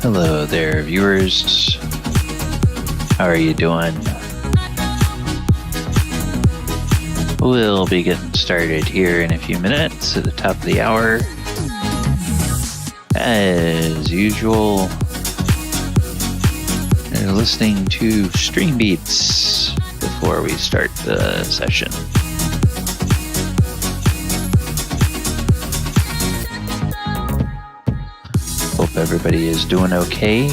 Hello there, viewers. How are you doing? We'll be getting started here in a few minutes at the top of the hour. As usual, you're listening to Stream Beats before we start the session. Hope everybody is doing okay.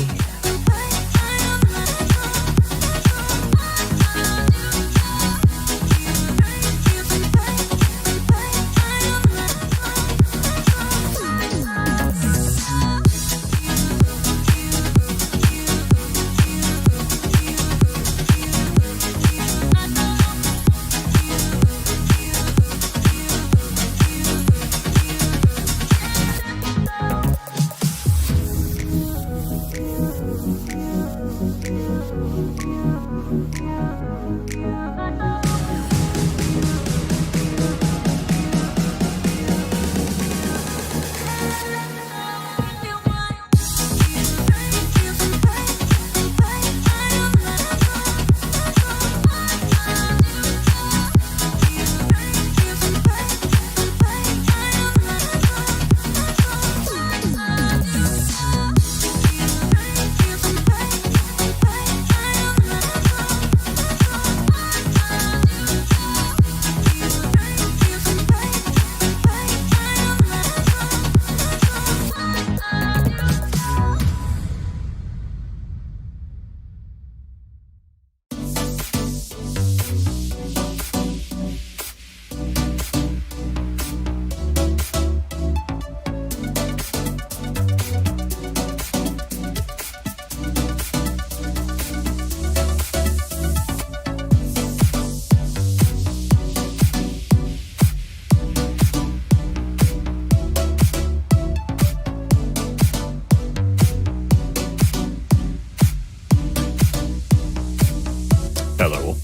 Hello.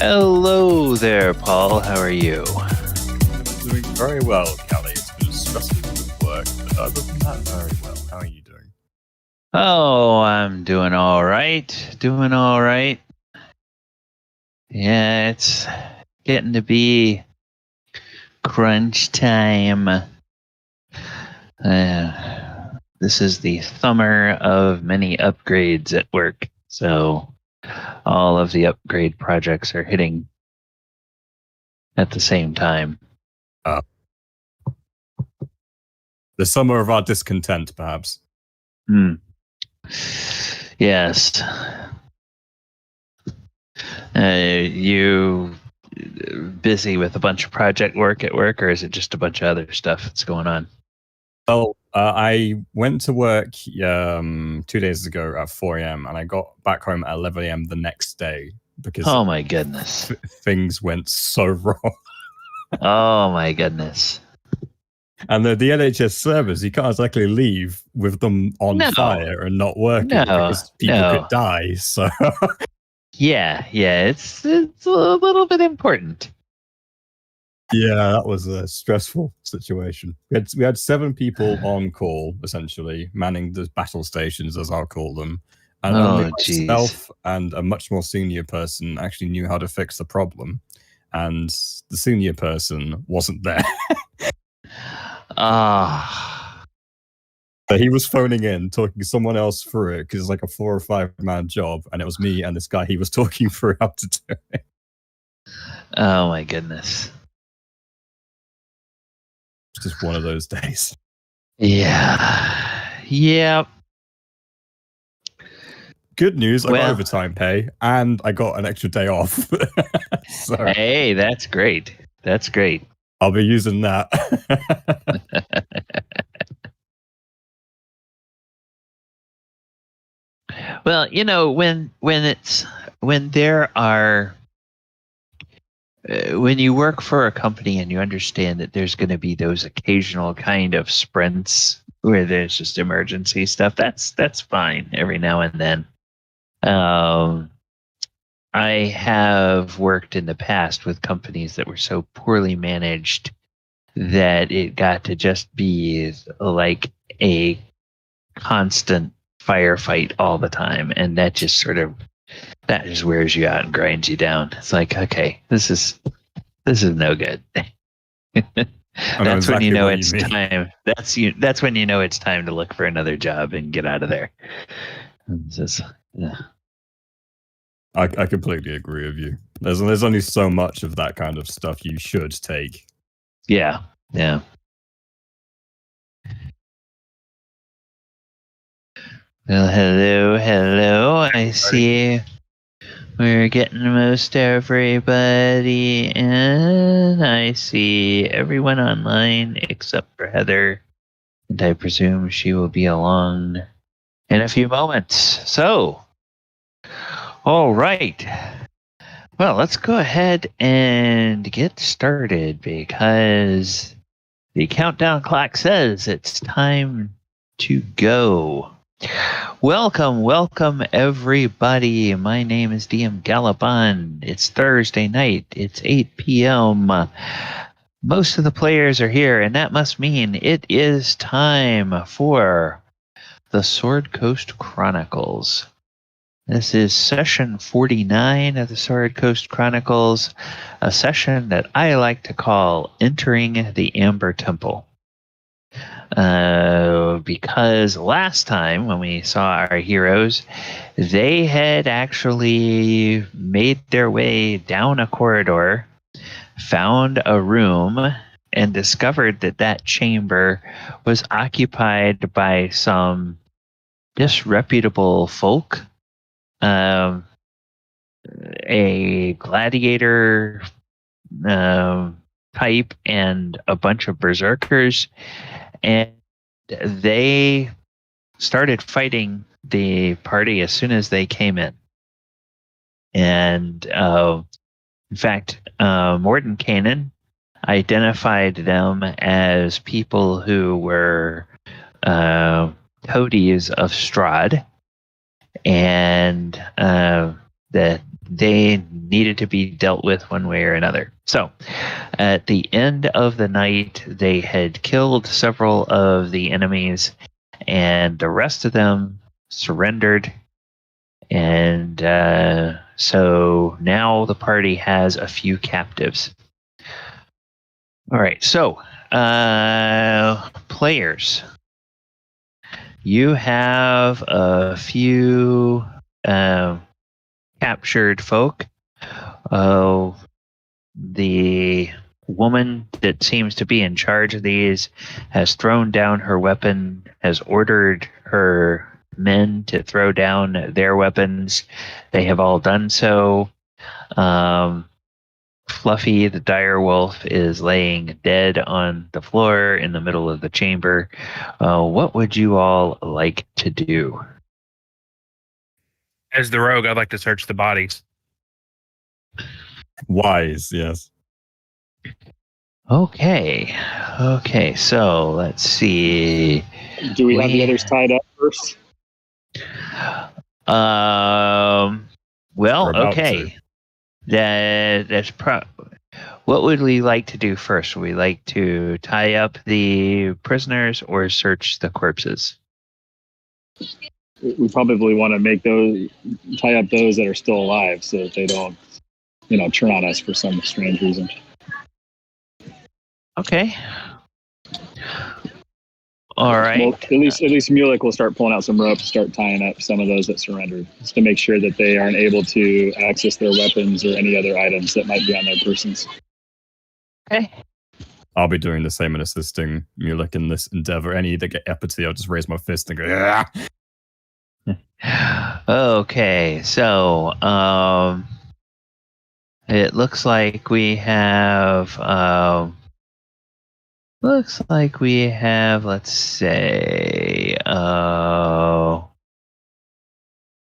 Hello there, Paul. How are you? Doing very well, Callie. It's been stressful with work, but other than that, very well. How are you doing? Oh, I'm doing all right. Doing all right. Yeah, it's getting to be crunch time. This is the summer of many upgrades at work, so all of the upgrade projects are hitting at the same time. The summer of our discontent, perhaps. Yes. You busy with a bunch of project work at work, or is it just a bunch of other stuff that's going on? Well, I went to work 2 days ago at 4 a.m. and I got back home at 11 a.m. the next day because Oh my goodness. things went so wrong. Oh my goodness. And the NHS servers, you can't exactly leave with them on fire and not working because people could die. So yeah, it's a little bit important. yeah, that was a stressful situation. We had 7 people on call, essentially manning the battle stations, as I'll call them, and only myself and a much more senior person actually knew how to fix the problem, and the senior person wasn't there. But he was phoning in, talking to someone else through it because it's like a 4 or 5 man job, and it was me and this guy he was talking through how to do it. Oh my goodness. It's just one of those days. Yeah. Yep. Good news, I got overtime pay and I got an extra day off. So, hey, that's great. That's great. I'll be using that. Well, you know, when there are when you work for a company and you understand that there's going to be those occasional kind of sprints where there's just emergency stuff, that's fine every now and then. I have worked in the past with companies that were so poorly managed that it got to just be like a constant firefight all the time, and that just wears you out and grinds you down. It's like, okay, this is no good. That's when you know it's time. That's when you know it's time to look for another job and get out of there. Just, yeah. I completely agree with you. There's only so much of that kind of stuff you should take. Yeah. Well, hello. I see we're getting most everybody in. I see everyone online except for Heather, and I presume she will be along in a few moments. So, all right. Well, let's go ahead and get started because the countdown clock says it's time to go. Welcome, everybody. My name is DM Galabon. It's Thursday night. It's 8 p.m. Most of the players are here, and that must mean it is time for the Sword Coast Chronicles. This is session 49 of the Sword Coast Chronicles, a session that I like to call Entering the Amber Temple. Because last time when we saw our heroes, they had actually made their way down a corridor, found a room, and discovered that chamber was occupied by some disreputable folk. A gladiator type and a bunch of berserkers, and they started fighting the party as soon as they came in. And in fact, Mordenkainen identified them as people who were toadies of Strahd, and that they needed to be dealt with one way or another. So at the end of the night, they had killed several of the enemies, and the rest of them surrendered. And so now the party has a few captives. All right, so players, you have a few captured folk. The woman that seems to be in charge of these has thrown down her weapon, has ordered her men to throw down their weapons. They have all done so. Fluffy, the dire wolf, is laying dead on the floor in the middle of the chamber. What would you all like to do? As the rogue, I'd like to search the bodies. Wise, yes. Okay, so let's see. Do we have the others tied up first? Well, okay. What would we like to do first? Would we like to tie up the prisoners or search the corpses? We probably want to tie up those that are still alive so that they don't, turn on us for some strange reason. Okay. All right. Well, at least Mulek will start pulling out some rope to start tying up some of those that surrendered, just to make sure that they aren't able to access their weapons or any other items that might be on their persons. Okay. I'll be doing the same and assisting Mulek in this endeavor. Any that get uppity, I'll just raise my fist and go, yeah. Okay, so it looks like we have let's say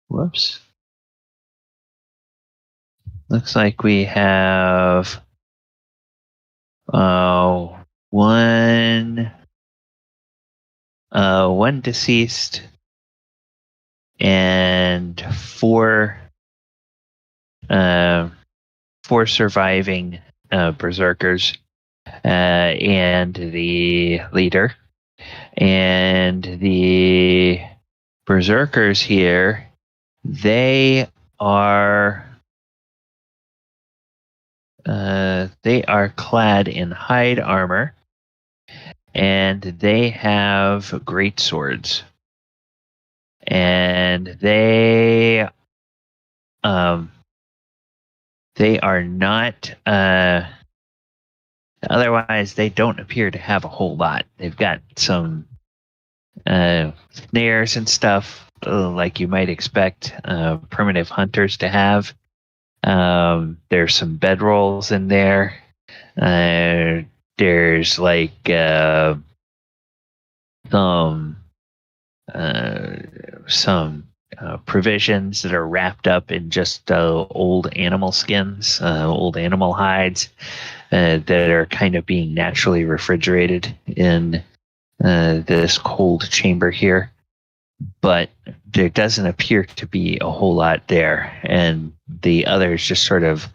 whoops. Looks like we have one deceased and 4 4 surviving berserkers and the leader. And the berserkers here, they are clad in hide armor, and they have great swords, and they are not. Otherwise, they don't appear to have a whole lot. They've got some snares and stuff, like you might expect primitive hunters to have. There's some bedrolls in there. There's like some provisions that are wrapped up in just old animal skins, old animal hides that are kind of being naturally refrigerated in this cold chamber here. But there doesn't appear to be a whole lot there, and the others just sort of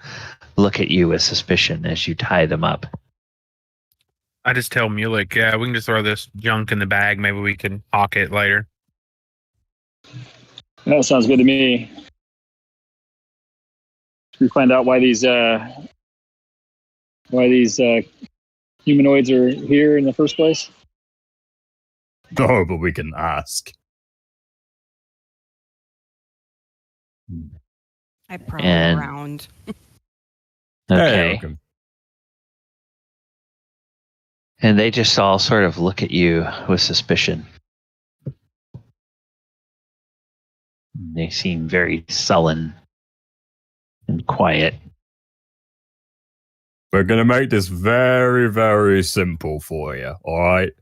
look at you with suspicion as you tie them up. I just tell Mulek, yeah, we can just throw this junk in the bag. Maybe we can hawk it later. That sounds good to me. Should we find out why these humanoids are here in the first place? No, but we can ask. I prowl around. Okay. Hey, and they just all sort of look at you with suspicion. They seem very sullen and quiet. We're going to make this very, very simple for you, all right?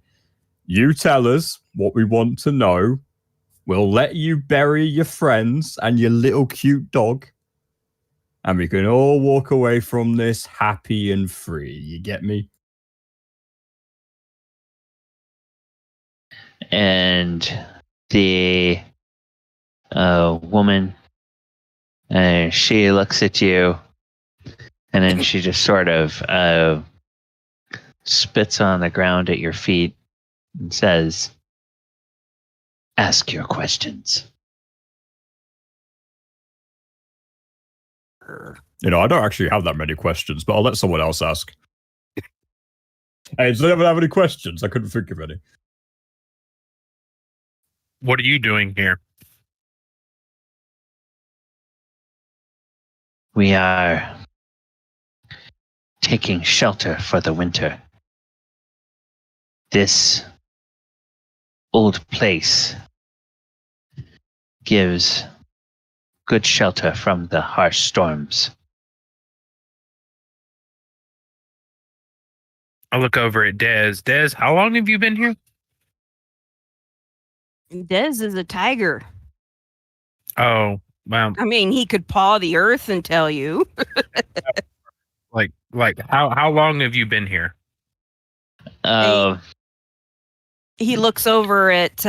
You tell us what we want to know. We'll let you bury your friends and your little cute dog. And we can all walk away from this happy and free. You get me? And the woman, she looks at you, and then she just sort of spits on the ground at your feet and says, "Ask your questions." You know, I don't actually have that many questions, but I'll let someone else ask. Hey, does anyone have any questions? I couldn't think of any. What are you doing here? We are taking shelter for the winter. This old place gives good shelter from the harsh storms. I look over at Dez. Dez, how long have you been here? Dez is a tiger. Oh, well. I mean, he could paw the earth and tell you. like how long have you been here? He looks over at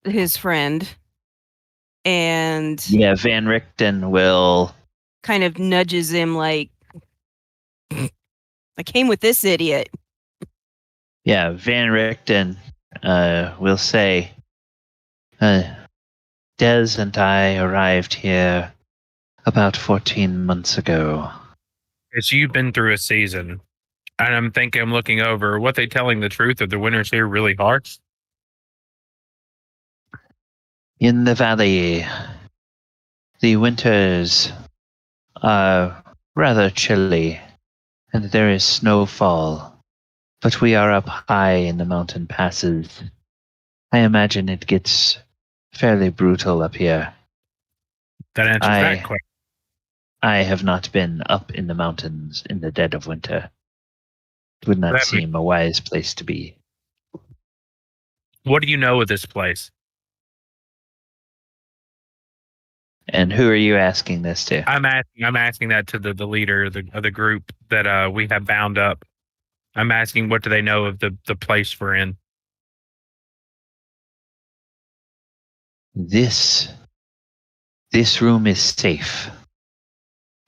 his friend, and Van Richten will kind of nudges him like, I came with this idiot. Yeah, Van Richten will say, Dez and I arrived here about 14 months ago. So you've been through a season, and I'm looking over, what they telling the truth? Are the winters here really harsh? In the valley, the winters are rather chilly, and there is snowfall, but we are up high in the mountain passes. I imagine it gets fairly brutal up here. That answers that question. I have not been up in the mountains in the dead of winter. It would not seem a wise place to be. What do you know of this place? And who are you asking this to? I'm asking that to the leader of the group that we have bound up. I'm asking, what do they know of the place we're in? This This room is safe.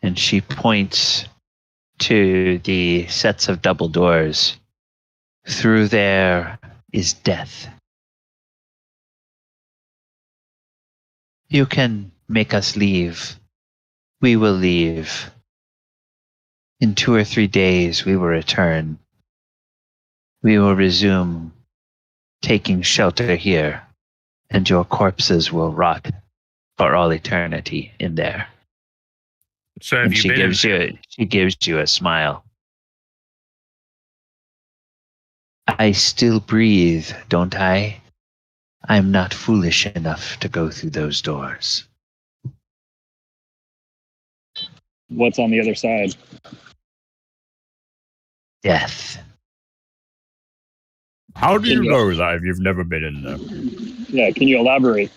And she points to the sets of double doors. Through there is death. You can make us leave. We will leave. In 2 or 3 days, we will return. We will resume taking shelter here, and your corpses will rot for all eternity in there. So have And you she been gives you a smile. I still breathe, don't I? I'm not foolish enough to go through those doors. What's on the other side? Death. How do you know that if you've never been in there? Yeah, can you elaborate?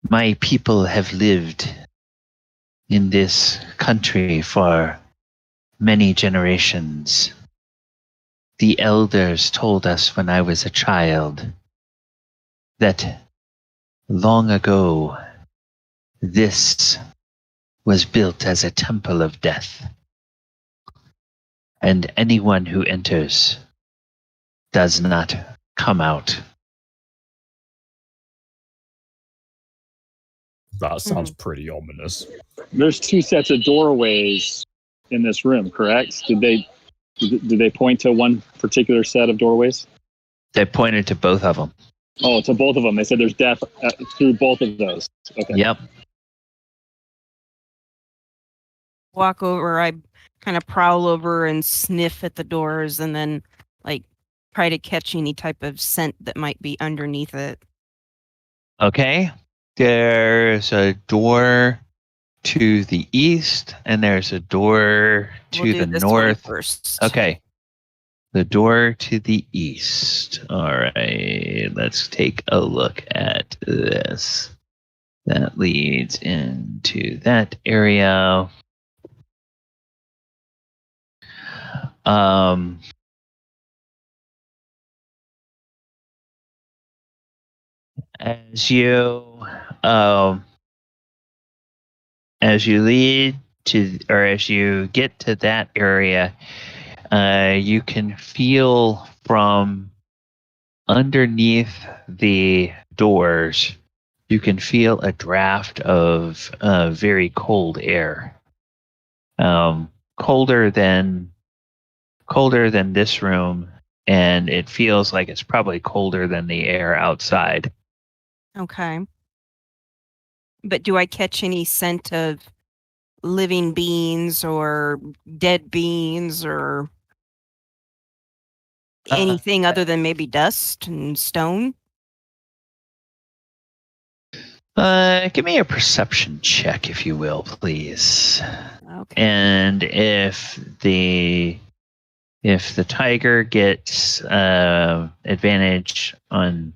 My people have lived in this country for many generations. The elders told us when I was a child that long ago this was built as a temple of death. And anyone who enters does not come out. That sounds pretty ominous. There's 2 sets of doorways in this room, correct? Did they point to one particular set of doorways? They pointed to both of them. Oh, to both of them. They said there's death through both of those. Okay. Yep. Walk over, I kind of prowl over and sniff at the doors and then like try to catch any type of scent that might be underneath it. Okay. There's a door to the east, and there's a door to We'll do the this one north. first. Okay. The door to the east. All right. Let's take a look at this. That leads into that area. As you lead to, or as you get to that area, you can feel from underneath the doors, you can feel a draft of very cold air. Colder than this room, and it feels like it's probably colder than the air outside. Okay. But do I catch any scent of living beings or dead beings or anything other than maybe dust and stone? Give me a perception check, if you will, please. Okay. And if the tiger gets advantage on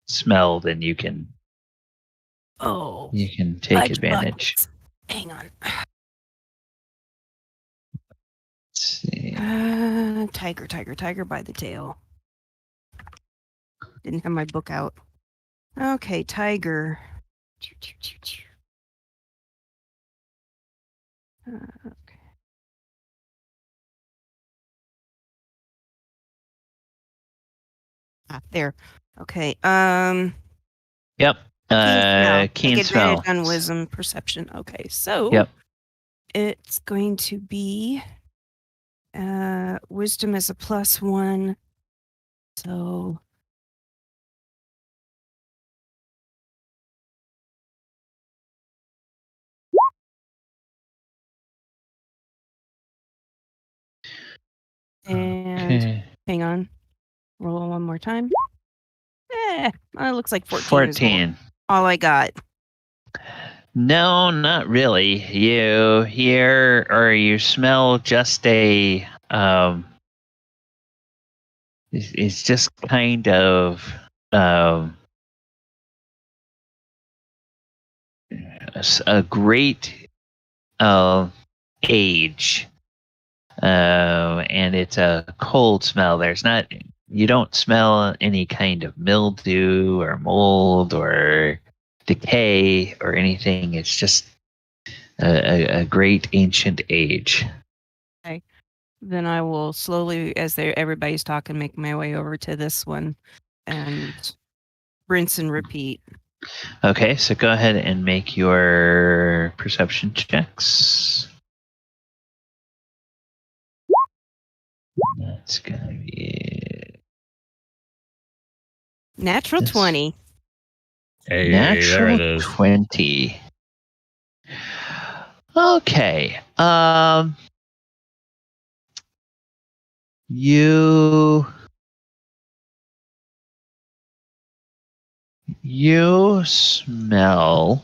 smell, then you can take advantage. Buckets. Hang on. Let's see. Tiger by the tail. Didn't have my book out. Okay, tiger. Okay. There. Okay. Yep. Keen Take smell. advantage on wisdom perception. Okay, so Yep. it's going to be wisdom is a +1. So and Okay. hang on. Roll one more time. It looks like 14. 14. All I got. No, not really. You hear or you smell just a it's just kind of a great age, and it's a cold smell. There's not you don't smell any kind of mildew or mold or decay or anything. It's just a great ancient age. Okay. Then I will slowly, as everybody's talking, make my way over to this one and rinse and repeat. Okay, so go ahead and make your perception checks. That's gonna be Natural 20. Hey, natural there it is. 20. Okay. You smell.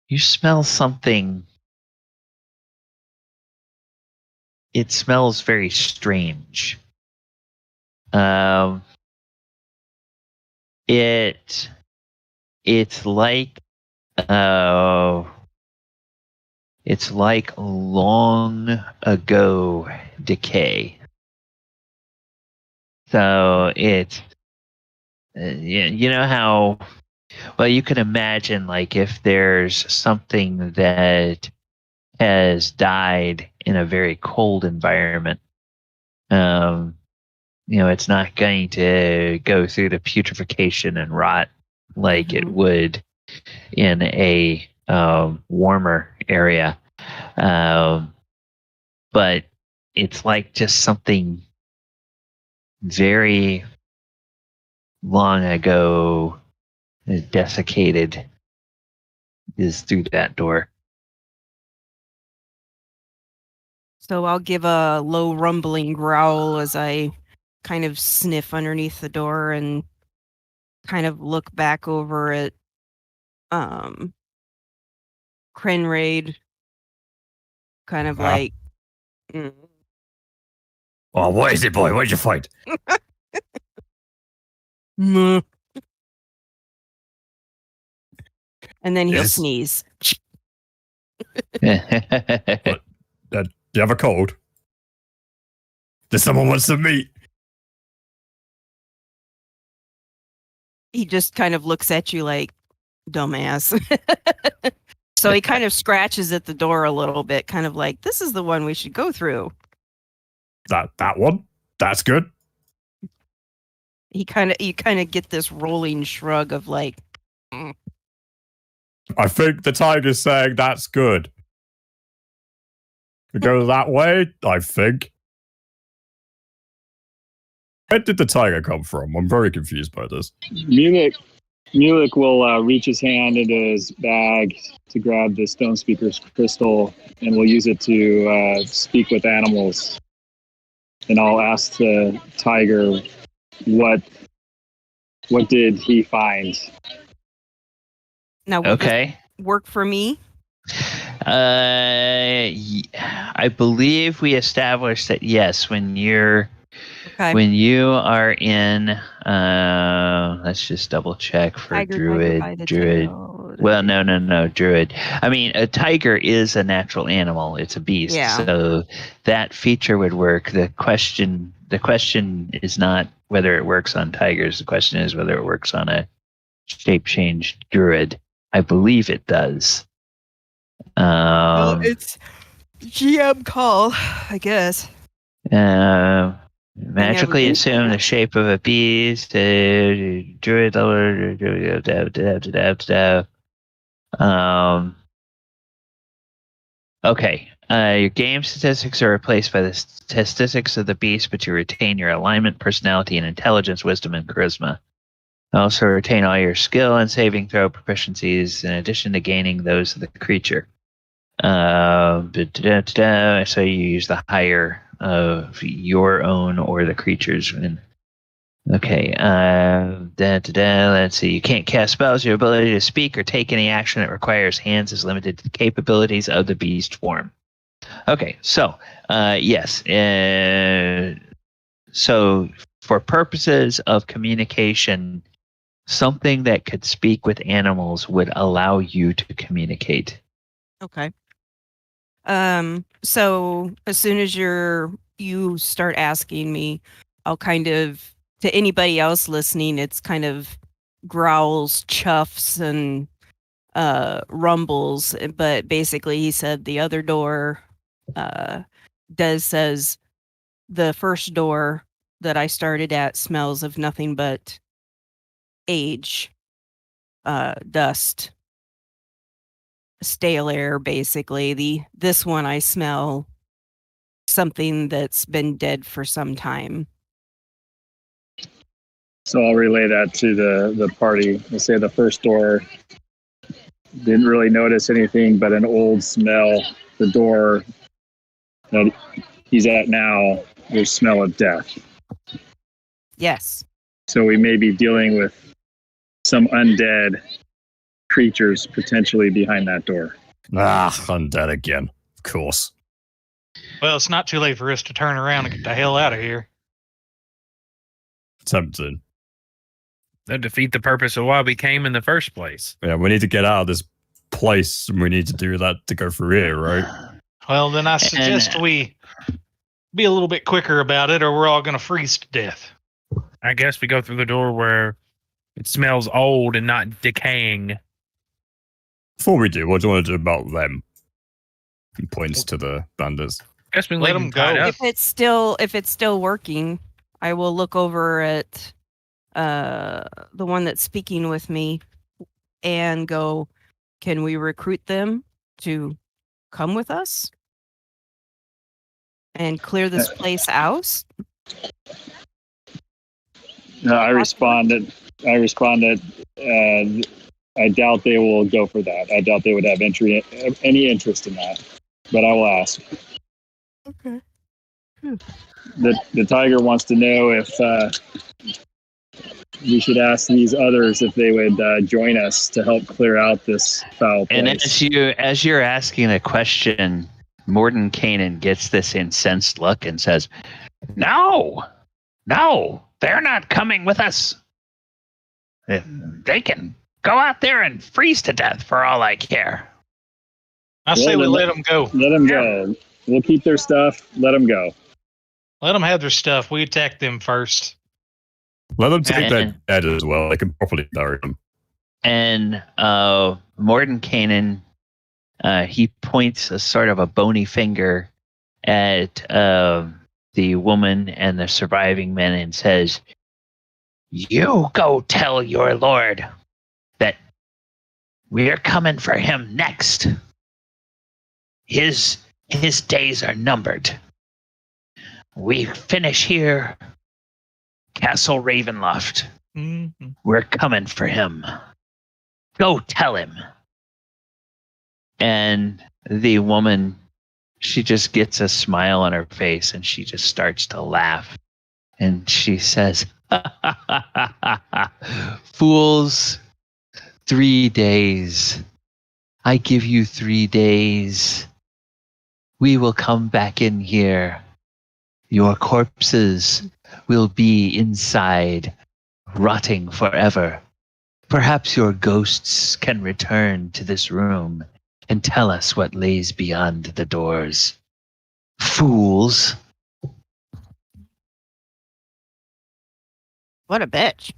You smell something. It smells very strange. It's like it's like long ago decay. So it's you know how well you can imagine, like, if there's something that has died in a very cold environment, it's not going to go through the putrefaction and rot like it would in a warmer area. But it's like just something very long ago desiccated is through that door. So I'll give a low rumbling growl as I kind of sniff underneath the door and kind of look back over at Krenraid, kind of like, Oh, what is it, boy? What'd you find? And then he'll sneeze. What? Do you have a cold? Does someone want some meat? He just kind of looks at you like, dumbass. So he kind of scratches at the door a little bit, kind of like, this is the one we should go through. That one? That's good. You kind of get this rolling shrug of like, I think the tiger's saying that's good. We go that way, I think. Where did the tiger come from? I'm very confused by this. Mulek will reach his hand into his bag to grab the Stone Speaker's crystal, and we'll use it to speak with animals. And I'll ask the tiger, what did he find? now Okay. Work for me? I believe we established that yes, when you are in, let's just double check for Tiger druid. by the Druid. tail. Well, no, druid. I mean, a tiger is a natural animal. It's a beast. Yeah. So that feature would work. The question is not whether it works on tigers. The question is whether it works on a shape-changed druid. I believe it does. Well, it's GM call, I guess. Magically assume the shape of a beast. Druid. Okay. Your game statistics are replaced by the statistics of the beast, but you retain your alignment, personality, and intelligence, wisdom, and charisma. Also retain all your skill and saving throw proficiencies in addition to gaining those of the creature. So you use the higher of your own or the creature's. Okay. Let's see. You can't cast spells. Your ability to speak or take any action that requires hands is limited to the capabilities of the beast form. Okay. So, yes. So, for purposes of communication, something that could speak with animals would allow you to communicate. Okay. So as soon as you're you start asking me, I'll kind of, to anybody else listening, it's kind of growls, chuffs, and rumbles. But basically, he said the other door, Des says the first door that I started at smells of nothing but age, dust, stale air, basically. This one I smell something that's been dead for some time. So I'll relay that to the party. We'll say the first door didn't really notice anything but an old smell. The door that he's at now, there's smell of death. Yes. So we may be dealing with some undead creatures potentially behind that door. Undead again. Of course. Well, it's not too late for us to turn around and get the hell out of here. Tempting. That defeat the purpose of why we came in the first place. Yeah, we need to get out of this place, and we need to do that to go through here, right? Well, then I suggest we be a little bit quicker about it, or we're all going to freeze to death. I guess we go through the door where it smells old and not decaying. Before we do, what do you want to do about them? He points to the bandits. Guess we Let leave them them tied go. up. If it's still working, I will look over at the one that's speaking with me and go, can we recruit them to come with us and clear this place out? No, I responded. I doubt they will go for that. I doubt they would have any interest in that. But I will ask. Okay. The tiger wants to know if we should ask these others if they would join us to help clear out this foul place. And as you're asking a question, Mordenkainen gets this incensed look and says, No, they're not coming with us. They can go out there and freeze to death for all I care. I say we let them go. Let them go. We'll keep their stuff. Let them go. Let them have their stuff. We attack them first. Let them take their dead as well. They can properly bury them. And Mordenkainen, he points a sort of a bony finger at the woman and the surviving men and says, You go tell your lord that we're coming for him next. His days are numbered. We finish here, Castle Ravenloft. Mm-hmm. We're coming for him. Go tell him. And the woman, she just gets a smile on her face and she just starts to laugh. And she says, Fools, 3 days. I give you 3 days. We will come back in here. Your corpses will be inside, rotting forever. Perhaps your ghosts can return to this room and tell us what lays beyond the doors. Fools. What a bitch.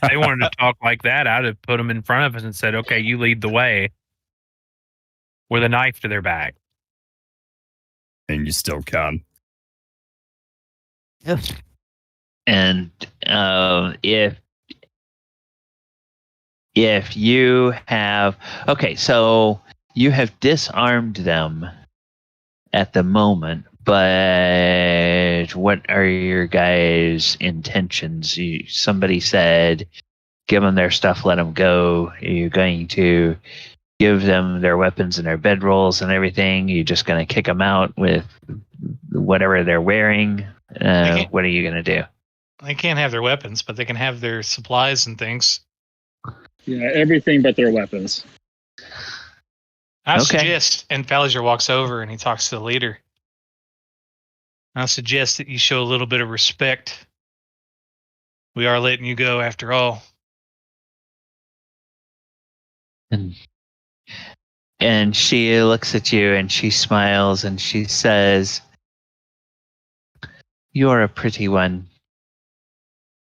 They wanted to talk like that, I'd have put them in front of us and said, okay, you lead the way. With a knife to their back. And you still can. Ugh. And if you have... Okay, so you have disarmed them at the moment, but what are your guys' intentions? Somebody said, give them their stuff, let them go. Are you going to give them their weapons and their bedrolls and everything? You're just going to kick them out with whatever they're wearing? What are you going to do? They can't have their weapons, but they can have their supplies and things. Yeah, everything but their weapons. I Okay. suggest, and Falliger walks over and he talks to the leader. I suggest that you show a little bit of respect. We are letting you go after all. And she looks at you and she smiles and she says, You're a pretty one.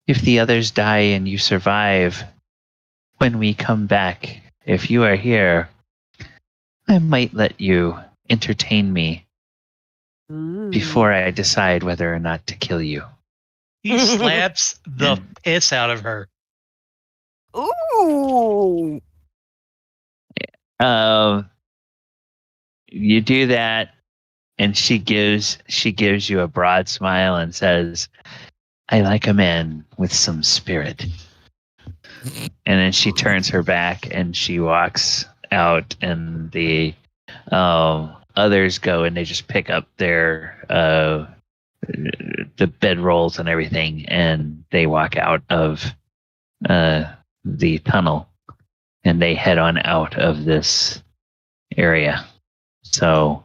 If the others die and you survive, when we come back, if you are here, I might let you entertain me before I decide whether or not to kill you. He slaps the piss out of her. Ooh. You do that, and she gives you a broad smile and says, "I like a man with some spirit." And then she turns her back and she walks out, and the others go and they just pick up their the bedrolls and everything, and they walk out of the tunnel, and they head on out of this area. So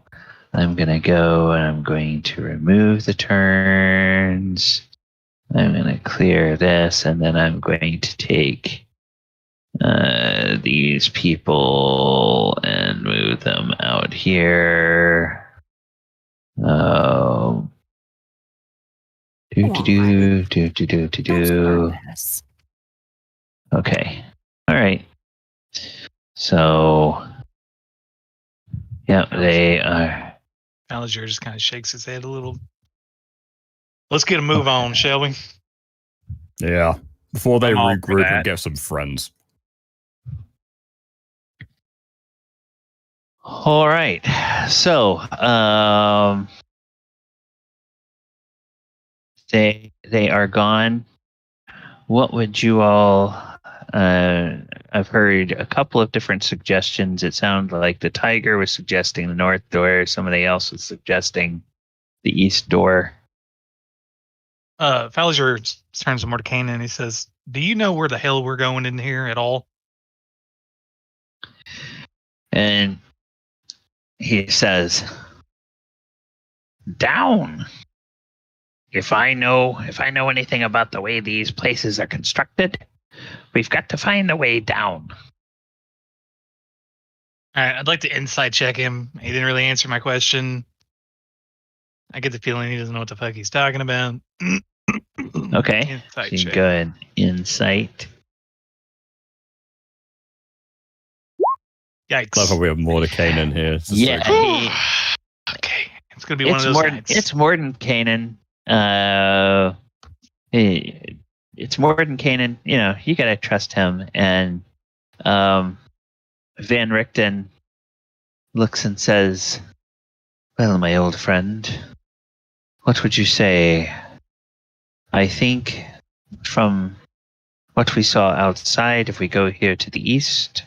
I'm going to go and I'm going to remove the turns. I'm going to clear this, and then I'm going to take these people and move them out here. Okay. All right. So, yeah, they are. Manager just kind of shakes his head a little. Let's get a move on, shall we? Yeah. Before they I'm all for regroup that. and get some friends. All right. So, they are gone. What would you all? I've heard a couple of different suggestions. It sounded like the tiger was suggesting the north door. Somebody else was suggesting the east door. Fallinger turns to Mordecai and he says, "Do you know where the hell we're going in here at all?" And he says, "Down. If I know anything about the way these places are constructed, we've got to find the way down." All right, I'd like to insight check him. He didn't really answer my question. I get the feeling he doesn't know what the fuck he's talking about. Okay. Insight So you check. go ahead. Insight. Yikes. Clever we have Mordecai in here. This is so Yeah. good. Okay. It's going to be one of those nights. It's more than Canaan. It's more than Canaan. You know, you gotta trust him. And Van Richten looks and says, "Well, my old friend, what would you say? I think from what we saw outside, if we go here to the east,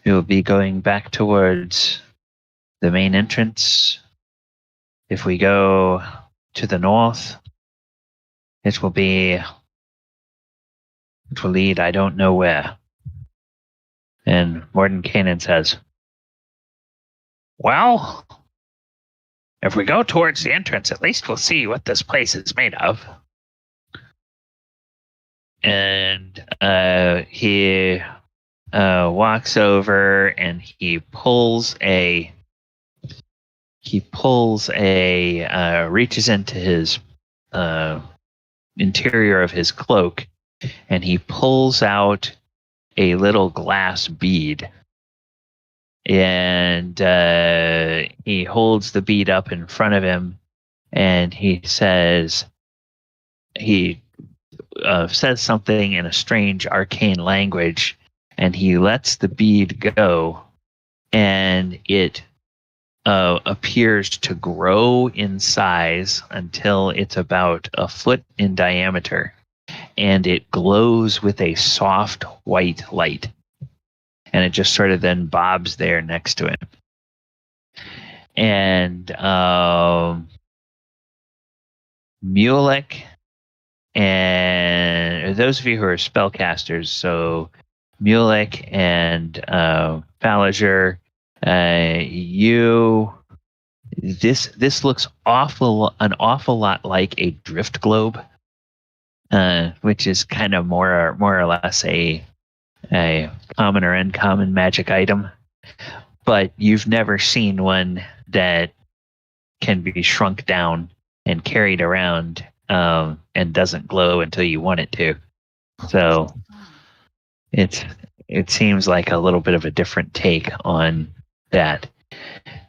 we will be going back towards the main entrance. If we go to the north, it will lead I don't know where." And Morden Canaan says, "Well, if we go towards the entrance, at least we'll see what this place is made of." And he walks over and he reaches into his interior of his cloak, and he pulls out a little glass bead, and he holds the bead up in front of him, and he says something in a strange arcane language, and he lets the bead go, and it appears to grow in size until it's about a foot in diameter, and it glows with a soft white light, and it just sort of then bobs there next to it. And Mulek, and those of you who are spellcasters, so Mulek and Fallinger, this looks an awful lot like a drift globe, which is kind of more or less a common or uncommon magic item, but you've never seen one that can be shrunk down and carried around and doesn't glow until you want it to. So it seems like a little bit of a different take on that.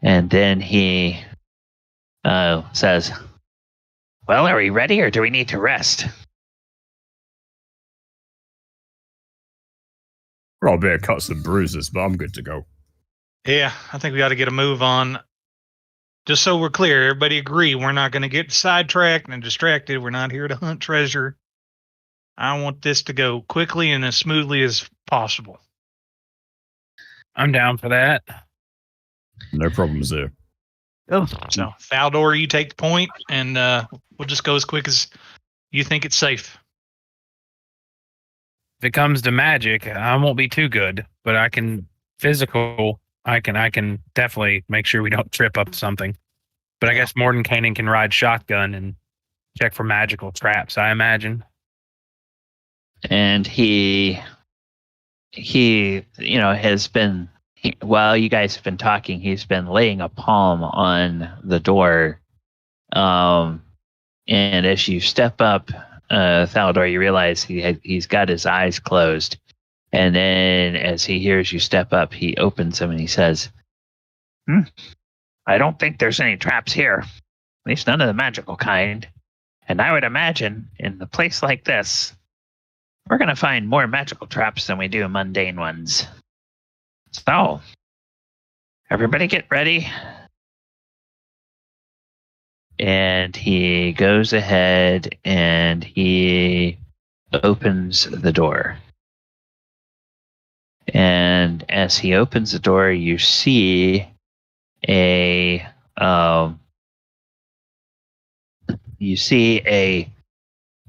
And then he says, "Well, are we ready, or do we need to rest?" Well, I'll be a cuts and bruises, but I'm good to go. Yeah, I think we got to get a move on. Just so we're clear, everybody agree we're not going to get sidetracked and distracted. We're not here to hunt treasure. I want this to go quickly and as smoothly as possible. I'm down for that. No problems there. Oh, So, Thaldor, you take the point, and we'll just go as quick as you think it's safe. If it comes to magic, I won't be too good, but I can definitely make sure we don't trip up something. But I guess Mordenkainen can ride shotgun and check for magical traps, I imagine. And he has been, while you guys have been talking, he's been laying a palm on the door. And as you step up, Thaldor, you realize he's got his eyes closed. And then as he hears you step up, he opens them and he says, "I don't think there's any traps here. At least none of the magical kind. And I would imagine in a place like this, we're going to find more magical traps than we do mundane ones. So, everybody get ready." And he goes ahead and he opens the door. And as he opens the door, you see a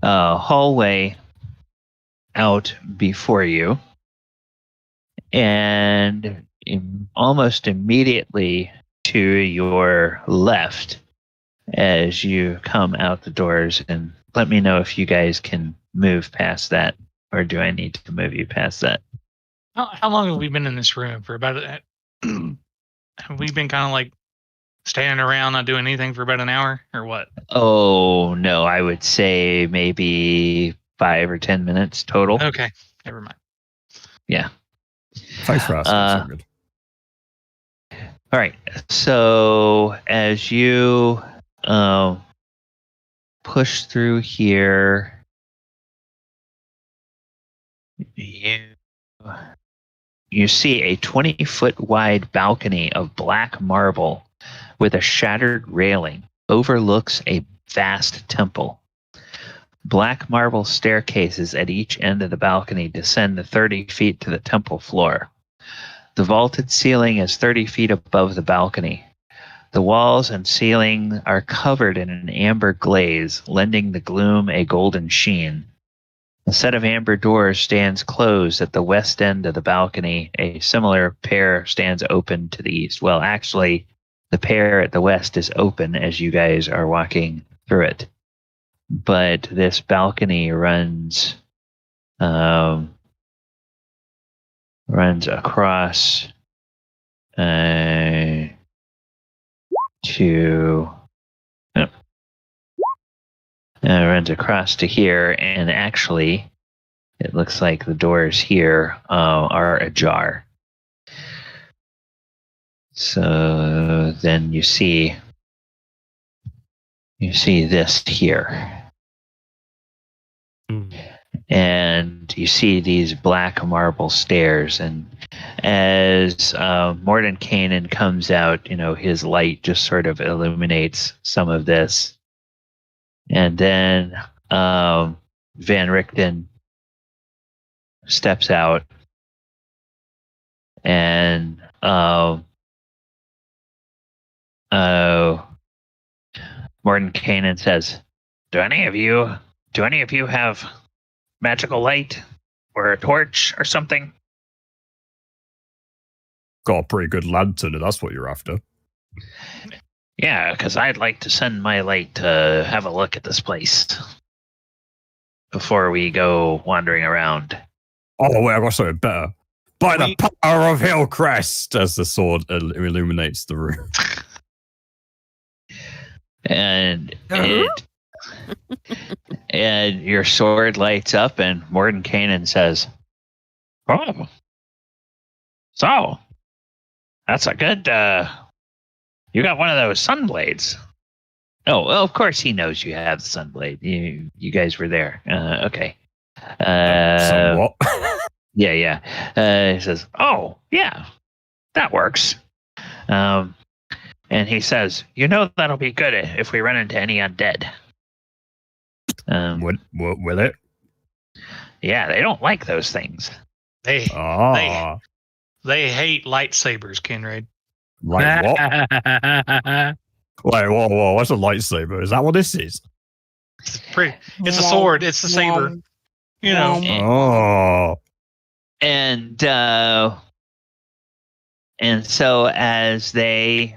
hallway out before you, and almost immediately to your left as you come out the doors. And let me know if you guys can move past that, or do I need to move you past that? How long have we been in this room for? About have we been kind of like standing around not doing anything for about an hour, or what? Oh no, I would say maybe 5 or 10 minutes total. Okay, never mind. Yeah. Thanks for asking. So good. All right. So as you push through here, you see a 20-foot wide balcony of black marble with a shattered railing overlooks a vast temple. Black marble staircases at each end of the balcony descend the 30 feet to the temple floor. The vaulted ceiling is 30 feet above the balcony. The walls and ceiling are covered in an amber glaze, lending the gloom a golden sheen. A set of amber doors stands closed at the west end of the balcony. A similar pair stands open to the east. Well, actually, the pair at the west is open as you guys are walking through it. But this balcony runs across runs across to here, and actually it looks like the doors here are ajar. So then you see this here. And you see these black marble stairs, and as Mordenkainen comes out, his light just sort of illuminates some of this. And then Van Richten steps out, and Mordenkainen says, Do any of you have magical light or a torch or something? Got a pretty good lantern, if that's what you're after. Yeah, because I'd like to send my light to have a look at this place before we go wandering around. Oh, wait, I got something better. By the power of Hillcrest, as the sword illuminates the room. And And your sword lights up, and Mordenkainen says, "Oh, so that's a good. You got one of those sunblades." Oh, well, of course he knows you have the sunblade. You guys were there. Okay. Somewhat. Yeah. He says, "Oh, yeah, that works." And he says, "That'll be good if we run into any undead." Will it? Yeah, they don't like those things. They Ah, they hate lightsabers, Kinraid. like what? Wait, whoa! What's a lightsaber? Is that what this is? It's a sword. It's a saber. Oh, And so as they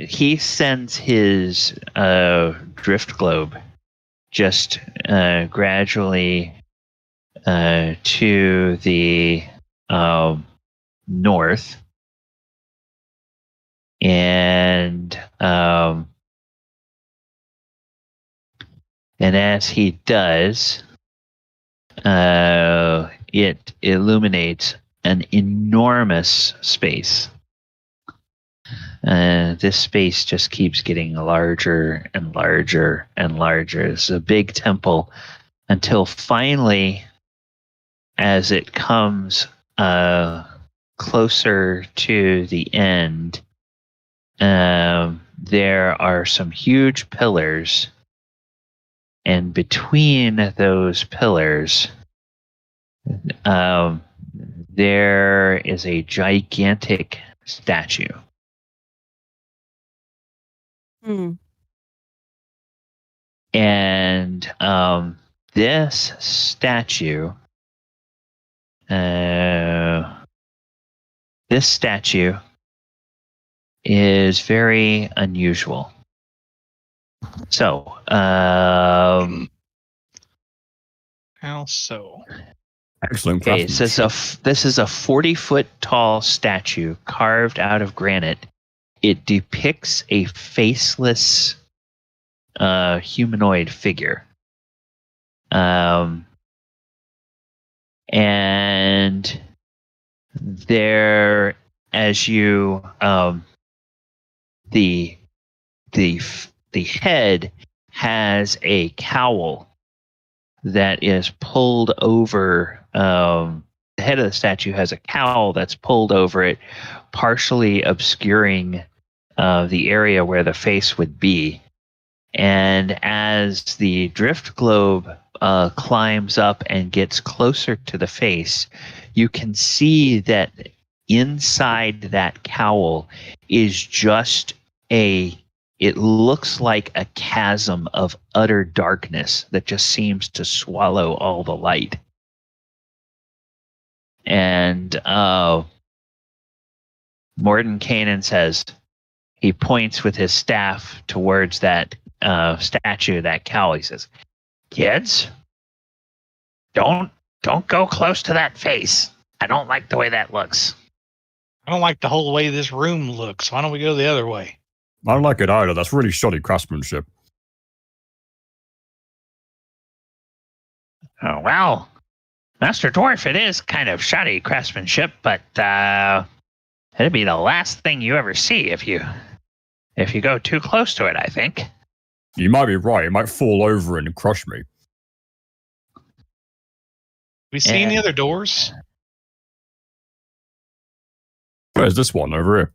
he sends his drift globe just gradually to the north, and as he does, it illuminates an enormous space. This space just keeps getting larger and larger and larger. It's a big temple until finally, as it comes closer to the end, there are some huge pillars, and between those pillars, there is a gigantic statue. And this statue is very unusual. So, How so? excellent okay, craftsmanship. this is a 40-foot tall statue carved out of granite. It depicts a faceless humanoid figure. And there, as you the head has a cowl that is pulled over. The head of the statue has a cowl that's pulled over it, partially obscuring the area where the face would be. And as the drift globe climbs up and gets closer to the face, you can see that inside that cowl is just it looks like a chasm of utter darkness that just seems to swallow all the light. And Mordenkainen says, he points with his staff towards that statue, that cowl. He says, "Kids, don't go close to that face. I don't like the way that looks." I don't like the whole way this room looks. Why don't we go the other way? I don't like it either. That's really shoddy craftsmanship. Oh, well, Master Dwarf, it is kind of shoddy craftsmanship, but it'd be the last thing you ever see if you go too close to it, I think. You might be right. It might fall over and crush me. We see any other doors? Where's this one over here?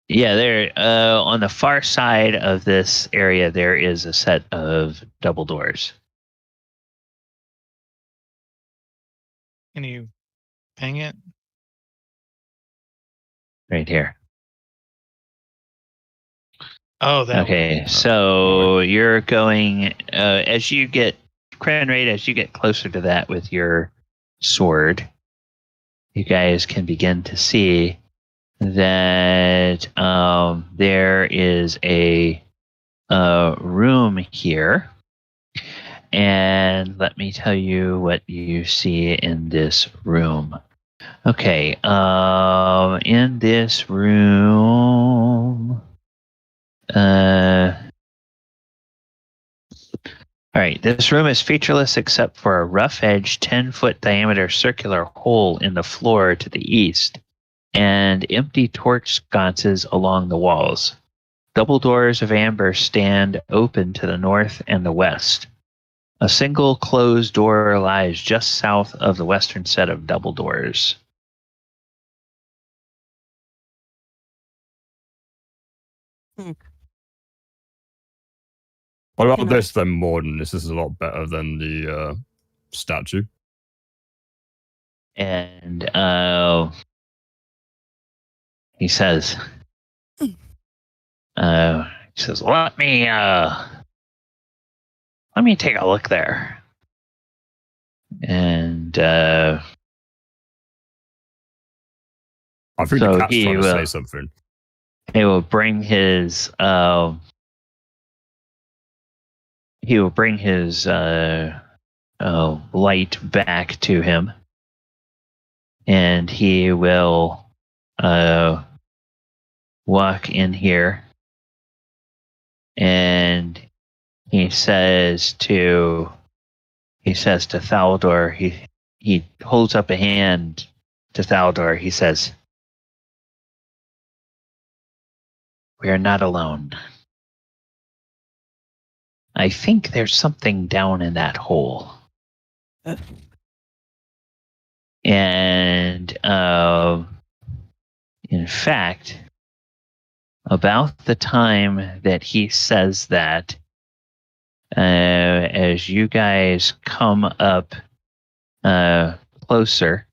Yeah, there on the far side of this area, there is a set of double doors. Can you ping it? Right here. Oh, that okay, way. so you're going as you get closer to that with your sword, you guys can begin to see that there is a room here, and let me tell you what you see in this room. Okay, in this room, All right, this room is featureless except for a rough-edged 10-foot diameter circular hole in the floor to the east and empty torch sconces along the walls. Double doors of amber stand open to the north and the west. A single closed door lies just south of the western set of double doors. What about this then, Morden? This is a lot better than the statue. And he says, let me take a look there. And I think so the cat's he trying to will, say something. he will bring his light back to him, and he will walk in here, and he says to Thaldor, he holds up a hand to Thaldor. He says, "We are not alone. I think there's something down in that hole." And in fact, about the time that he says that, as you guys come up closer,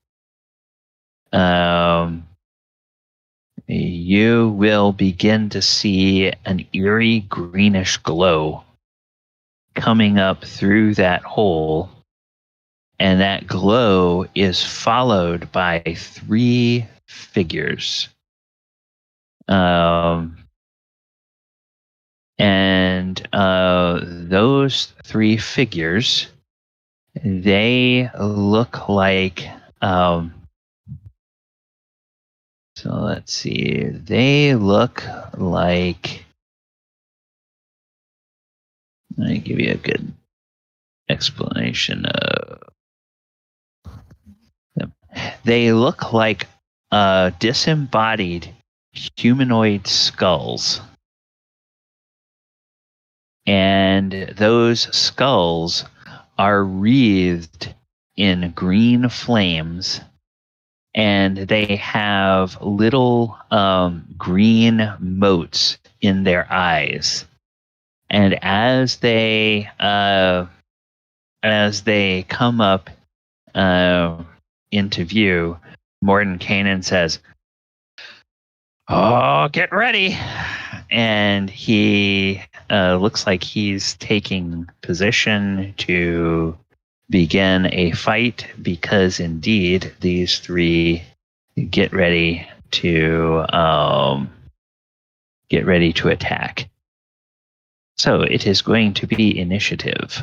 you will begin to see an eerie greenish glow coming up through that hole, and that glow is followed by 3 figures. And those 3 figures, they look like so let's see, they look like, let me give you a good explanation of them. They look like disembodied humanoid skulls. And those skulls are wreathed in green flames, and they have little green motes in their eyes. And as they come up into view, Morden Kanan says, "Oh, get ready!" And he looks like he's taking position to begin a fight, because indeed these 3 get ready to attack. So it is going to be initiative.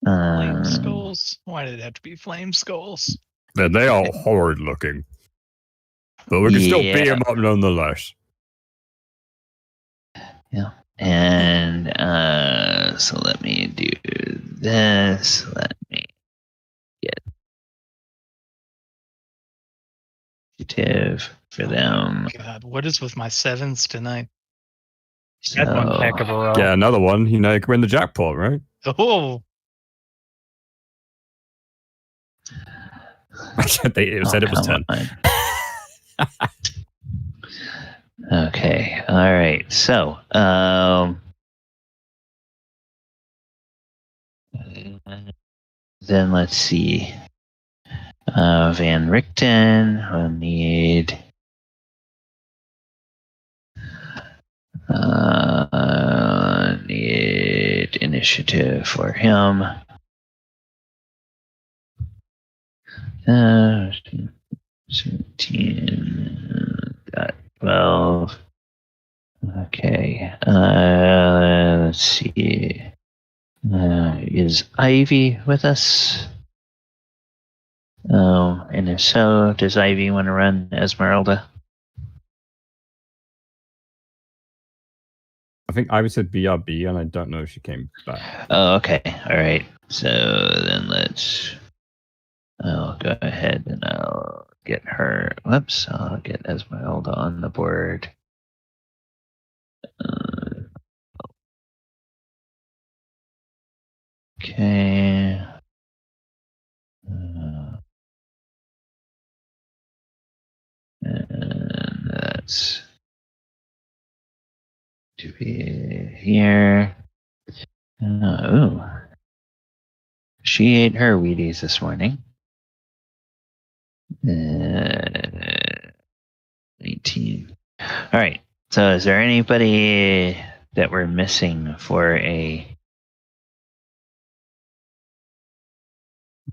Flameskulls? Why did it have to be Flameskulls? They are horrid looking. But we can still beat them up nonetheless. Yeah. And so let me do this. Let me get initiative for them. God, what is with my 7s tonight? That's one heck of a roll. Yeah, another one. You know, you can win the jackpot, right? Oh, It said it was 10. Okay. All right. So, then let's see. Van Richten will need initiative for him. 17, got 12. Okay. Let's see. Is Ivy with us? And if so, does Ivy want to run Esmeralda? I think Ivy said BRB, and I don't know if she came back. Oh, okay. All right. So then I'll go ahead and I'll get her. Whoops. I'll get Esmeralda on the board. Okay. And that's to be here. Ooh. She ate her Wheaties this morning. 18. All right. So is there anybody that we're missing for a...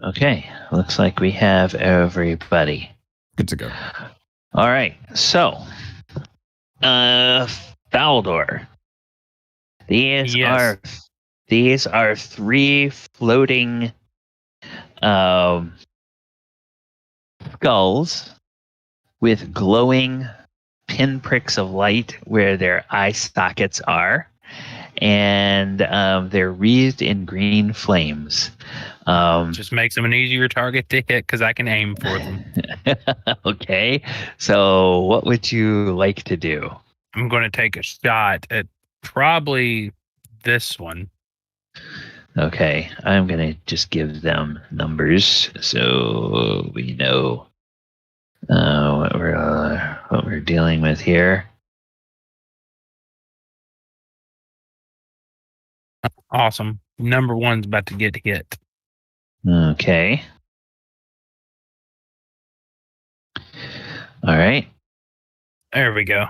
Okay. Looks like we have everybody. Good to go. All right. So, Faldor. These are 3 floating skulls with glowing pinpricks of light where their eye sockets are, and they're wreathed in green flames. Just makes them an easier target to hit because I can aim for them. Okay, so what would you like to do? I'm going to take a shot at probably this one. Okay, I'm going to just give them numbers so we know what we're dealing with here. Awesome. Number 1's about to get hit. Okay. All right. There we go.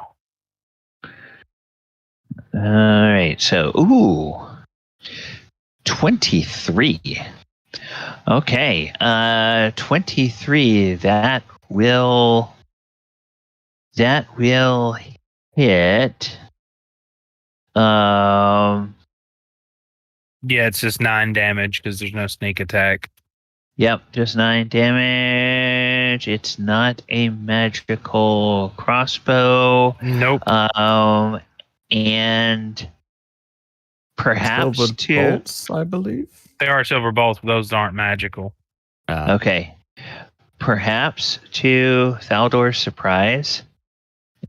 All right. So, 23. Okay. 23. That will hit. Yeah, it's just 9 damage because there's no sneak attack. Yep, just 9 damage. It's not a magical crossbow. Nope. And perhaps Silver two bolts, I believe. They are silver bolts, but those aren't magical. Okay. Perhaps to Thaldor's surprise,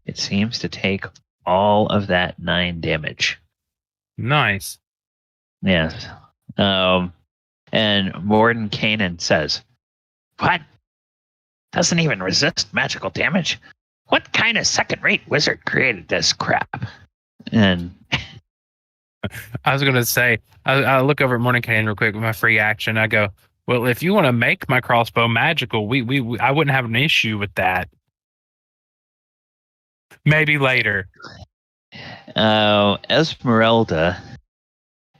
it seems to take all of that 9 damage. Nice. Yes. And Mordenkainen says, "What? Doesn't even resist magical damage? What kind of second-rate wizard created this crap?" And I was going to say, I look over at Mordenkainen real quick with my free action. I go, well, if you want to make my crossbow magical, I wouldn't have an issue with that. Maybe later. Esmeralda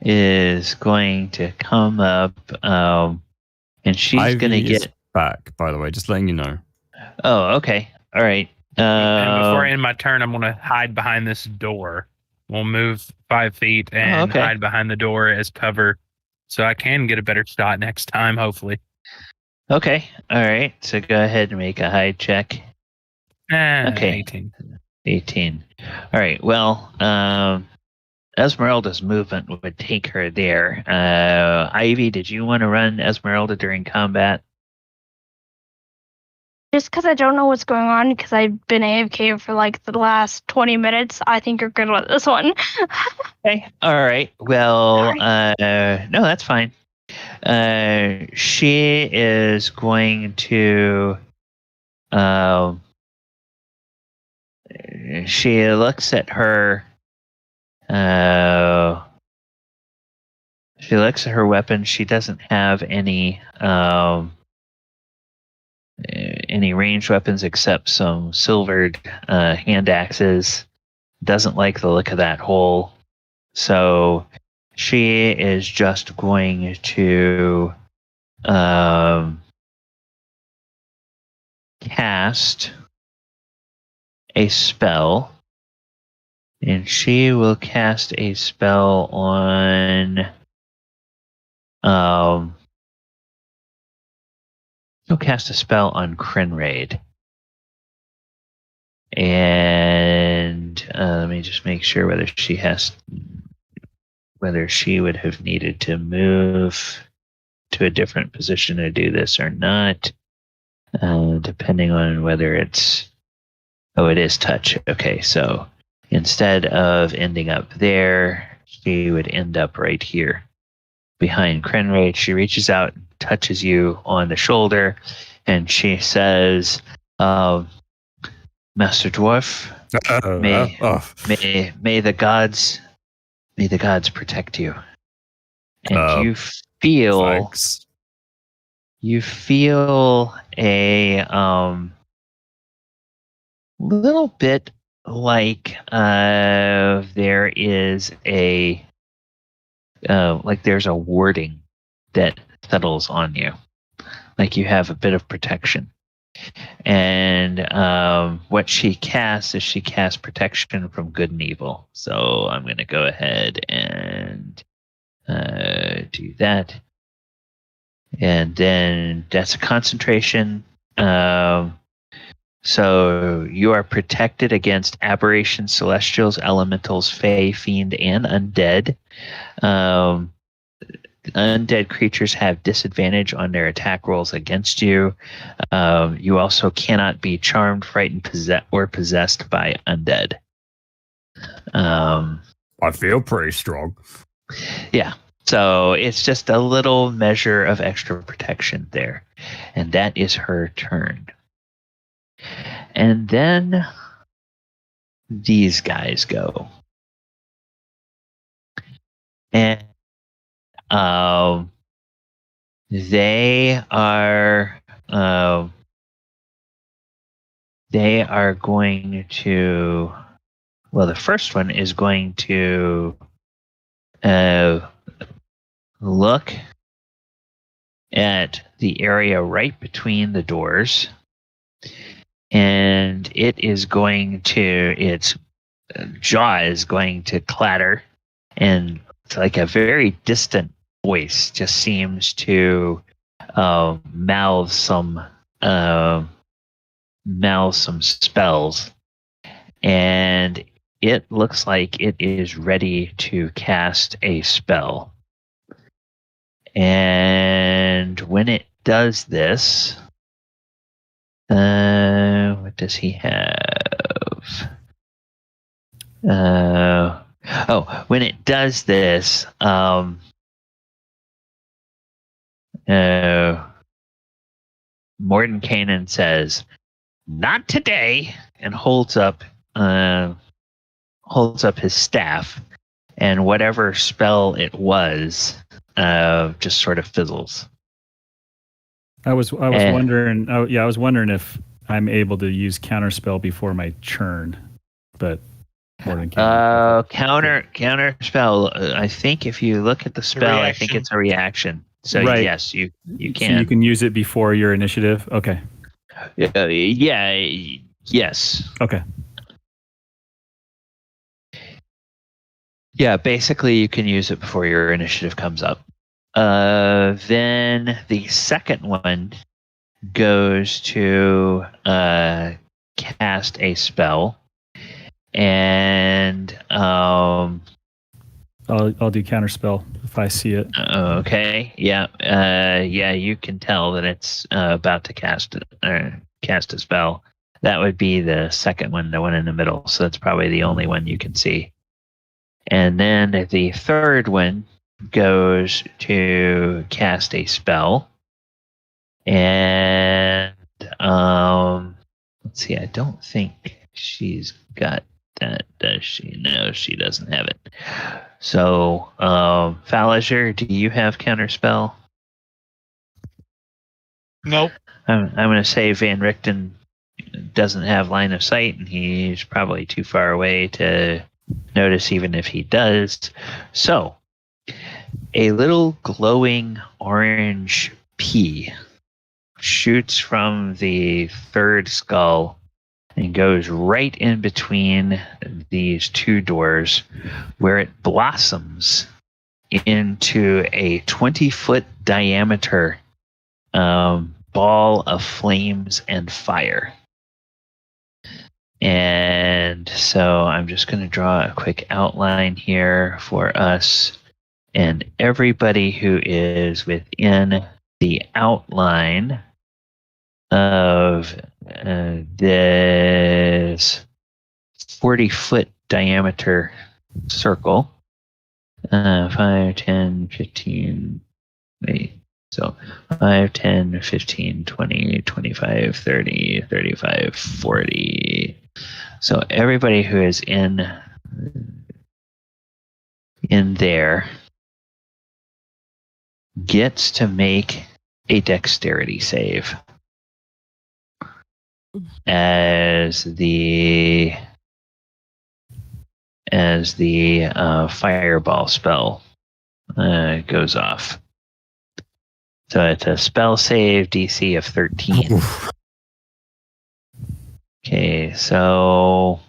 is going to come up, and she's going to get back. By the way, just letting you know. Oh, okay, all right. And before I end my turn, I'm going to hide behind this door. We'll move 5 feet and hide behind the door as cover, so I can get a better shot next time, hopefully. Okay, all right. So go ahead and make a hide check. Okay, 18. All right. Well, Esmeralda's movement would take her there. Ivy, did you want to run Esmeralda during combat? Just because I don't know what's going on, because I've been AFK for like the last 20 minutes, I think you're good with this one. Okay. All right. Well, no, that's fine. She is going to. She looks at her. She looks at her weapon. She doesn't have any ranged weapons except some silvered hand axes. Doesn't like the look of that hole. So she is just going to cast a spell. And she will cast a spell on she'll cast a spell on Crinraid. And And let me just make sure whether she would have needed to move to a different position to do this or not, depending on whether it's... Oh, it is touch. Okay, so instead of ending up there, she would end up right here behind Krenray. She reaches out and touches you on the shoulder, and she says, Master Dwarf, may the gods protect you. And you feel a little bit like there is there's a warding that settles on you, like you have a bit of protection. And what she casts is she casts protection from good and evil. So I'm going to go ahead and do that. And then that's a concentration. So you are protected against aberrations, celestials, elementals, fae, fiend, and undead. Undead creatures have disadvantage on their attack rolls against you. You also cannot be charmed, frightened, possessed by undead. I feel pretty strong. Yeah. So it's just a little measure of extra protection there. And that is her turn. And then these guys go. And they are going to... Well, the first one is going to look at the area right between the doors, and its jaw is going to clatter, and it's like a very distant voice just seems to mouth some spells, and it looks like it is ready to cast a spell. And when it does this, what does he have? When it does this, Mordenkainen says, "Not today," and holds up his staff, and whatever spell it was just sort of fizzles. I was wondering. Oh yeah, I was wondering if I'm able to use counterspell before my churn, but more than counter spell. I think if you look at the spell, I think it's a reaction. So right. Yes, you can. So you can use it before your initiative. Okay. Yes. Okay. Yeah, basically you can use it before your initiative comes up. Then the second one goes to cast a spell, and I'll do counterspell if I see it. Okay. Yeah. You can tell that it's about to cast a spell. That would be the second one, the one in the middle. So that's probably the only one you can see. And then the third one goes to cast a spell. And let's see, I don't think she's got that, does she? No, she doesn't have it. So, Falager, do you have counterspell? Nope. I'm going to say Van Richten doesn't have line of sight, and he's probably too far away to notice even if he does. So, a little glowing orange pea shoots from the third skull and goes right in between these two doors, where it blossoms into a 20-foot diameter ball of flames and fire. And so I'm just going to draw a quick outline here for us. And everybody who is within the outline of this 40-foot diameter circle, 5, 10, 15, wait. So 5, 10, 15, 20, 25, 30, 35, 40. So everybody who is in there gets to make a dexterity save as the fireball spell goes off. So it's a spell save DC of 13. Okay, so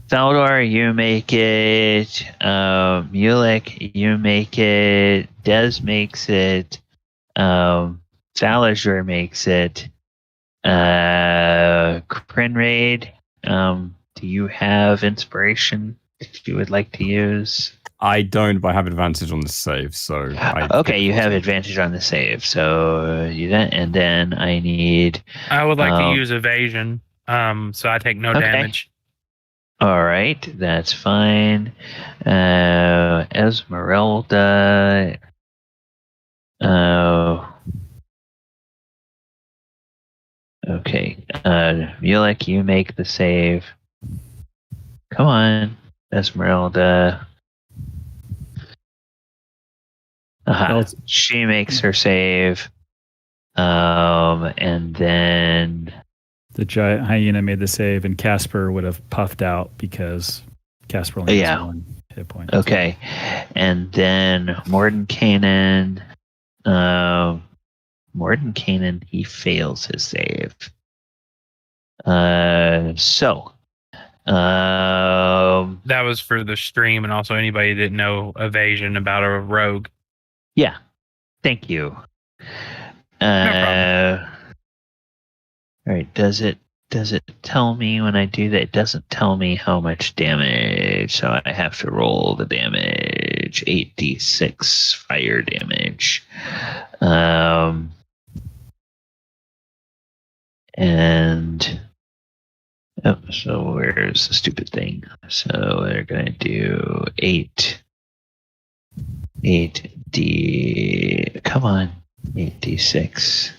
Thaldor, you make it. Mulek, you make it. Des makes it. Salazar makes it. Krenraid, do you have inspiration that you would like to use? I don't, but I have advantage on the save, so okay, you have advantage on the save, so you then, and then I need. I would like to use evasion, so I take no damage. All right, that's fine. Esmeralda. Okay, Mulek, you make the save. Come on, Esmeralda. She makes her save. And then the giant hyena made the save, and Casper would have puffed out because Casper only has 1 hit point. Okay, and then Mordenkainen. Mordenkainen, he fails his save. That was for the stream, and also anybody that didn't know evasion about a rogue. Yeah, thank you. No problem. All right, does it tell me when I do that? It doesn't tell me how much damage, so I have to roll the damage. 8d6 fire damage. So where's the stupid thing? So they're gonna do 8d. Come on, 8d6.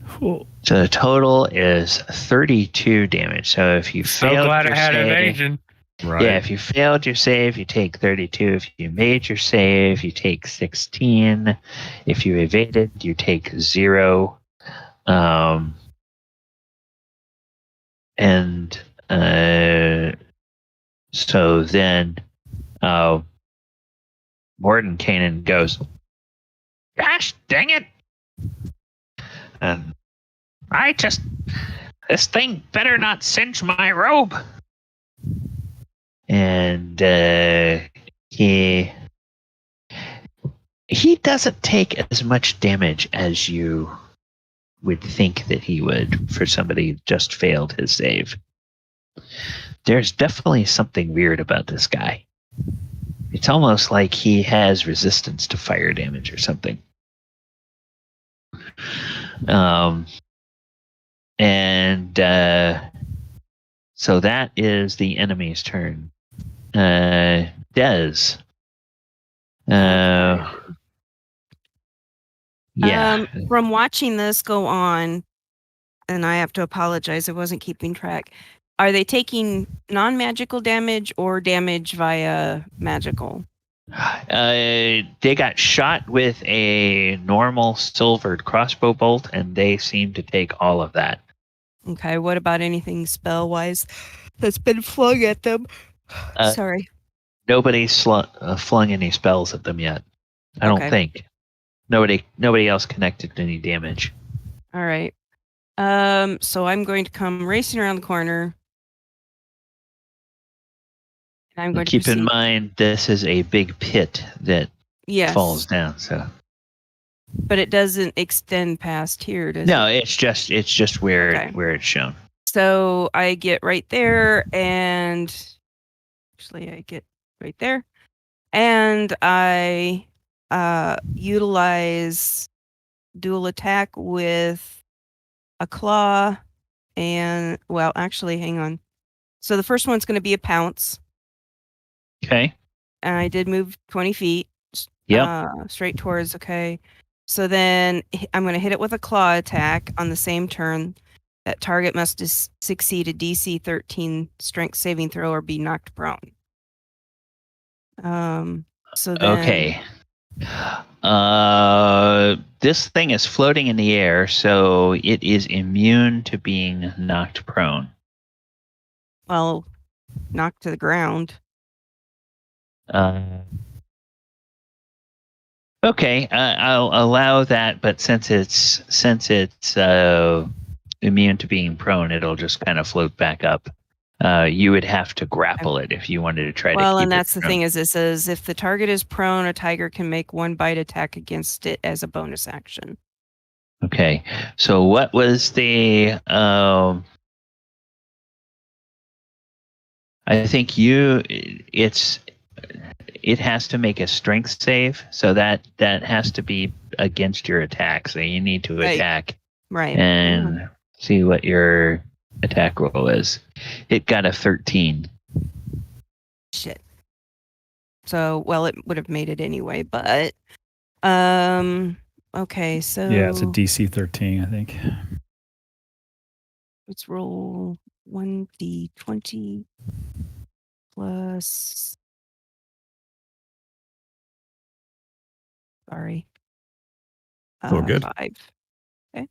Cool. So the total is 32 damage. So if you failed glad your I had save, evasion. Right. Yeah, if you failed your save, you take 32. If you made your save, you take 16. If you evaded, you take 0. So then Mordenkainen goes, gosh dang it! And this thing better not cinch my robe. And he doesn't take as much damage as you would think that he would for somebody who just failed his save. There's definitely something weird about this guy. It's almost like he has resistance to fire damage or something. So that is the enemy's turn. Des. From watching this go on, and I have to apologize, I wasn't keeping track. Are they taking non-magical damage or damage via magical? They got shot with a normal silvered crossbow bolt, and they seem to take all of that. Okay, what about anything spell-wise that's been flung at them? Sorry. Nobody's flung any spells at them yet. I don't think. Nobody else connected to any damage. All right. So I'm going to come racing around the corner. I'm going Keep to in mind, this is a big pit that falls down. So But it doesn't extend past here, does it? No, it's just where it's shown. So I get right there, and actually I get right there, and I utilize dual attack with a claw, and well, actually, hang on. So the first one's going to be a pounce. Okay. And I did move 20 feet. Yep. Straight towards. Okay. So then I'm going to hit it with a claw attack on the same turn. That target must succeed a DC 13 strength saving throw or be knocked prone. So then. Okay. This thing is floating in the air, so it is immune to being knocked prone. Well, knocked to the ground. Okay, I'll allow that, but since it's immune to being prone, it'll just kind of float back up. You would have to grapple it if you wanted to try to keep it. Well, and that's the thing is it says if the target is prone, a tiger can make one bite attack against it as a bonus action. Okay, so what was the? I think it has to make a strength save, so that has to be against your attack. So you need to attack, right, and see what your attack roll is. It got a 13. Shit. So, well, it would have made it anyway, but okay, so yeah, it's a DC 13, I think. Let's roll 1d20 plus. Sorry. All good. 5. Okay.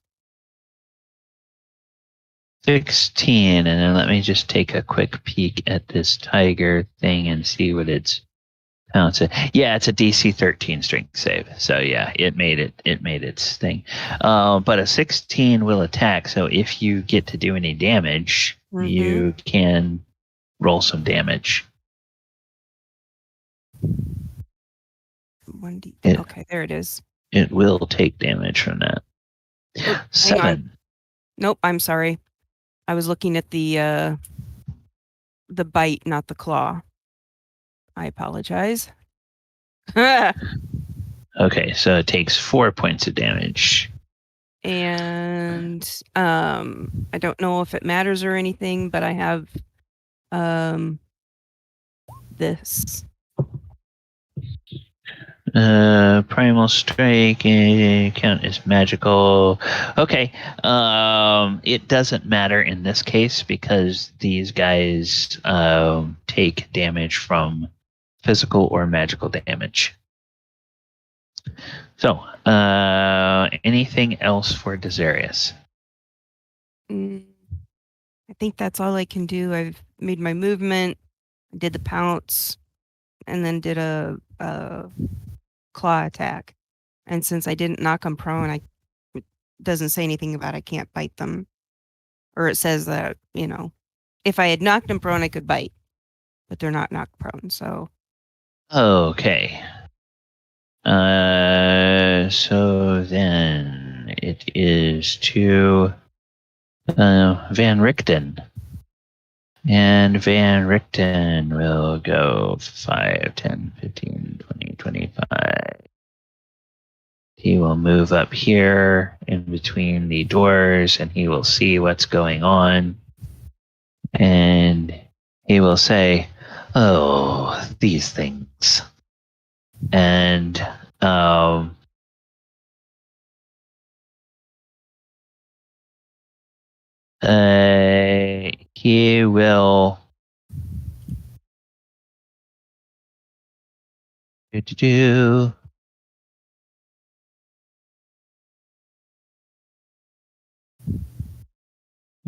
16, and then let me just take a quick peek at this tiger thing and see what it's pouncing. Yeah, it's a DC 13 strength save. So yeah, it made its thing. But a 16 will attack. So if you get to do any damage, you can roll some damage. 1d. Okay, there it is. It will take damage from that. 7. Nope, I'm sorry. I was looking at the bite, not the claw. I apologize. Okay, so it takes 4 points of damage. And I don't know if it matters or anything, but I have this. Primal Strike count as magical. Okay. It doesn't matter in this case because these guys take damage from physical or magical damage. So, anything else for Desarius? I think that's all I can do. I've made my movement, did the pounce, and then did a claw attack. And since I didn't knock them prone, it doesn't say anything about I can't bite them. Or it says that, if I had knocked them prone, I could bite. But they're not knocked prone, so. Okay. So then it is to Van Richten. And Van Richten will go 5, 10, 15, 20, 25. He will move up here in between the doors and he will see what's going on. And he will say, "Oh, these things." And he will do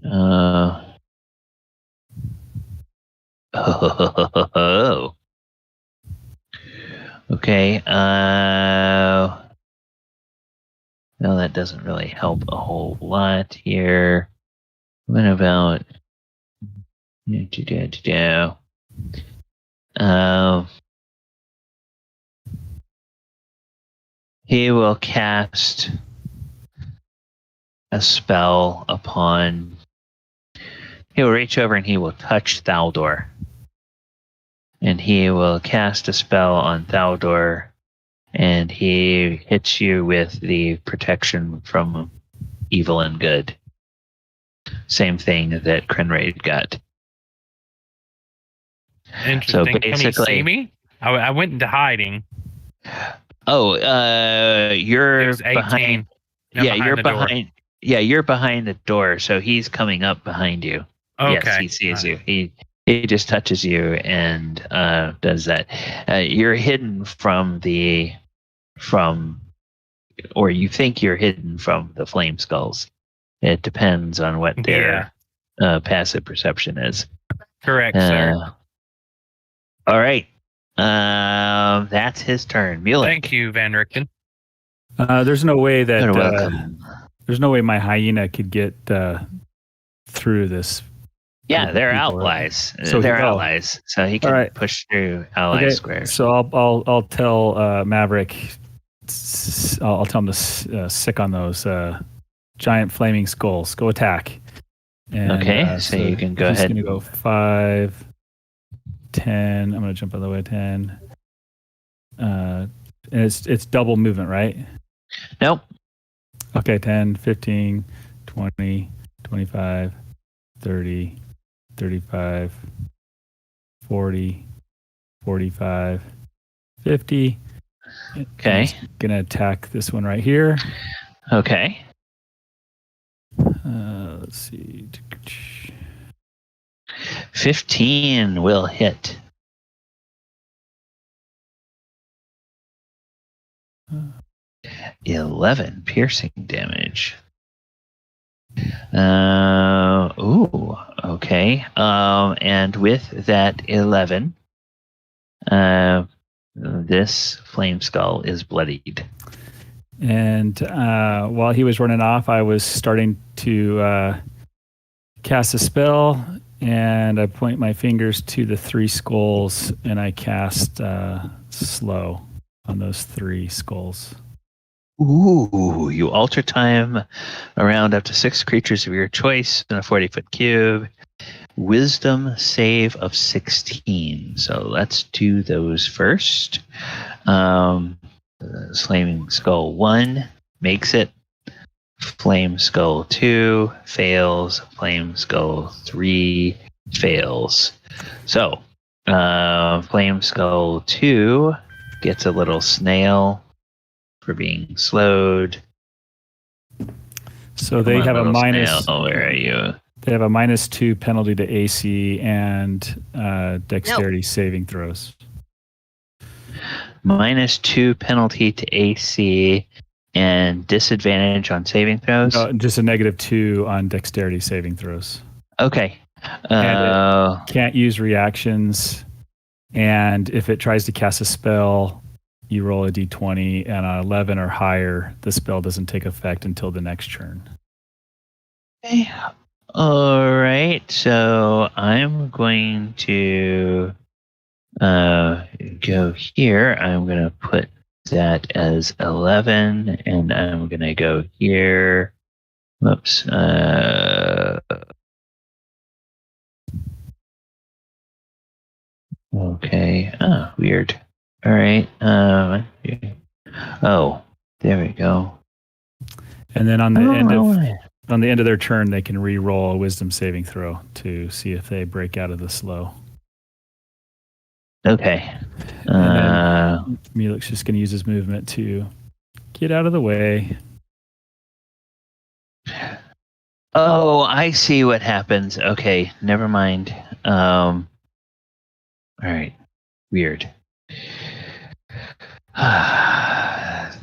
oh. Okay. No, that doesn't really help a whole lot here. What about he will cast a spell upon. He will reach over and he will touch Thaldor. And he will cast a spell on Thaldor, and he hits you with the protection from evil and good. Same thing that Krenraid got. Interesting. So Can he see me? I went into hiding. Oh, you're behind. You're behind. Yeah, you're behind the door, so he's coming up behind you. Okay. Yes, he sees you. He just touches you and does that. You're hidden or you think you're hidden from the Flameskulls. It depends on what their passive perception is. Correct, sir. All right. That's his turn. Mulek. Thank you, Van Richten. There's no way that You're welcome. There's no way my hyena could get through this. Yeah, they're allies. So they're allies. So he can push through ally squares. So I'll tell Maverick. I'll tell him to sick on those giant flaming skulls. Go attack. And, so you can go ahead. He's going to go 5, 10. I'm going to jump out of the way. 10. And it's double movement, right? Nope. Okay, 10, 15, 20, 25, 30, 35, 40, 45, 50. Okay. Going to attack this one right here. Okay. Let's see. 15 will hit. Uh, 11 piercing damage. Okay. And with that 11, this Flameskull is bloodied. And while he was running off, I was starting to cast a spell, and I point my fingers to the 3 skulls, and I cast slow on those 3 skulls. Ooh, you alter time around up to 6 creatures of your choice in a 40-foot cube. Wisdom save of 16. So let's do those first. Flaming Skull 1 makes it. Flame Skull 2 fails. Flame Skull 3 fails. So, Flame Skull 2 gets a little snail for being slowed. So they have a minus. Snail, where are you? They have a -2 penalty to AC and dexterity saving throws. -2 penalty to AC and disadvantage on saving throws? No, just a -2 on dexterity saving throws. Okay. And it can't use reactions. And if it tries to cast a spell, you roll a d20, and on 11 or higher, the spell doesn't take effect until the next turn. Okay. All right. So I'm going to go here. I'm going to put that as 11, and I'm going to go here. Whoops. Okay. Oh, weird. All right. Oh, there we go. And then on the end of their turn, they can re-roll a wisdom saving throw to see if they break out of the slow. Okay. Mulek's just going to use his movement to get out of the way. Oh, I see what happens. Okay, never mind. All right. Weird.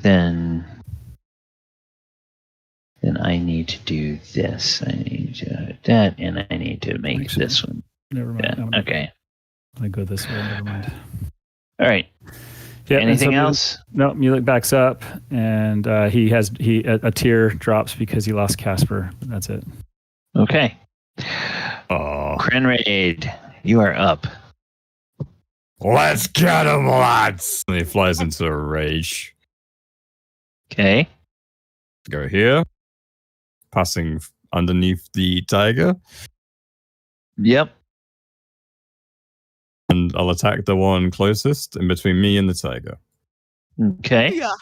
Then I need to do this. I need to do that, and I need to make this one. Never mind. Yeah, okay. I go this way. Never mind. All right. Yeah. Anything else? No. Mulek backs up, and a tear drops because he lost Casper. That's it. Okay. Oh, Krenraid, you are up. Let's get him, lads! And he flies into a rage. Okay. Go here, passing underneath the tiger. Yep. And I'll attack the one closest in between me and the tiger. Okay. Yeah.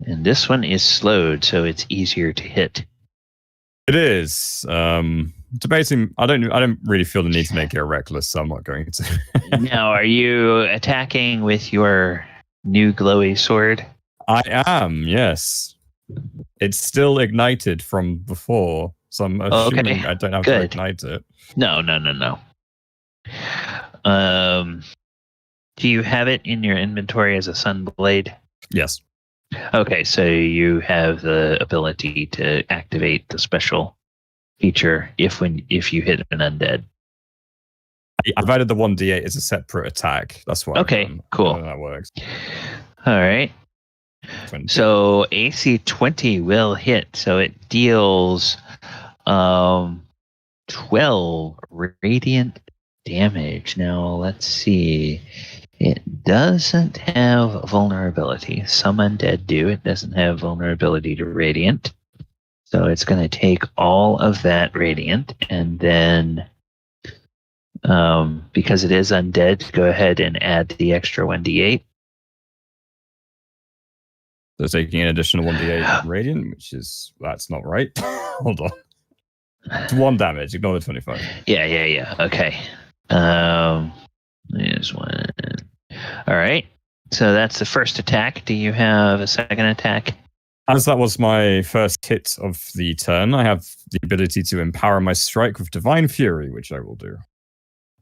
And this one is slowed, so it's easier to hit. It is. Debating. I don't really feel the need to make it a reckless, so I'm not going to. Now, are you attacking with your new glowy sword? I am. Yes. It's still ignited from before, so I'm assuming I don't have to ignite it. No. Do you have it in your inventory as a sunblade? Yes. Okay, so you have the ability to activate the special feature if you hit an undead. I've added the 1d8 as a separate attack. That's why. Okay, cool. That works. All right. 20. So AC 20 will hit. So it deals 12 radiant damage. Now let's see. It doesn't have vulnerability. Some undead do. It doesn't have vulnerability to radiant. So it's going to take all of that radiant, and then because it is undead, go ahead and add the extra 1d8. So taking an additional 1d8 radiant, that's not right. Hold on. It's 1 damage. Ignore the 25. Yeah. Okay. There's one. All right. So that's the first attack. Do you have a second attack? As that was my first hit of the turn, I have the ability to empower my strike with Divine Fury, which I will do.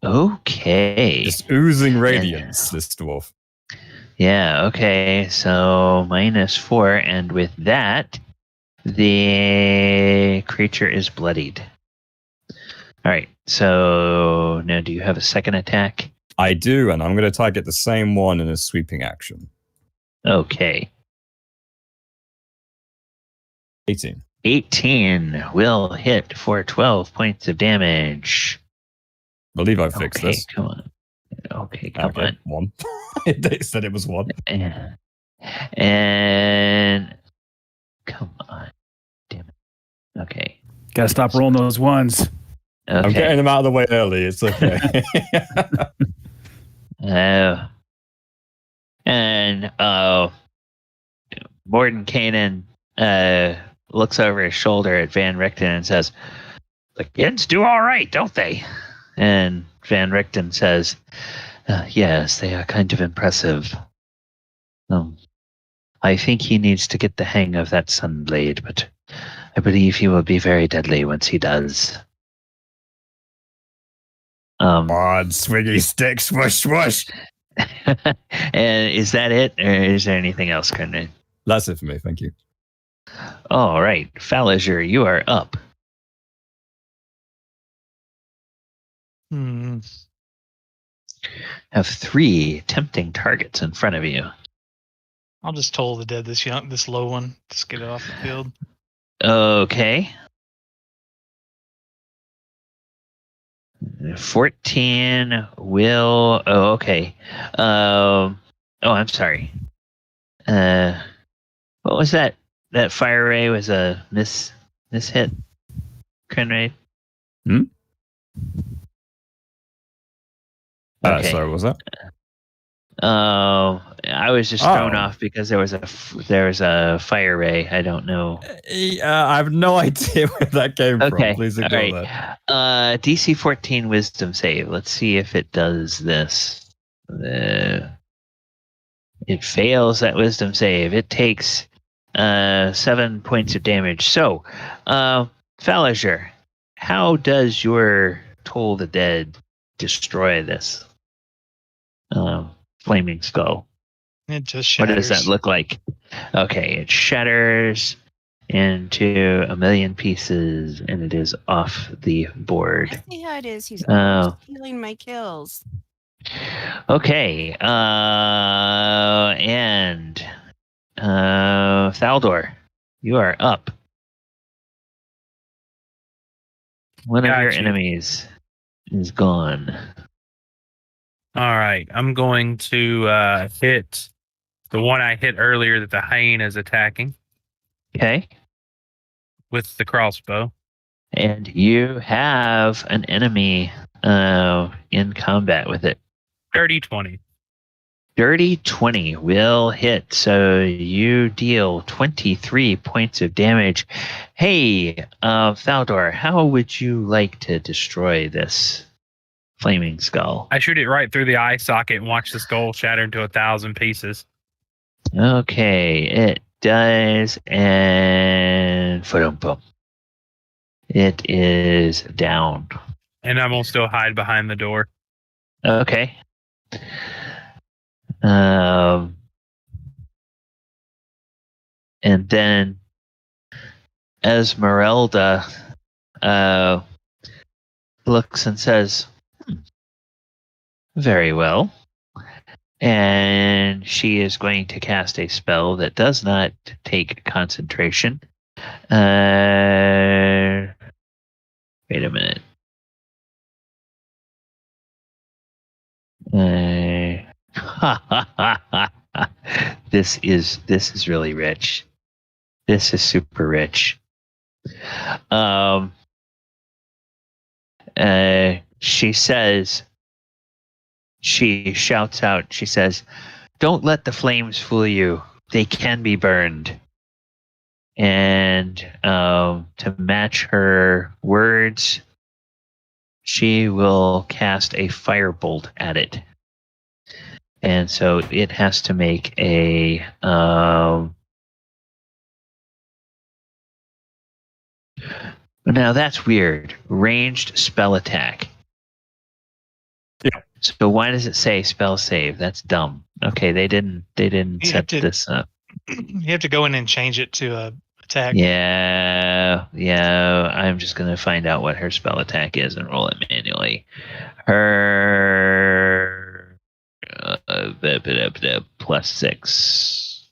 Okay. Just oozing radiance, this dwarf. Yeah, okay. So -4, and with that, the creature is bloodied. All right. So now do you have a second attack? I do, and I'm going to target the same one in a sweeping action. Okay. 18. 18 will hit for 12 points of damage. I believe I fixed this. Come on. Okay, come on. 1. They said it was 1. And come on. Damn it. Okay. Gotta stop rolling those ones. Okay. I'm getting them out of the way early. It's okay. Mordenkainen looks over his shoulder at Van Richten and says, "The kids do all right, don't they?" And Van Richten says, "Yes, they are kind of impressive. I think he needs to get the hang of that sunblade, but I believe he will be very deadly once he does." On swingy stick, swoosh, swoosh. And is that it, or is there anything else, Conrad? That's it for me. Thank you. All right, Falager, you are up. Have 3 tempting targets in front of you. I'll just toll the dead this low one. Just get it off the field. Okay. 14 will. Oh, okay. I'm sorry. What was that? That fire ray was a miss hit. Conrad. Okay. Sorry, what was that? I was just thrown off because there was a fire ray. I don't know. I have no idea where that came from. Please ignore that. DC 14 Wisdom save. Let's see if it does this. It fails that Wisdom save. It takes 7 points of damage. So, Falager, how does your Toll the Dead destroy this flaming skull? It just shatters. What does that look like? Okay, it shatters into a million pieces, and it is off the board. I see how it is. He's stealing my kills. Okay, and Thaldor, you are up. One of your enemies is gone. All right. I'm going to hit the one I hit earlier that the hyena is attacking. Okay. With the crossbow. And you have an enemy in combat with it. Dirty 20. Dirty 20 will hit. So you deal 23 points of damage. Hey, Thaldor, how would you like to destroy this flaming skull? I shoot it right through the eye socket and watch the skull shatter into 1,000 pieces. Okay, it does, and boom. It is down. And I'm gonna still hide behind the door. Okay. And then Esmeralda looks and says, very well. And she is going to cast a spell that does not take concentration. Wait a minute. This is really rich. This is super rich. She says, she shouts out, she says, "Don't let the flames fool you. They can be burned." And to match her words, she will cast a firebolt at it. And so it has to make a now that's weird. Ranged spell attack. Yeah. So why does it say spell save? That's dumb. Okay, they didn't set this up. You have to go in and change it to a attack. Yeah. I'm just gonna find out what her spell attack is and roll it manually. Her +6.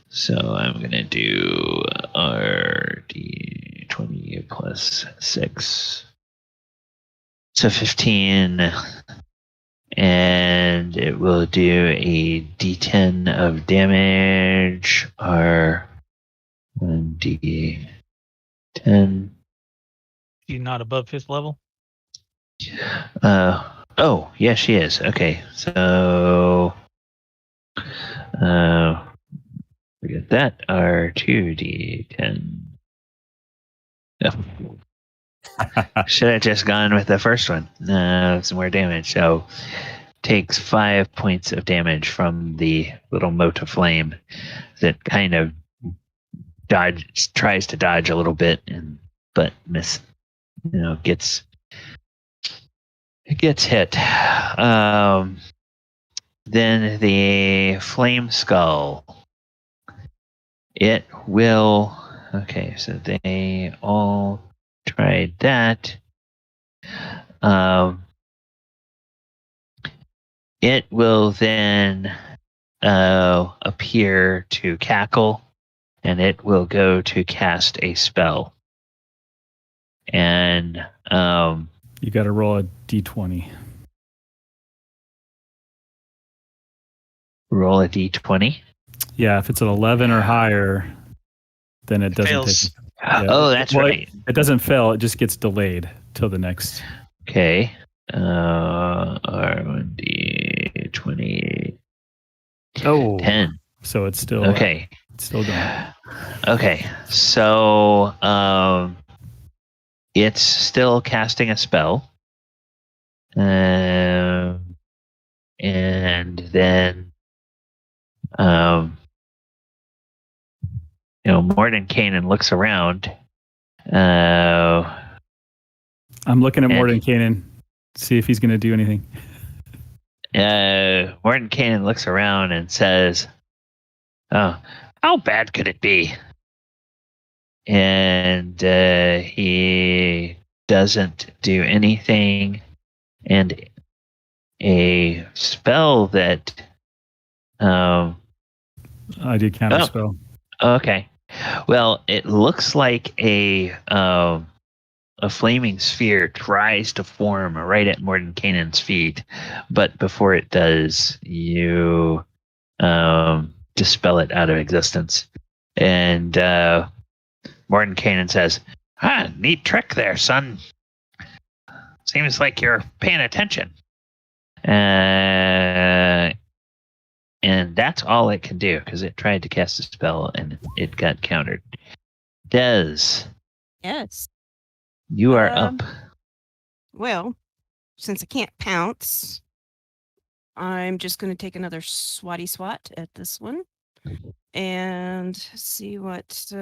So I'm gonna do RD20 +6. So 15. And it will do a D10 of damage, or 1D10. You're not above 5th level? Oh, yeah, she is. Okay, so forget that. R2D10. Oh. Should have just gone with the first one. Some more damage. So takes 5 points of damage from the little mote of flame that kind of tries to dodge a little bit, but gets hit. Then the Flameskull. It will. Okay, so they all tried that. It will then appear to cackle, and it will go to cast a spell. And you got to roll a d20. Roll a d20. Yeah, if it's an 11 or higher, then it doesn't fails. Yeah. Oh, that's right. It doesn't fail. It just gets delayed till the next. Okay. R1D20. Oh, 10. So it's still okay. It's still going. Okay, so it's still casting a spell, and then Mordenkainen looks around. I'm looking at Mordenkainen, see if he's going to do anything. Mordenkainen looks around and says, "Oh, how bad could it be?" And he doesn't do anything. And a spell that I did counter spell. Okay. Well, it looks like a a flaming sphere tries to form right at Mordenkainen's feet, but before it does, you dispel it out of existence. And Mordenkainen says, neat trick there, son. Seems like you're paying attention. And that's all it can do, because it tried to cast a spell and it got countered. Des. Yes. You are up. Well, since I can't pounce, I'm just going to take another swat at this one and see what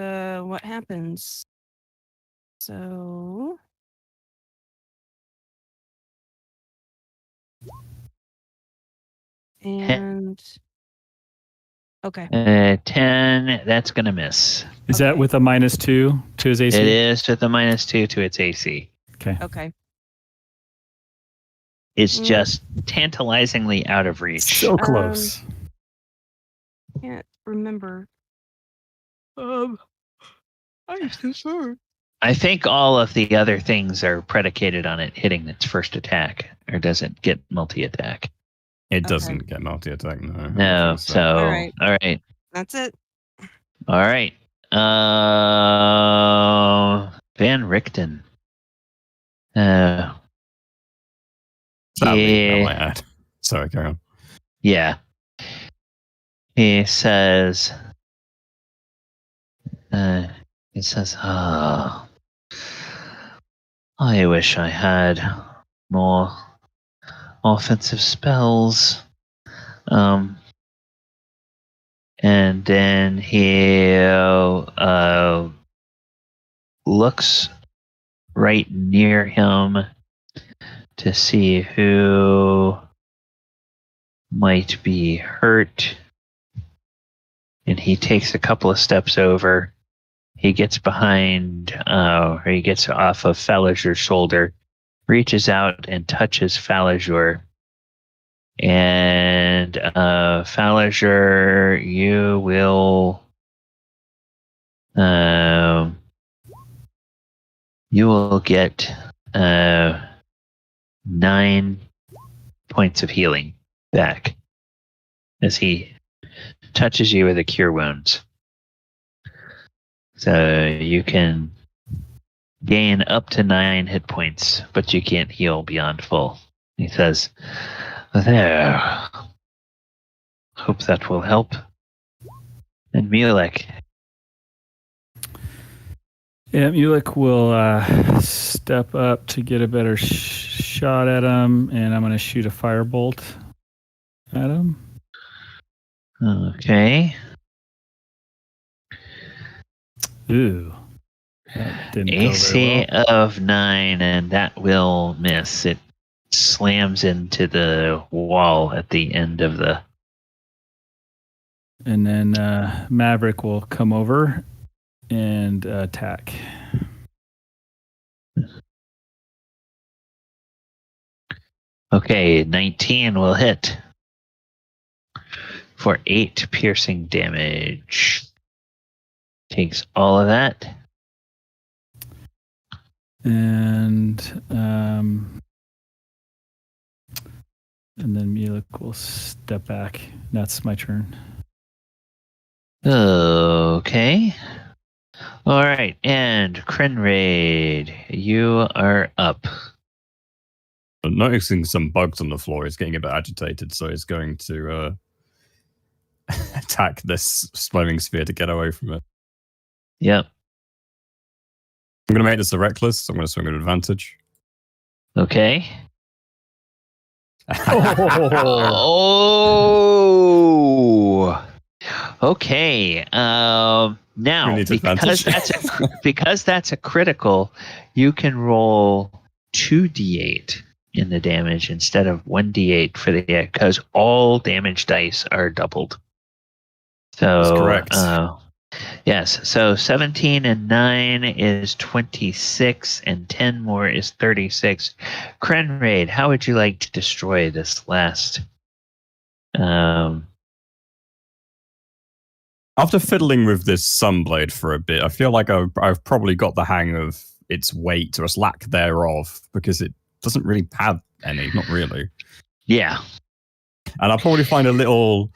happens. So and okay. 10, that's going to miss. Is that with a -2 to his AC? It is with a -2 to its AC. Okay. It's just tantalizingly out of reach. So close. Can't remember. I'm so sorry. I think all of the other things are predicated on it hitting its first attack, or does it get multi-attack? It doesn't get multi-attack, no. No, so all right. That's it. All right. Van Richten. Sorry, carry on. Yeah. He says, I wish I had more offensive spells. And then he looks right near him to see who might be hurt. And he takes a couple of steps over. He gets behind, or he gets off of Falazur's shoulder, reaches out and touches Falazur. And Falazur, you will get 9 points of healing back as he touches you with a cure wounds. So you can gain up to 9 hit points, but you can't heal beyond full. He says, there. Hope that will help. And Mulek. Yeah, Mulek will step up to get a better shot at him, and I'm going to shoot a firebolt at him. Okay. Ooh. That didn't AC go very well. of 9, and that will miss. It slams into the wall at the end of the... And then Maverick will come over and attack. Okay, 19 will hit for 8 piercing damage. Takes all of that. And then Mulek will step back. That's my turn. Okay. All right, and Krenraid, you are up. I'm noticing some bugs on the floor. He's getting a bit agitated, so he's going to attack this flaming sphere to get away from it. Yep. I'm going to make this a reckless. So I'm going to swing an advantage. Okay. Oh. Okay. Now, because that's a critical, you can roll 2d8 in the damage instead of 1d8 for the because all damage dice are doubled. So that's correct. Yes. So 17 and 9 is 26, and 10 more is 36. Krenraid, how would you like to destroy this last? After fiddling with this Sunblade for a bit, I feel like I've probably got the hang of its weight or its lack thereof, because it doesn't really have any, not really. Yeah. And I'll probably find a little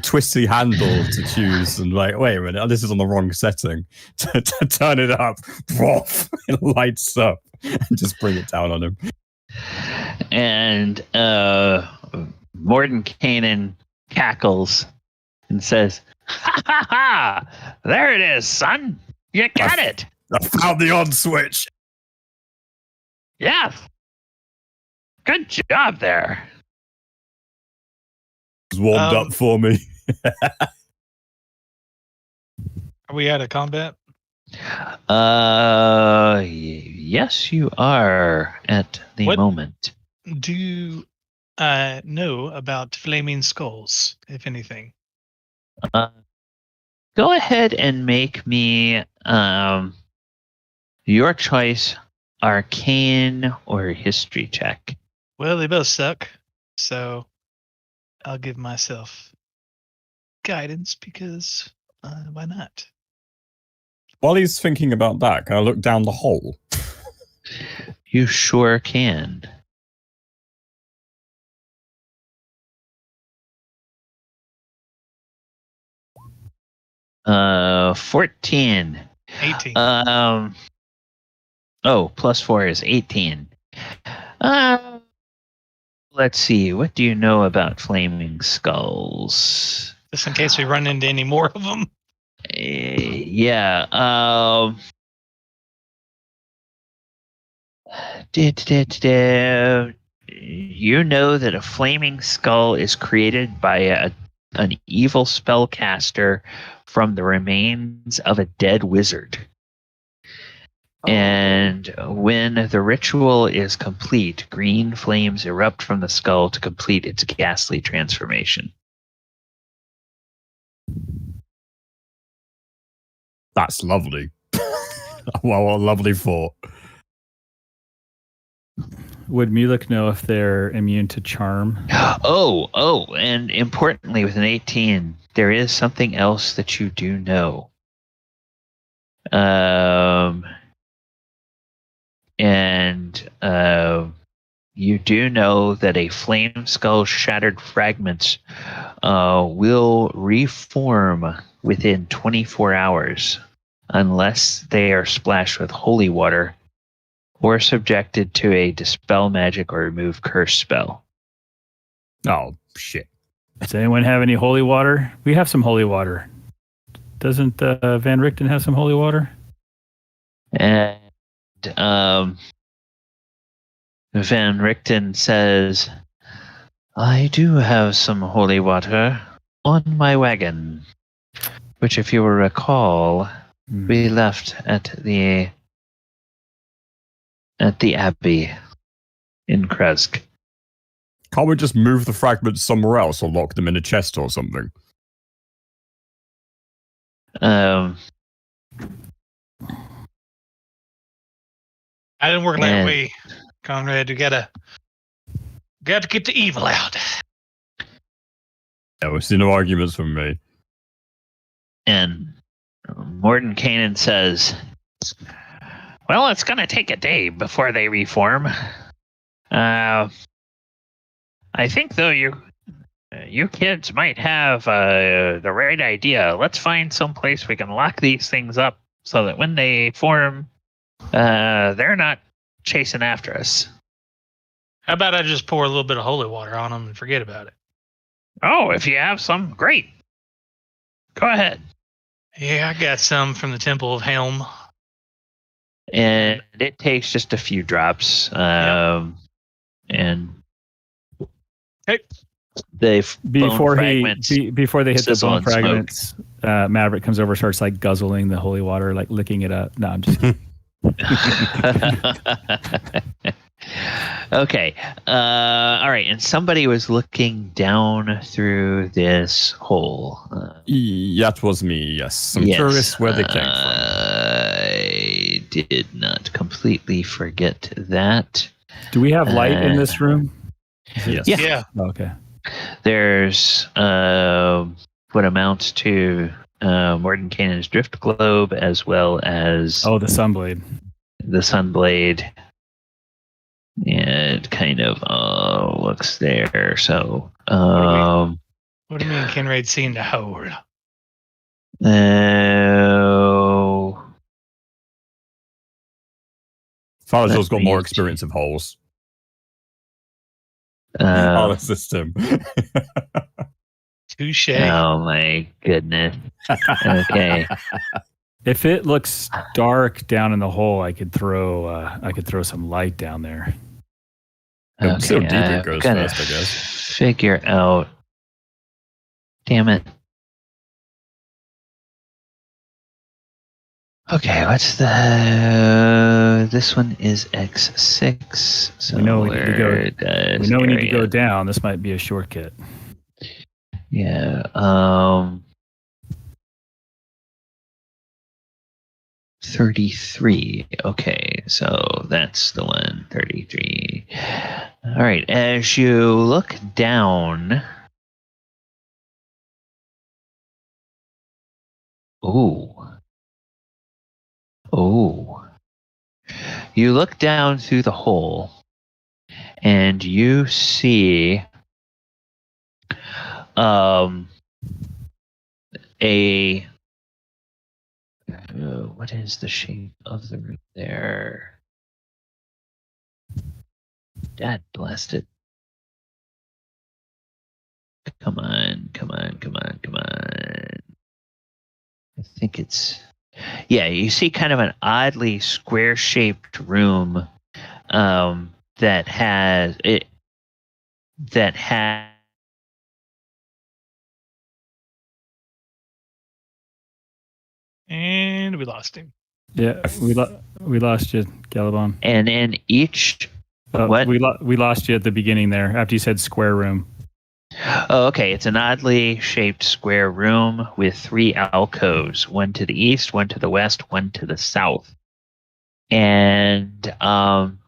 twisty handle to choose, and like, wait a minute, this is on the wrong setting. to turn it up, it lights up, and just bring it down on him. And Mordenkainen cackles and says, "Ha ha ha! There it is, son. You got it. I found the on switch. Yeah. Good job there. It's warmed up for me." Are we out of combat? Yes, you are at the moment. Do you know about Flameskulls, if anything? Go ahead and make me your choice, arcane or history check. Well, they both suck, so I'll give myself guidance because why not? While he's thinking about that, can I look down the hole? You sure can. Uh, 14. 18. Plus 4 is 18. Let's see. What do you know about Flameskulls? Just in case we run into any more of them. Yeah. You know that a flaming skull is created by an evil spellcaster from the remains of a dead wizard. And when the ritual is complete, green flames erupt from the skull to complete its ghastly transformation. That's lovely. Well, what a lovely thought. Would Mulek know if they're immune to charm? And importantly, with an 18, there is something else that you do know. You do know that a Flameskull's shattered fragments will reform within 24 hours unless they are splashed with holy water or subjected to a dispel magic or remove curse spell. Oh, shit. Does anyone have any holy water? We have some holy water. Doesn't Van Richten have some holy water? And Van Richten says, I do have some holy water on my wagon, which, if you will recall, we left at the Abbey in Kresk. Can't we just move the fragments somewhere else or lock them in a chest or something? I didn't work that way, Conrad. You gotta get the evil out. Yeah, we see no arguments from me. And Mordenkainen says, well, it's going to take a day before they reform. I think, though, you kids might have the right idea. Let's find some place we can lock these things up so that when they form, they're not chasing after us. How about I just pour a little bit of holy water on them and forget about it? Oh, if you have some, great. Go ahead. Yeah, I got some from the Temple of Helm. And it takes just a few drops. And before they hit the bone fragments, Maverick comes over, starts like guzzling the holy water, like licking it up. No, I'm just kidding. Okay. All right. And somebody was looking down through this hole. That was me, yes. I'm curious where they came from. I did not completely forget that. Do we have light in this room? Yes. Yeah. Oh, okay. There's what amounts to Mordenkainen's drift globe, as well as the sunblade. Sunblade and kind of looks there. So, what do you mean, Kinraid seeing the hole? Falazor's got more experience of holes. The system. Touche. Oh my goodness. Okay. If it looks dark down in the hole, I could throw some light down there. Okay, see how deep it goes first, I guess. Figure out. Damn it. Okay, what's the? This one is X6. So we know we need to go. We know we need to go down. This might be a shortcut. Yeah. 33. Okay, so that's the one. 33. All right. As you look down. Oh. You look down through the hole and you see what is the shape of the room there? Dad blast it. Come on. I think it's... Yeah, you see kind of an oddly square-shaped room that has... And we lost him. Yeah, we lost you, Galabon. And in each... what? We lost you at the beginning there, after you said square room. Oh, okay. It's an oddly shaped square room with 3 alcoves, one to the east, one to the west, one to the south. And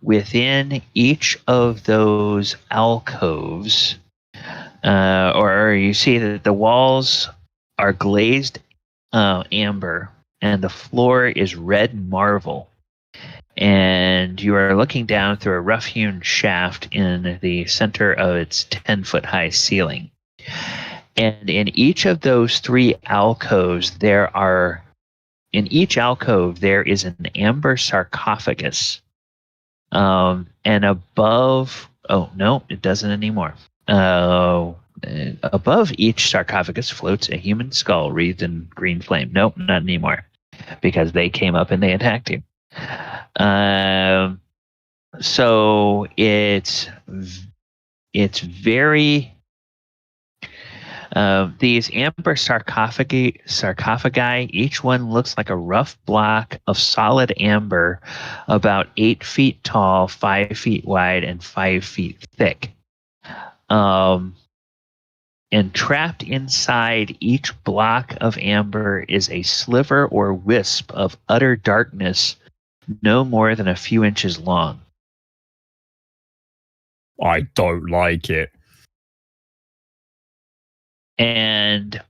within each of those alcoves, or you see that the walls are glazed amber and the floor is red marble. And you are looking down through a rough-hewn shaft in the center of its 10-foot-high ceiling. And in each of those 3 alcoves, in each alcove, there is an amber sarcophagus. And above... Oh, no, it doesn't anymore. Above each sarcophagus floats a human skull wreathed in green flame. Nope, not anymore. Because they came up and they attacked you. So it's very these amber sarcophagi, each one looks like a rough block of solid amber, about 8 feet tall, 5 feet wide, and 5 feet thick. And trapped inside each block of amber is a sliver or wisp of utter darkness, no more than a few inches long. I don't like it. And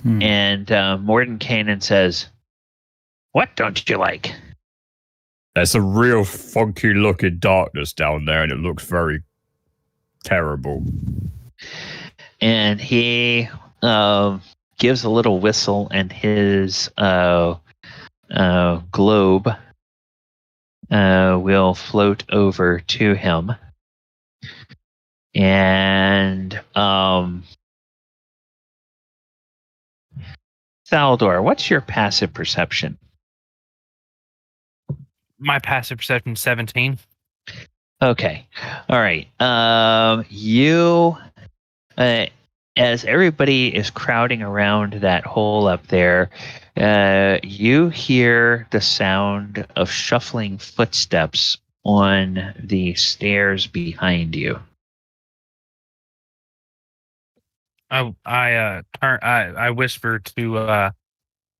Mordenkainen says, "What don't you like?" There's a real funky looking darkness down there, and it looks very terrible. And he gives a little whistle, and his globe will float over to him. And Thaldor, what's your passive perception? My passive perception 17. Okay. All right. You, as everybody is crowding around that hole up there, you hear the sound of shuffling footsteps on the stairs behind you. I whisper to I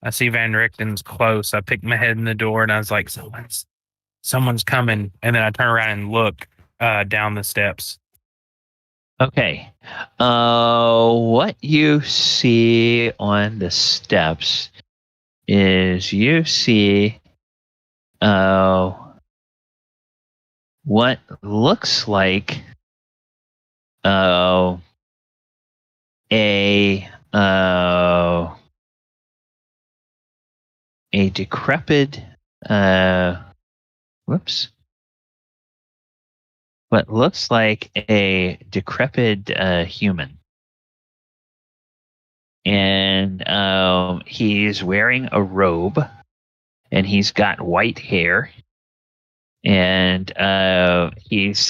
see Van Richten's close. I pick my head in the door and I was like, someone's coming, and then I turn around and look down the steps. Okay. What you see on the steps is you see what looks like a decrepit what looks like a decrepit human. And he's wearing a robe, and he's got white hair, and he's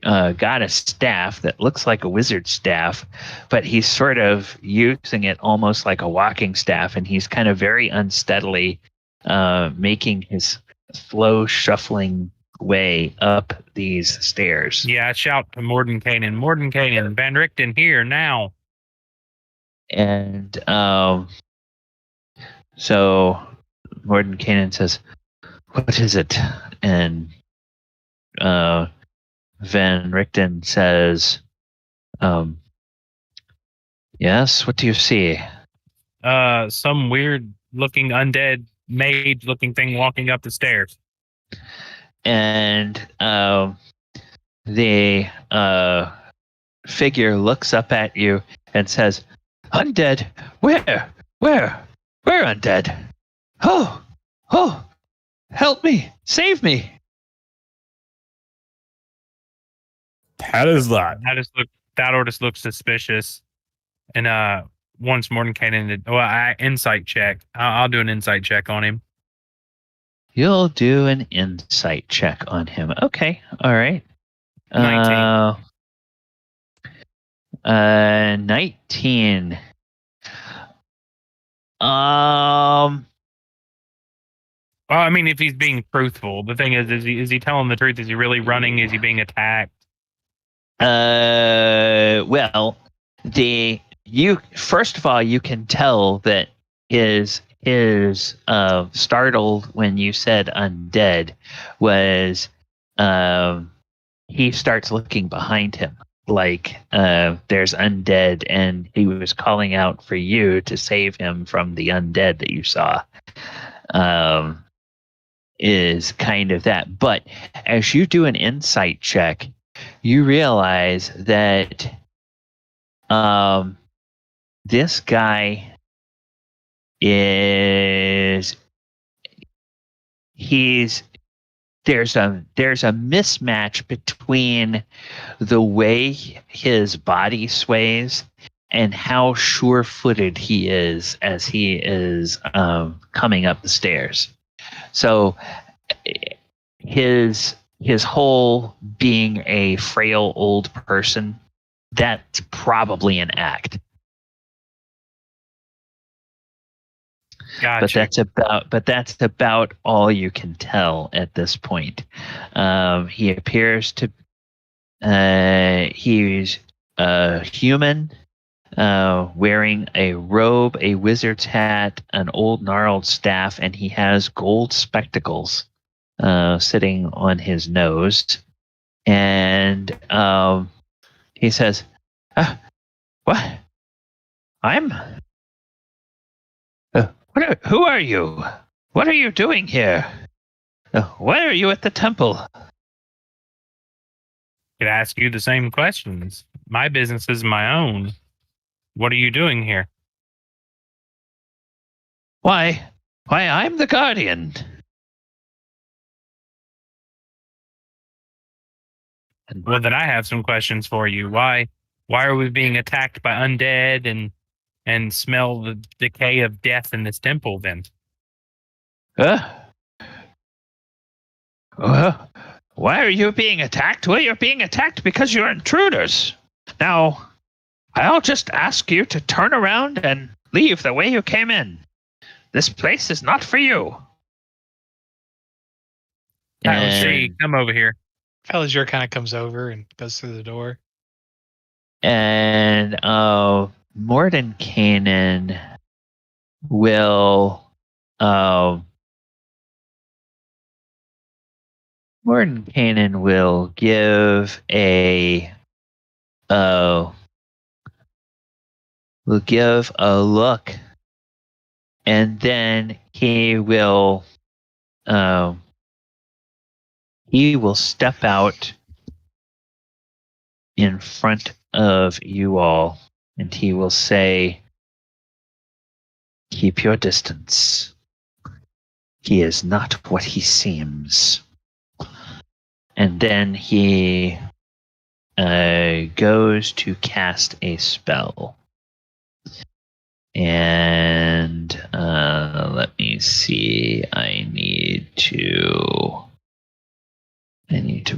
got a staff that looks like a wizard staff, but he's sort of using it almost like a walking staff, and he's kind of very unsteadily making his slow shuffling way up these stairs. Yeah, I shout to Mordenkainen, Mordenkainen, Van Richten here now. And so Mordenkainen says, "What is it?" And Van Richten says, "Yes, what do you see?" Some weird looking undead mage looking thing walking up the stairs. And the figure looks up at you and says, "Undead? Where undead? Oh, help me, save me." How does that? That just looks suspicious. And once Mordenkainen, insight check. I'll do an insight check on him. You'll do an insight check on him. Okay, all right. 19. 19. Well, I mean, if he's being truthful, the thing is he telling the truth? Is he really running? Is he being attacked? Well, first of all, you can tell that his startled when you said undead was he starts looking behind him like there's undead, and he was calling out for you to save him from the undead that you saw. Is kind of that. But as you do an insight check, you realize that this guy there's a mismatch between the way his body sways and how sure-footed he is as he is coming up the stairs. So his whole being a frail old person, that's probably an act. Gotcha. But that's about all you can tell at this point. He appears to he's a human, wearing a robe, a wizard's hat, an old gnarled staff, and he has gold spectacles sitting on his nose. And he says, "What? Who are you? What are you doing here? Why are you at the temple?" Could ask you the same questions. My business is my own. What are you doing here? Why, I'm the guardian. Well, then I have some questions for you. Why are we being attacked by undead and smell the decay of death in this temple then? Why are you being attacked? Well, you're being attacked because you're intruders. Now, I'll just ask you to turn around and leave the way you came in. This place is not for you. See, come over here. Felazure kind of comes over and goes through the door. And Mordenkainen will give a look and then he will step out in front of you all, and he will say, "Keep your distance. He is not what he seems." And then he goes to cast a spell. And let me see. I need to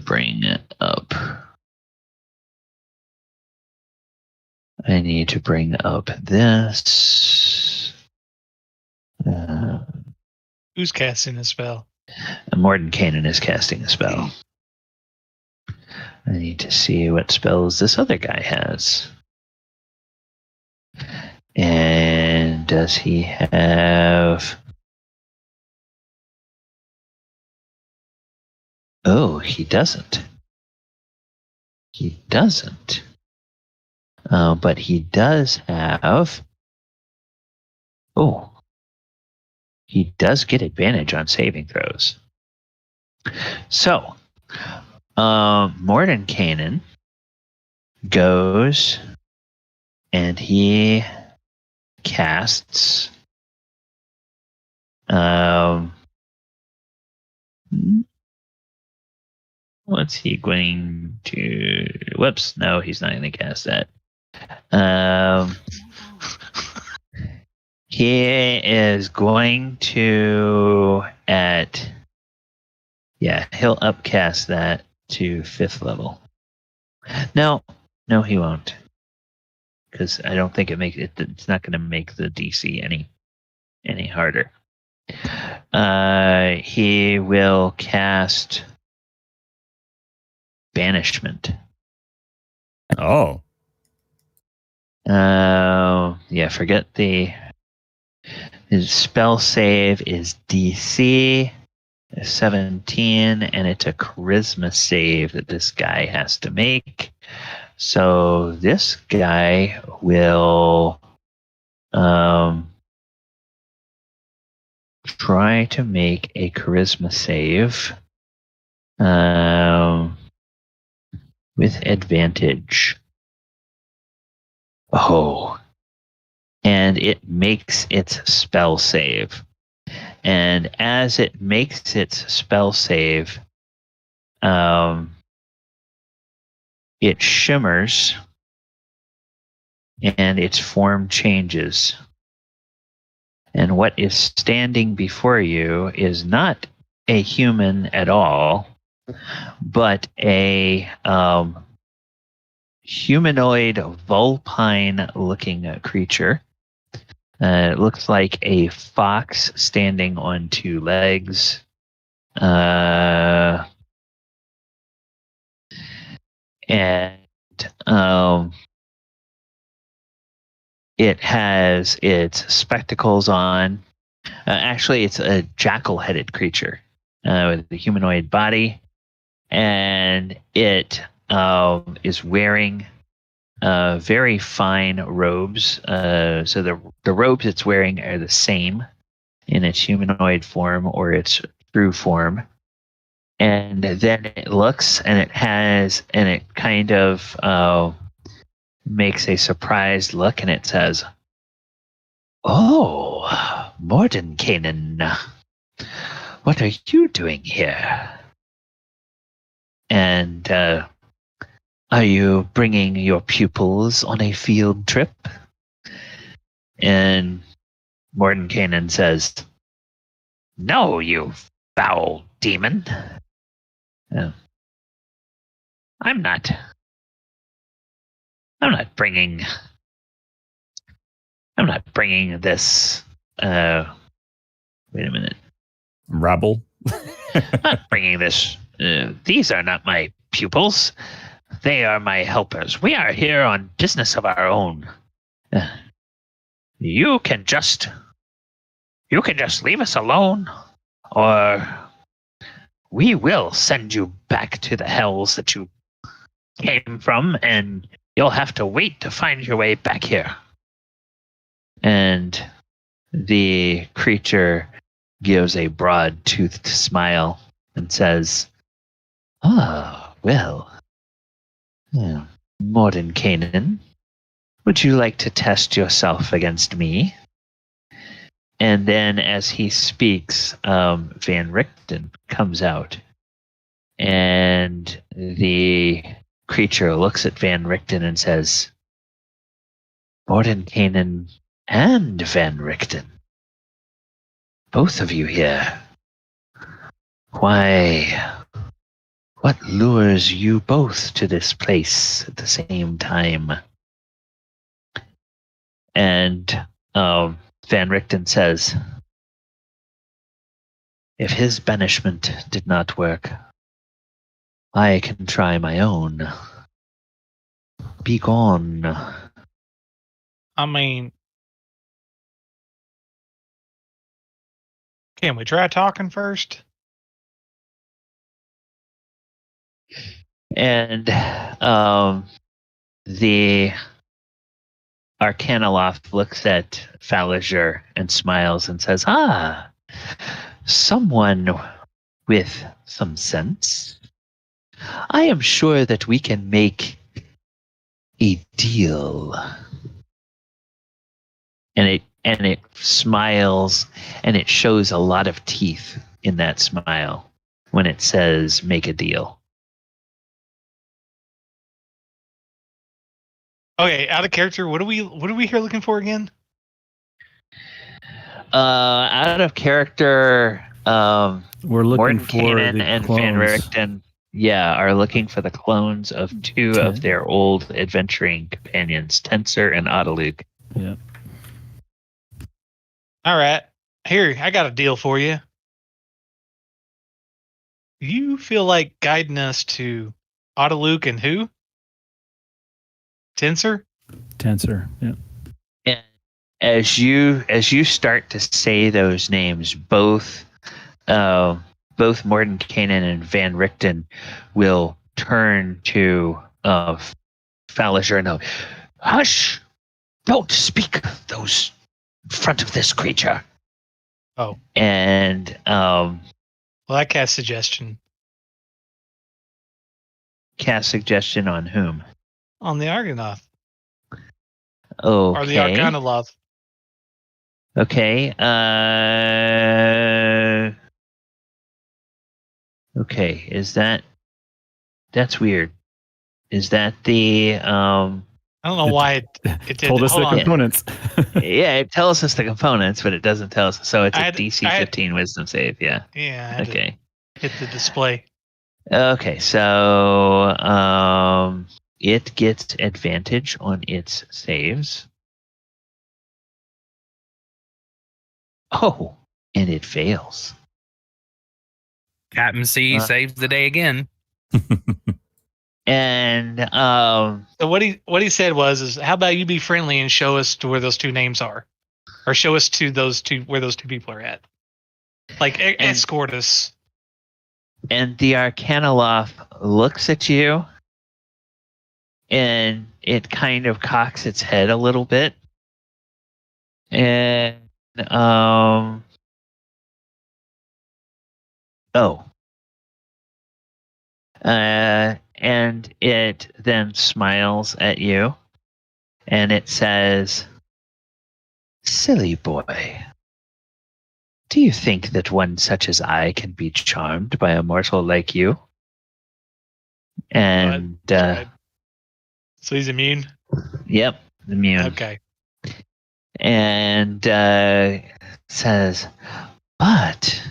bring it up. I need to bring up this. Who's casting a spell? Mordenkainen is casting a spell. I need to see what spells this other guy has. And does he have... Oh, he doesn't. He doesn't. But he does have... Oh. He does get advantage on saving throws. So, Mordenkainen goes and he casts what's he going to... Whoops, no, he's not going to cast that. He is going to he'll upcast that to 5th level. No, he won't. Because I don't think it's not going to make the DC any harder. He will cast Banishment. Oh. Forget his spell save is DC 17, and it's a charisma save that this guy has to make. So this guy will try to make a charisma save with advantage. Oh. And it makes its spell save. And as it makes its spell save, it shimmers and its form changes. And what is standing before you is not a human at all, but a humanoid, vulpine-looking creature. It looks like a fox standing on 2 legs. And it has its spectacles on. Actually, it's a jackal-headed creature with a humanoid body. And it is wearing very fine robes. So the robes it's wearing are the same in its humanoid form or its true form. And then it looks and it kind of makes a surprised look, and it says, "Oh, Mordenkainen, what are you doing here? And are you bringing your pupils on a field trip?" And Mordenkainen says, "No, you foul demon. I'm not bringing this, wait a minute. Rabble? Not bringing this. These are not my pupils. They are my helpers. We are here on business of our own. You can just leave us alone, or we will send you back to the hells that you came from, and you'll have to wait to find your way back here." And the creature gives a broad-toothed smile and says, "Ah, well. Mordenkainen, would you like to test yourself against me?" And then as he speaks, Van Richten comes out. And the creature looks at Van Richten and says, "Mordenkainen and Van Richten. Both of you here. Why, what lures you both to this place at the same time?" And Van Richten says, "If his banishment did not work, I can try my own. Be gone." I mean, can we try talking first? And the Arcanaloth looks at Falager and smiles and says, "Ah, someone with some sense. I am sure that we can make a deal." And it smiles, and it shows a lot of teeth in that smile when it says "make a deal." Okay, out of character. What are we here looking for again? Out of character, We're looking for Mordenkainen the and clones. Van Richten, are looking for the clones of two of their old adventuring companions, Tensor and Otiluke. Yeah. All right, here I got a deal for you. You feel like guiding us to Otiluke and who? Tensor? Tensor. Yeah. And as you start to say those names, both Mordenkainen and Van Richten will turn to Falager and go, "Hush! Don't speak those in front of this creature." Oh. And Well, I cast suggestion cast suggestion on whom? on the Argonath Okay. or the Arcanaloth. Okay. Okay. That's weird. Is that the I don't know why it did. Told us Hold the on. components. Yeah, it tells us the components, but it doesn't tell us. So it's a DC 15 Wisdom save. Yeah. Yeah. I had Okay. to hit the display. Okay. So it gets advantage on its saves. Oh, and it fails. Captain C saves the day again. And So what he said was, how about you be friendly and show us to where those two names are, or show us to those two where those two people are at, like escort us. And the Arcanaloth looks at you, and it kind of cocks its head a little bit, and and it then smiles at you, and it says, "Silly boy. Do you think that one such as I can be charmed by a mortal like you?" And so he's immune. Yep, immune. Okay. And says, "But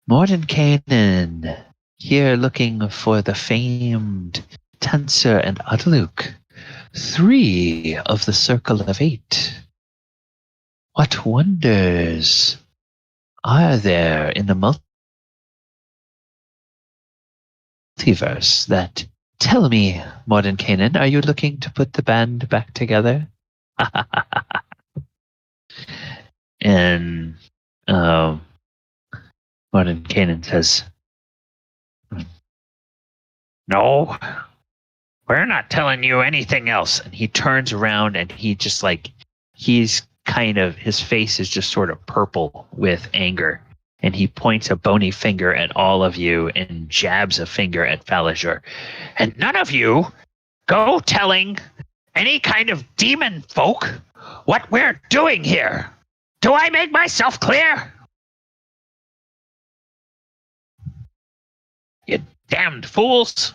Mordenkainen, here looking for the famed Tensor and Otiluke, 3 of the Circle of 8. What wonders are there in the multiverse that... Tell me, Mordenkainen, are you looking to put the band back together?" And Mordenkainen says, "No, we're not telling you anything else." And he turns around and he just he's his face is just sort of purple with anger. And he points a bony finger at all of you and jabs a finger at Faerun. And none of you go telling any kind of demon folk what we're doing here. Do I make myself clear? You damned fools.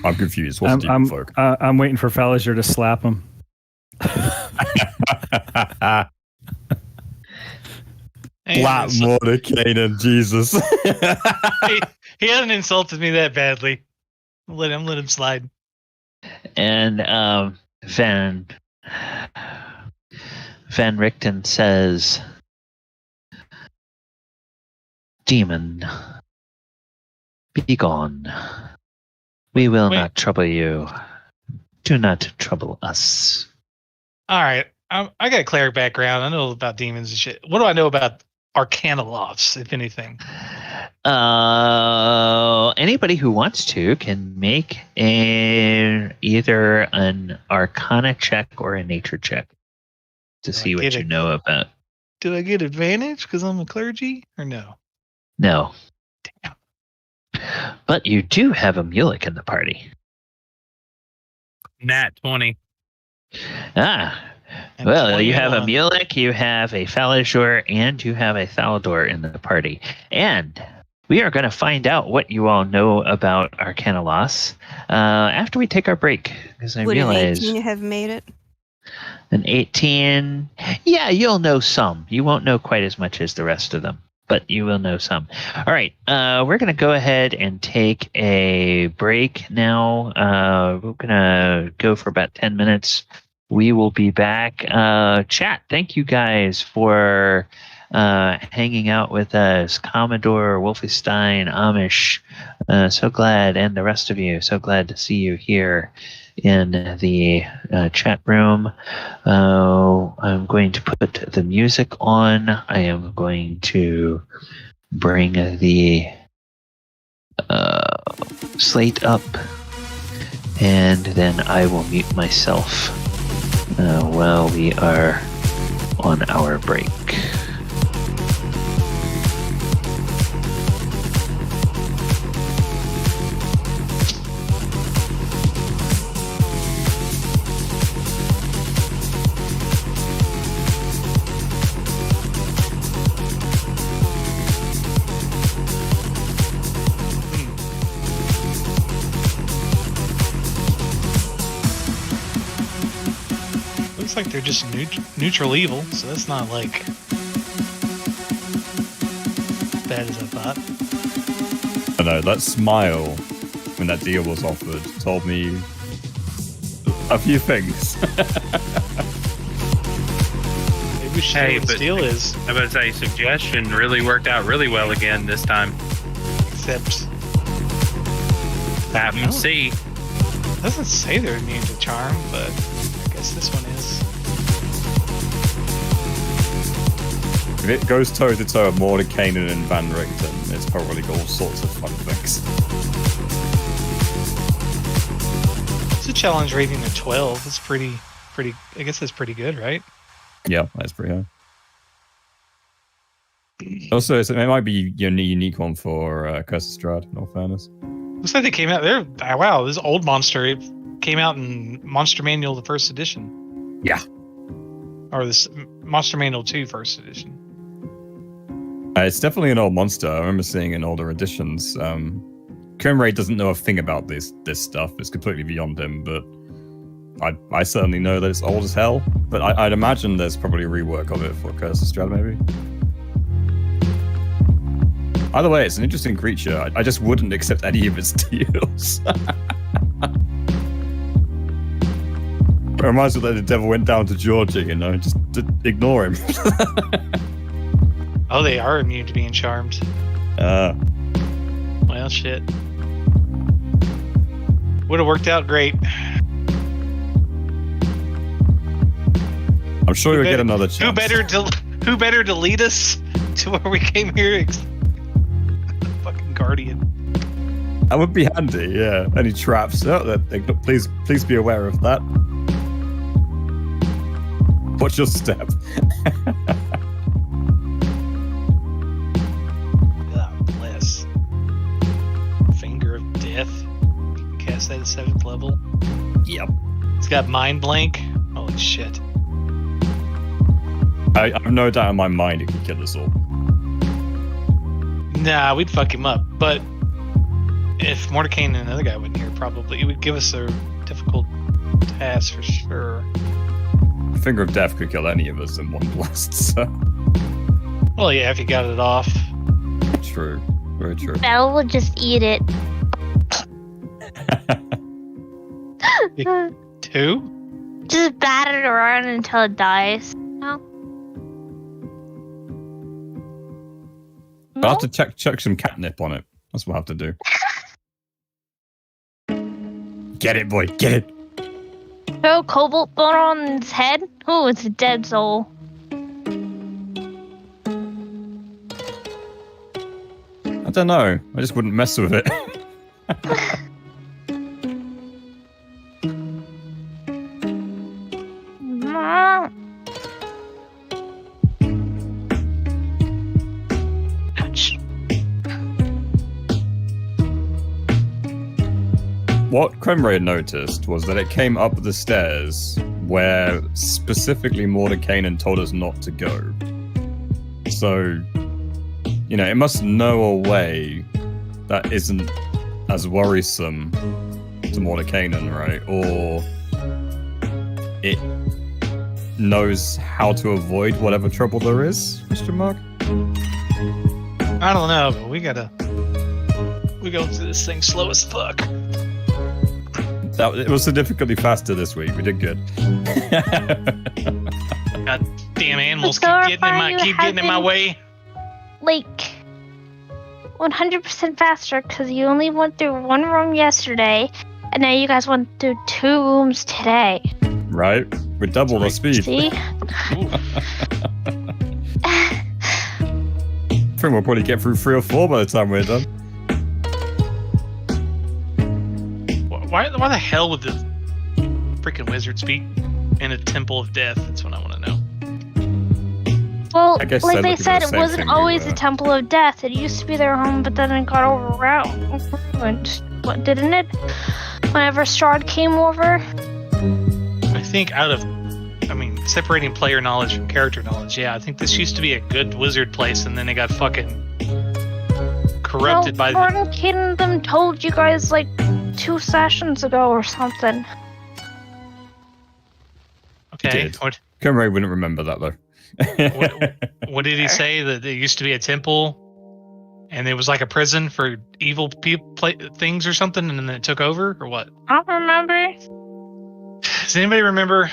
I'm confused. What's demon folk? I'm waiting for Faerun to slap him. Black Mordecainan, Jesus. he hasn't insulted me that badly. Let him slide. And Van Richten says, "Demon, be gone. We will not trouble you. Do not trouble us." All right. I got a cleric background. I know about demons and shit. What do I know about Arcanaloths, if anything? Anybody who wants to can make either an Arcana check or a Nature check to see what you know about. Do I get advantage because I'm a clergy, or no? No. Damn. But you do have a Mulek in the party. Nat 20. Well, you have a Mulek, you have a Faerun, and you have a Thalador in the party. And we are going to find out what you all know about Arcanaloths after we take our break. Because I realize an 18 have made it? An 18, yeah, you'll know some. You won't know quite as much as the rest of them, but you will know some. All right, we're going to go ahead and take a break now. We're going to go for about 10 minutes. We will be back. Chat, thank you guys for hanging out with us. Commodore, Wolfenstein, Amish, so glad, and the rest of you, so glad to see you here in the chat room. I'm going to put the music on. I am going to bring the slate up, and then I will mute myself while we are on our break. Like they're just neutral evil, so that's not like bad as I thought. I know, that smile when that deal was offered told me a few things. Maybe we should know what this deal is. I was about to say, suggestion really worked out really well again this time. Except Happen C. Doesn't say they're immune to charm, but I guess this one is. If it goes toe to toe with Mordecainan and Van Richten, it's probably got all sorts of fun things. It's a challenge rating of 12. It's pretty. I guess that's pretty good, right? Yeah, that's pretty high. Also, it might be a unique one for Curse of Strahd, in all fairness. Looks like they came out there. Wow, this old monster. It came out in Monster Manual, the first edition. Yeah. Or this Monster Manual 2 first edition. It's definitely an old monster. I remember seeing in older editions. Krimray doesn't know a thing about this stuff. It's completely beyond him, but I certainly know that it's old as hell. But I'd imagine there's probably a rework of it for Curse of Strahd, maybe. Either way, it's an interesting creature. I just wouldn't accept any of its deals. It reminds me that the devil went down to Georgia, just ignore him. Oh, they are immune to being charmed. Well, shit. Would have worked out great. I'm sure you'll get another chance. Who better to lead us to where we came here? Fucking Guardian. That would be handy, yeah. Any traps? Please be aware of that. Watch your step. Bless. Finger of Death. Cast that at 7th level. Yep. It's got Mind Blank. Holy shit. I have no doubt in my mind it could kill us all. Nah, we'd fuck him up. But if Mordecai and another guy went here, probably it would give us a difficult task for sure. Finger of Death could kill any of us in one blast, so. Well, yeah, if you got it off. True. Very true. Belle would just eat it. 2? Just bat it around until it dies. No? I'll have to chuck some catnip on it. That's what I have to do. Get it, boy. Get it. Throw cobalt bone on its head? Oh, it's a dead soul. I don't know. I just wouldn't mess with it. What Cremray noticed was that it came up the stairs where specifically Mordekainen told us not to go. So, it must know a way that isn't as worrisome to Mordekainen, right? Or it knows how to avoid whatever trouble there is? Question mark? I don't know, but we go through this thing slow as fuck. It was significantly faster this week. We did good. God damn animals keep getting in my way. Like 100% faster because you only went through one room yesterday, and now you guys went through 2 rooms today. Right? We doubled our speed. See? I think we'll probably get through 3 or 4 by the time we're done. Why the hell would the freaking wizard speak in a temple of death? That's what I want to know. Well, like they said, it wasn't always a temple of death. It used to be their home, but then it got ruined. What, didn't it? Whenever Strahd came over? I think separating player knowledge from character knowledge, yeah, I think this used to be a good wizard place, and then they got fucking corrupted by the... Jordan Kingdom told you guys, 2 sessions ago or something. Okay. Conrad wouldn't remember that, though. What did he say? That there used to be a temple, and it was like a prison for evil things or something, and then it took over, or what? I don't remember. Does anybody remember?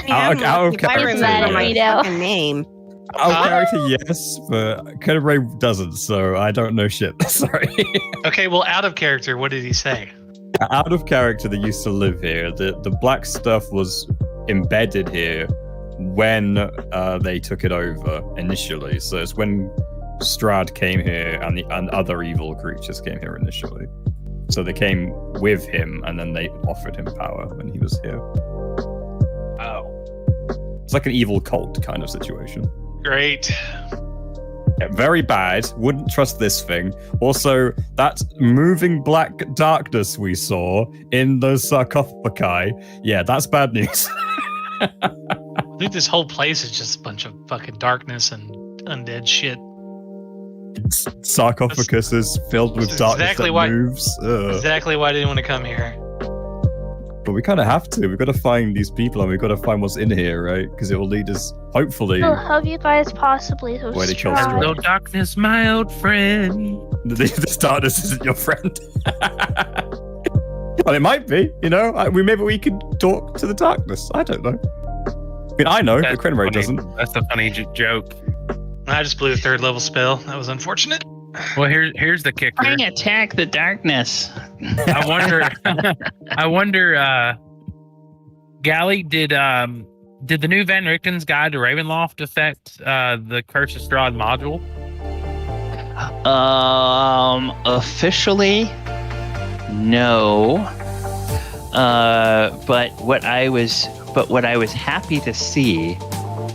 I remember my fucking name. Our character, yes, but Conrad doesn't, so I don't know shit. Sorry. Okay, well, out of character, what did he say? Out of character, they used to live here. The black stuff was embedded here when they took it over initially. So it's when Strahd came here and other evil creatures came here initially. So they came with him, and then they offered him power when he was here. Oh. It's like an evil cult kind of situation. Great. Yeah, very bad. Wouldn't trust this thing. Also, that moving black darkness we saw in those sarcophagi, yeah, that's bad news. I think this whole place is just a bunch of fucking darkness and undead shit. Sarcophagus is filled with darkness that moves. Exactly why I didn't want to come here. But we kind of have to. We've got to find these people, and we've got to find what's in here, right? Because it will lead us, hopefully. It'll help you guys possibly. Way to kill Strahd. Hello, darkness, my old friend. This darkness isn't your friend. Well, it might be. Maybe we could talk to the darkness. I don't know. I mean, I know, but Crenray doesn't. That's a funny joke. I just blew a 3rd level spell. That was unfortunate. Well, here's the kicker. Bring attack the darkness. I wonder, Gally, did the new Van Richten's Guide to Ravenloft affect the Curse of Strahd module? Officially, no. But what I was happy to see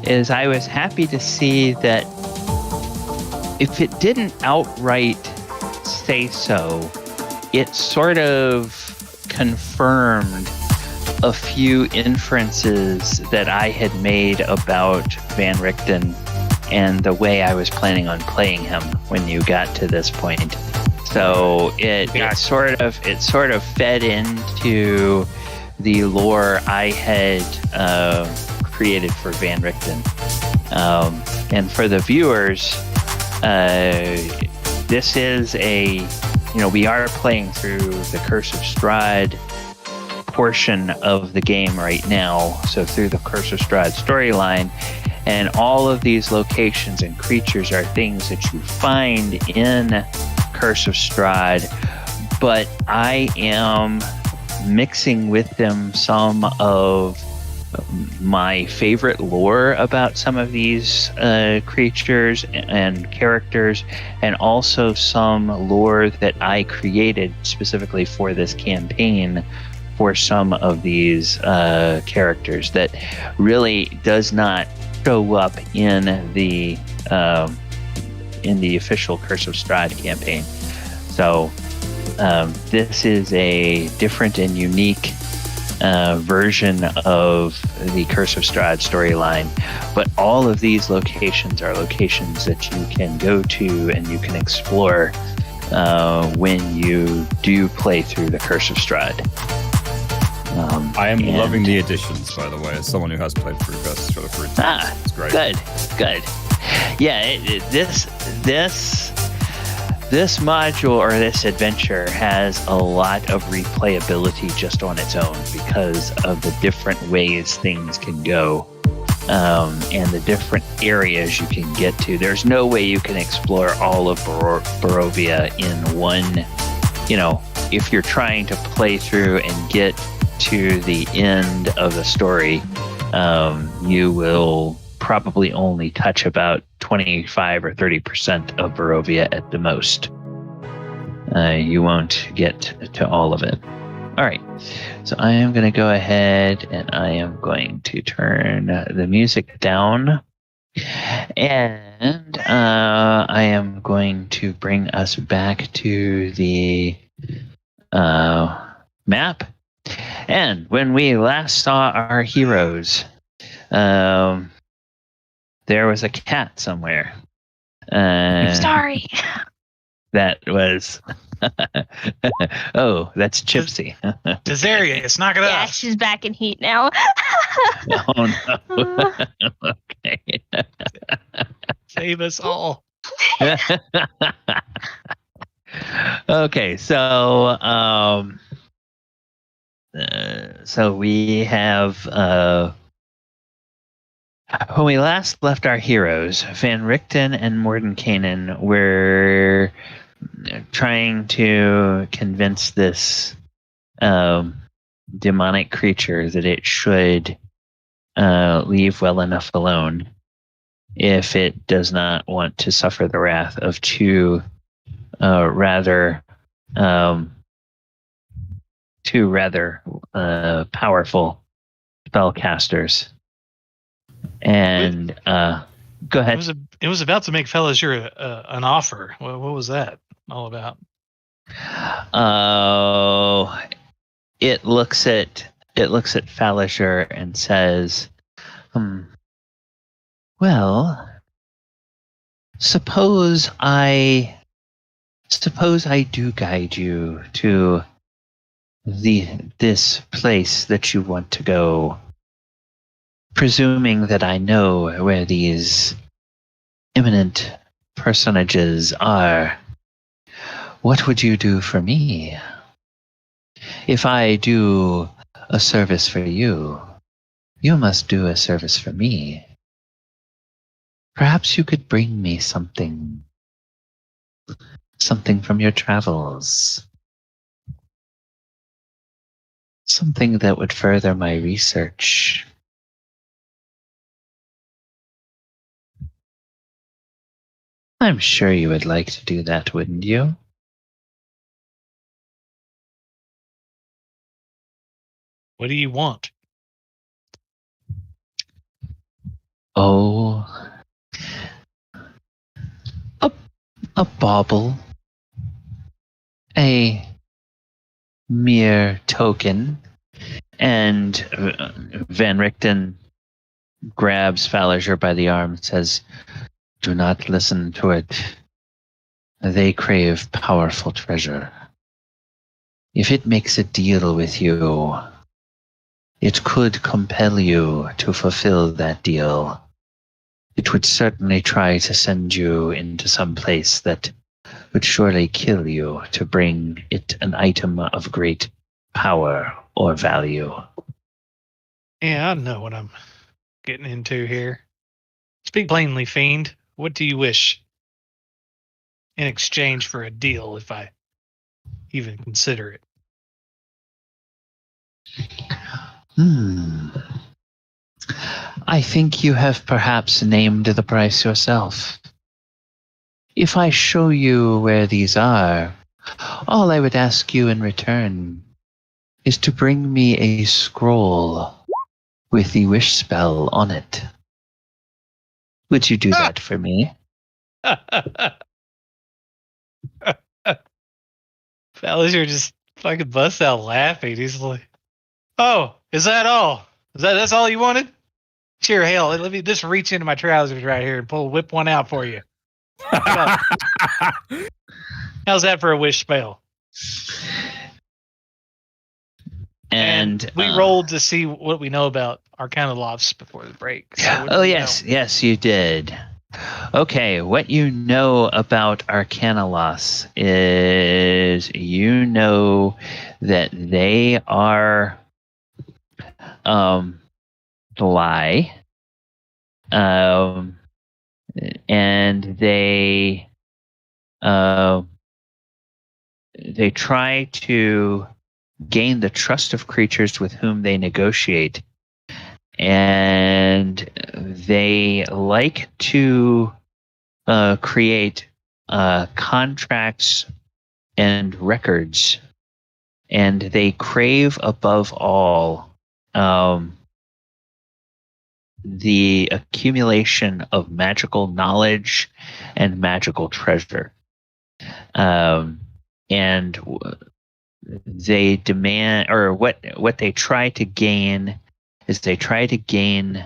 is I was happy to see that if it didn't outright say so, it sort of confirmed a few inferences that I had made about Van Richten and the way I was planning on playing him when you got to this point. So it sort of fed into the lore I had created for Van Richten. And for the viewers, this is we are playing through the Curse of Strahd portion of the game right now. So through the Curse of Strahd storyline, and all of these locations and creatures are things that you find in Curse of Strahd, but I am mixing with them some of my favorite lore about some of these creatures and characters, and also some lore that I created specifically for this campaign for some of these characters that really does not show up in the official Curse of Strahd campaign. So this is a different and unique version of the Curse of Strahd storyline, but all of these locations are locations that you can go to and you can explore when you do play through the Curse of Strahd. I am loving the additions, by the way, as someone who has played through Curse of Strahd. It's great. Good. Yeah, this module or this adventure has a lot of replayability just on its own because of the different ways things can go and the different areas you can get to. There's no way you can explore all of Barovia in one, if you're trying to play through and get to the end of the story, you will probably only touch about 25 or 30% of Barovia at the most. You won't get to all of it. All right, so I am going to go ahead and I am going to turn the music down, and I am going to bring us back to the map. And when we last saw our heroes, there was a cat somewhere. Sorry. That was... oh, that's Chipsy. Desarius, knock it up. Yeah, she's back in heat now. Oh, no. Okay. Save us all. Okay, so we have when we last left our heroes, Van Richten and Mordenkainen were trying to convince this demonic creature that it should leave well enough alone if it does not want to suffer the wrath of two rather powerful spellcasters. And go ahead. It was about to make Felazure an offer. What was that all about? Oh, it looks at Felazure and says, well, suppose I do guide you to this place that you want to go, presuming that I know where these eminent personages are. What would you do for me? If I do a service for you, you must do a service for me. Perhaps you could bring me something from your travels. Something that would further my research. I'm sure you would like to do that, wouldn't you? What do you want? Oh, a bauble. A mere token. And Van Richten grabs Falliger by the arm and says, "Do not listen to it. They crave powerful treasure. If it makes a deal with you, it could compel you to fulfill that deal. It would certainly try to send you into some place that would surely kill you to bring it an item of great power or value." Yeah, I know what I'm getting into here. Speak plainly, fiend. What do you wish in exchange for a deal, if I even consider it? I think you have perhaps named the price yourself. If I show you where these are, all I would ask you in return is to bring me a scroll with the wish spell on it. Would you do that for me? Falliger just fucking busts out laughing. He's like, "Oh, is that all? That's all you wanted? Sure, hell, let me just reach into my trousers right here and whip one out for you. How's that for a wish spell?" And we rolled to see what we know about Arcanaloths before the break. So yes, you did. Okay, what you know about Arcanaloths is you know that they are lie, and they try to gain the trust of creatures with whom they negotiate, and they like to create contracts and records, and they crave above all the accumulation of magical knowledge and magical treasure. And they demand, or what they try to gain is they try to gain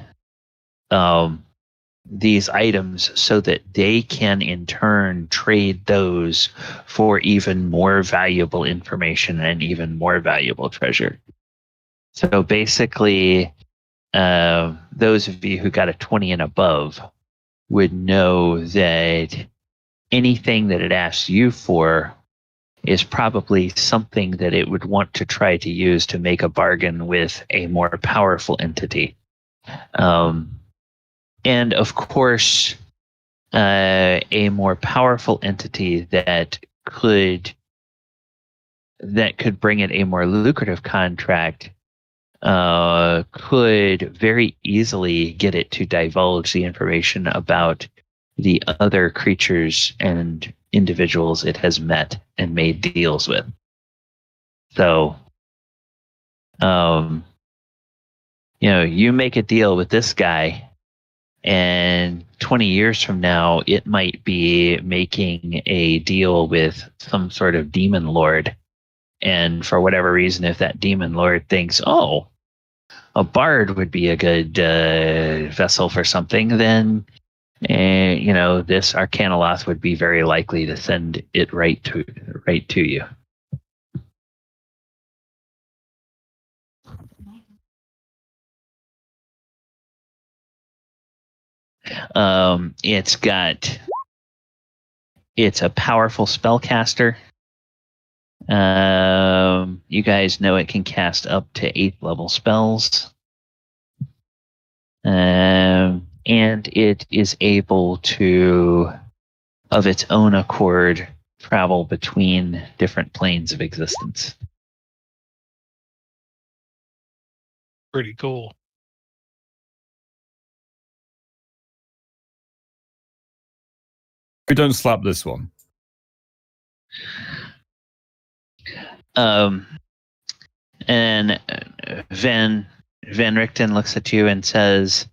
these items so that they can in turn trade those for even more valuable information and even more valuable treasure. So basically, those of you who got a 20 and above would know that anything that it asks you for is probably something that it would want to try to use to make a bargain with a more powerful entity. And of course, a more powerful entity that could bring it a more lucrative contract could very easily get it to divulge the information about the other creatures and individuals it has met and made deals with. So, you make a deal with this guy, and 20 years from now, it might be making a deal with some sort of demon lord. And for whatever reason, if that demon lord thinks, oh, a bard would be a good vessel for something, then this Arcanaloth would be very likely to send it right to you. It's a powerful spellcaster. You guys know it can cast up to 8th level spells. And it is able to, of its own accord, travel between different planes of existence. Pretty cool. We don't slap this one. And Van Richten looks at you and says,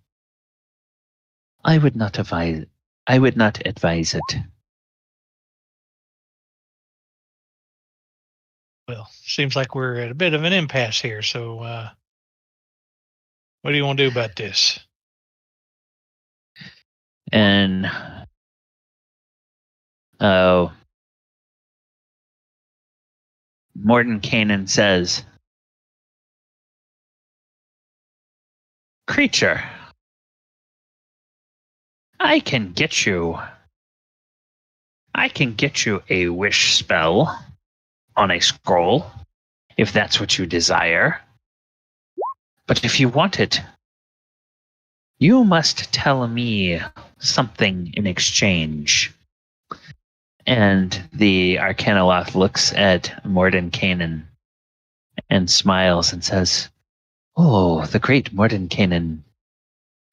I would not advise it. Well, seems like we're at a bit of an impasse here. So, what do you want to do about this? And Mordenkainen says, Creature, I can get you a wish spell on a scroll, if that's what you desire. But if you want it, you must tell me something in exchange. And the Arcanaloth looks at Mordenkainen and smiles and says, Oh, the great Mordenkainen,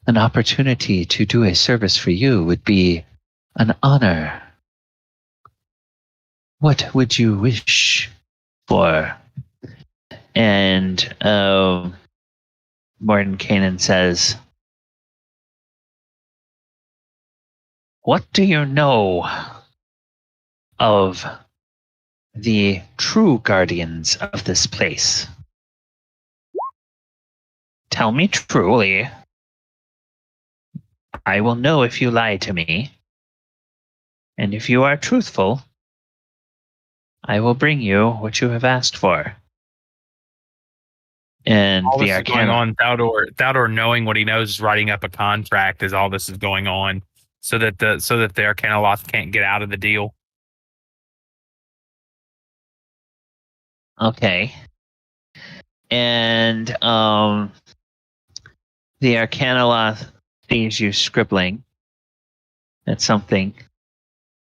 an opportunity to do a service for you would be an honor. What would you wish for? And Mordenkainen says, what do you know of the true guardians of this place? Tell me truly. I will know if you lie to me. And if you are truthful, I will bring you what you have asked for. And all the this is going on, Thal'dor knowing what he knows is writing up a contract as all this is going on, so that the Arcanaloths can't get out of the deal. Okay. And the Arcanaloth sees you scribbling at something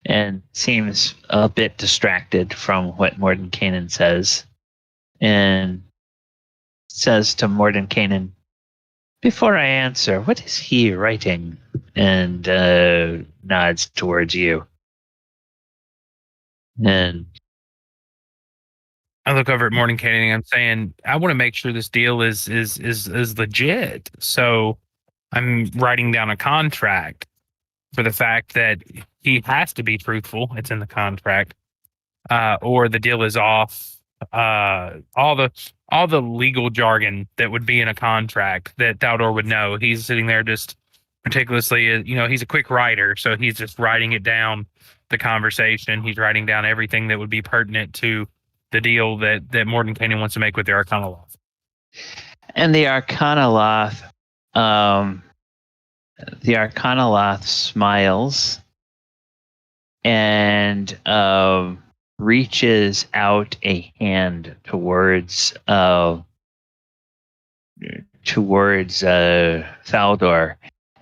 and seems a bit distracted from what Mordenkainen says, and says to Mordenkainen, before I answer, what is he writing? And nods towards you. And I look over at Mordenkainen and I'm saying, I want to make sure this deal is legit. So I'm writing down a contract for the fact that he has to be truthful. It's in the contract, or the deal is off. All the legal jargon that would be in a contract that Thal'dor would know. He's sitting there just meticulously, he's a quick writer, so he's just writing it down, the conversation. He's writing down everything that would be pertinent to the deal that Mordenkainen wants to make with the Arcanaloth. And the Arcanaloth, smiles and reaches out a hand towards Thal'dor,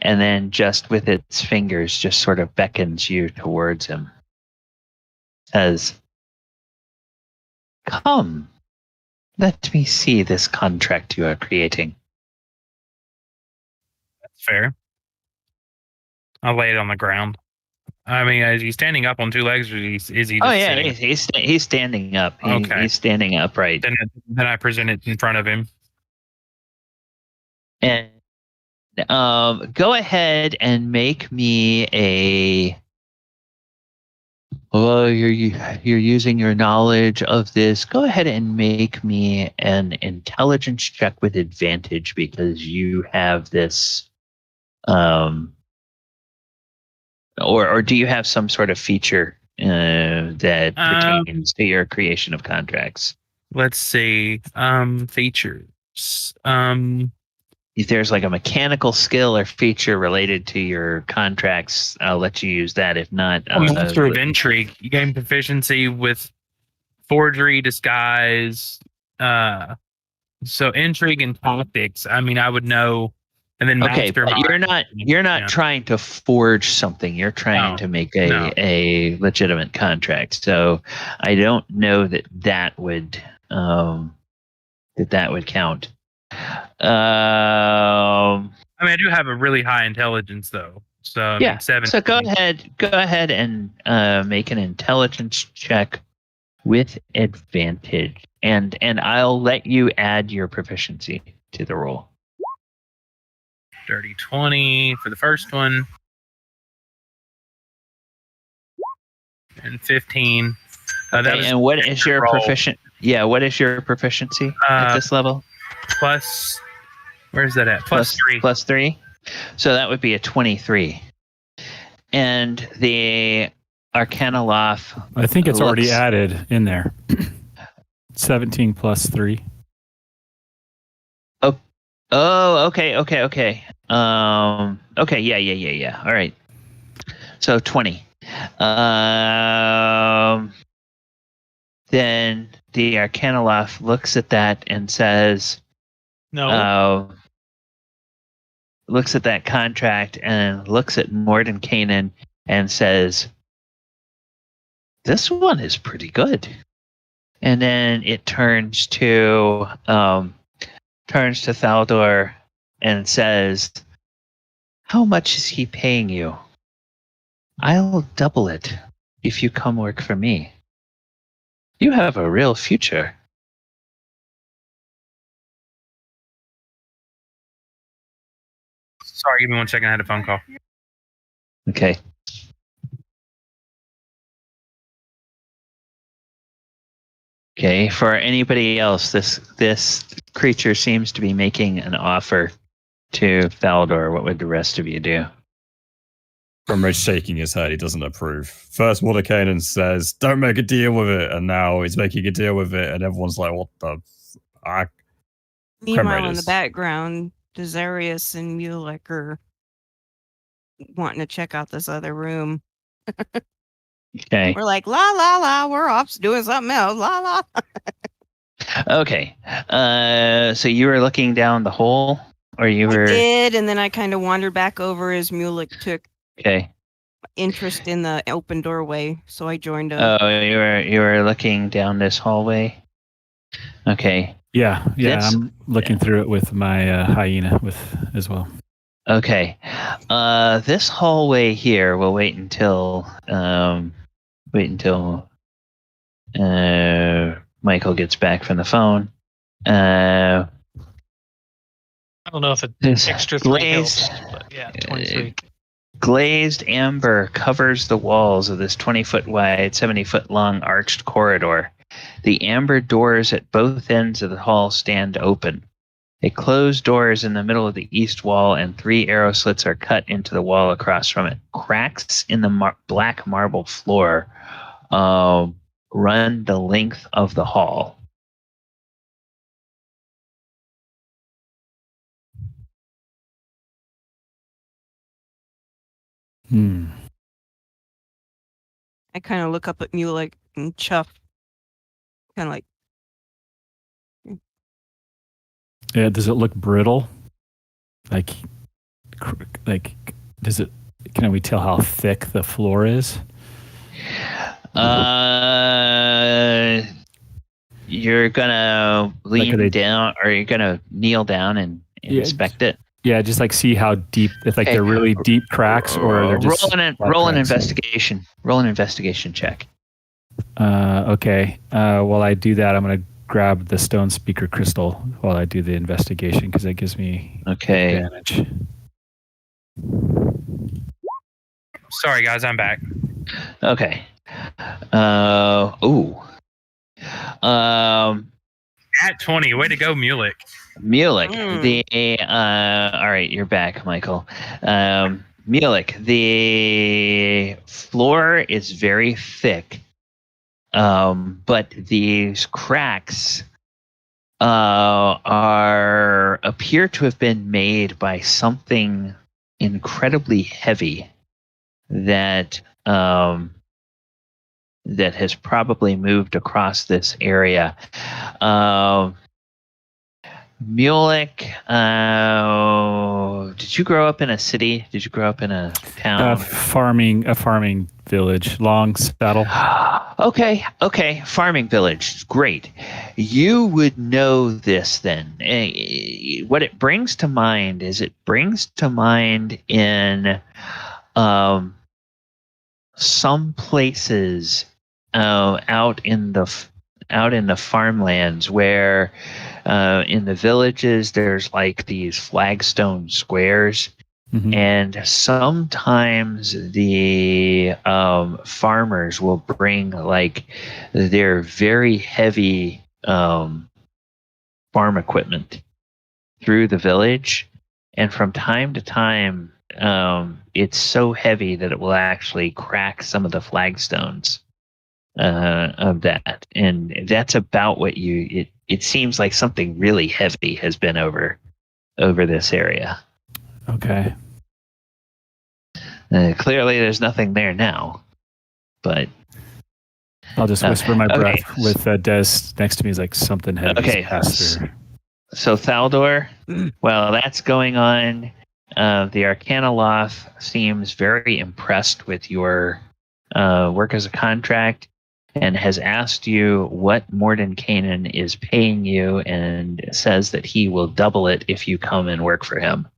and then just with its fingers just sort of beckons you towards him. Says, come, let me see this contract you are creating. That's fair. I'll lay it on the ground. I mean, is he standing up on two legs, or is he just sitting? He's standing up. Okay. He's standing upright. Then I present it in front of him. And go ahead and make me a... Well, you're using your knowledge of this. Go ahead and make me an intelligence check with advantage, because you have this... Or do you have some sort of feature that pertains to your creation of contracts? Let's see. Features. If there's like a mechanical skill or feature related to your contracts, I'll let you use that. If not, Master of Intrigue. You gain proficiency with forgery, disguise. So intrigue and tactics. I mean, I would know. And then okay, but you're not trying to forge something. You're trying to make a legitimate contract. So I don't know that would count. I mean, I do have a really high intelligence though. So Yeah. 7. So go ahead and make an intelligence check with advantage, and I'll let you add your proficiency to the roll. Dirty 20 for the first one. And 15. Okay, and what is your proficient? Yeah, what is your proficiency at this level? Plus, where's that at? Plus 3. Plus 3. So that would be a 23. And the Arcanaloth. I think it's already added in there. 17 plus 3. Oh, okay. Okay, yeah. All right. So 20. Then the Arcanaloth looks at that and says, No. Looks at that contract and looks at Mordenkainen and says, this one is pretty good. And then it turns to Thaldor and says, how much is he paying you? I'll double it if you come work for me. You have a real future. Sorry, give me 1 second. I had a phone call. Okay. Okay, for anybody else, this creature seems to be making an offer to Thaldor. What would the rest of you do? Comrade's shaking his head. He doesn't approve. First, Mordenkainen says, don't make a deal with it. And now he's making a deal with it. And everyone's like, what the fuck? Meanwhile, in the background, Desarius and Mulek are wanting to check out this other room. Okay. We're like, la, la, la, we're off doing something else. La, la. Okay. So you were looking down the hole? Or you were... I did, and then I kind of wandered back over as Mulek took interest in the open doorway, so I joined him. Oh, you were looking down this hallway? Okay. Yeah, I'm looking through it with my hyena as well. Okay. This hallway here, we'll wait until Michael gets back from the phone. I don't know if it's extra glazed, helps, but yeah, 23. Glazed amber covers the walls of this 20-foot wide, 70-foot long arched corridor. The amber doors at both ends of the hall stand open. A closed door is in the middle of the east wall, and 3 arrow slits are cut into the wall across from it. Cracks in the black marble floor run the length of the hall. I kind of look up at Mulek and Chuff. Kind of like... Yeah, does it look brittle? Like, does it? Can we tell how thick the floor is? You're gonna lean down, or you're gonna kneel down and inspect it. Yeah, just like see how deep. If they're really deep cracks, or they're just roll an investigation. Roll an investigation check. Okay. While I do that, I'm gonna grab the stone speaker crystal while I do the investigation because that gives me advantage. Sorry, guys, I'm back. Okay. At 20, way to go, Mulek. All right, you're back, Michael. Mulek, the floor is very thick, but these cracks appear to have been made by something incredibly heavy that has probably moved across this area. Mulek, did you grow up in a city? Did you grow up in a town? A farming village, long saddle. Okay, farming village, great. You would know this then. What it brings to mind is in some places out in the farmlands where in the villages there's like these flagstone squares. Mm-hmm. And sometimes the farmers will bring like their very heavy farm equipment through the village, and from time to time it's so heavy that it will actually crack some of the flagstones of that. And that's about what it seems like something really heavy has been over this area. Okay. Clearly, there's nothing there now, but I'll just whisper my breath with Des next to me. Is like something heavy. Okay. So Thaldor, well, that's going on. The Arcanaloth seems very impressed with your work as a contract, and has asked you what Mordenkainen is paying you, and says that he will double it if you come and work for him.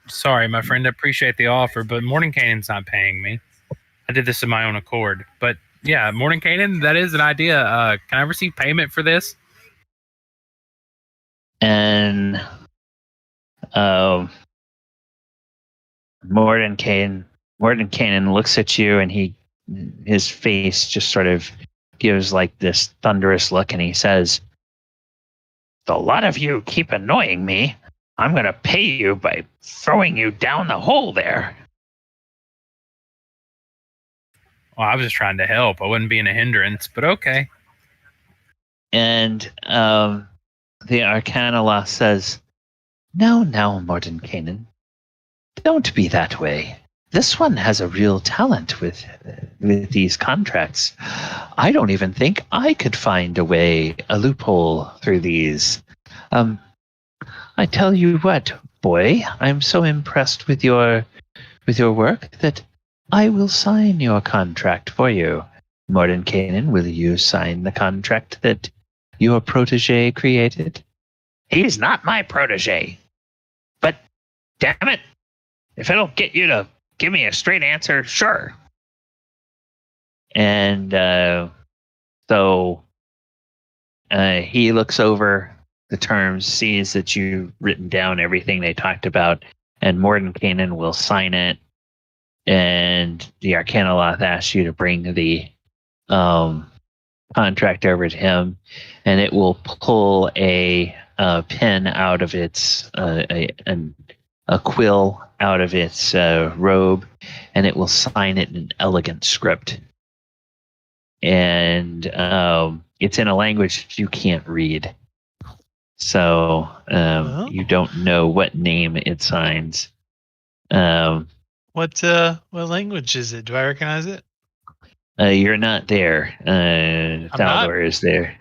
Sorry, my friend, I appreciate the offer, but Mordenkainen's not paying me. I did this of my own accord. But yeah, Mordenkainen, that is an idea. Can I receive payment for this? And Mordenkainen looks at you, and his face just sort of gives like this thunderous look, and he says, "The lot of you keep annoying me. I'm going to pay you by throwing you down the hole there." Well, I was just trying to help. I wasn't being a hindrance, but okay. And the Arcanaloth says, "No, Mordenkainen. Don't be that way. This one has a real talent with these contracts. I don't even think I could find a loophole through these. I tell you what, boy, I'm so impressed with your work that I will sign your contract for you. Mordenkainen, will you sign the contract that your protege created?" "He's not my protege. But, damn it, if it'll get you to give me a straight answer, sure." And so he looks over the terms, sees that you've written down everything they talked about, and Mordenkainen will sign it. And the Arcanaloth asks you to bring the contract over to him, and it will pull a pen out of its a quill out of its robe, and it will sign it in an elegant script. And it's in a language that you can't read. So you don't know what name it signs. What language is it? Do I recognize it? You're not there. Thaldor is there.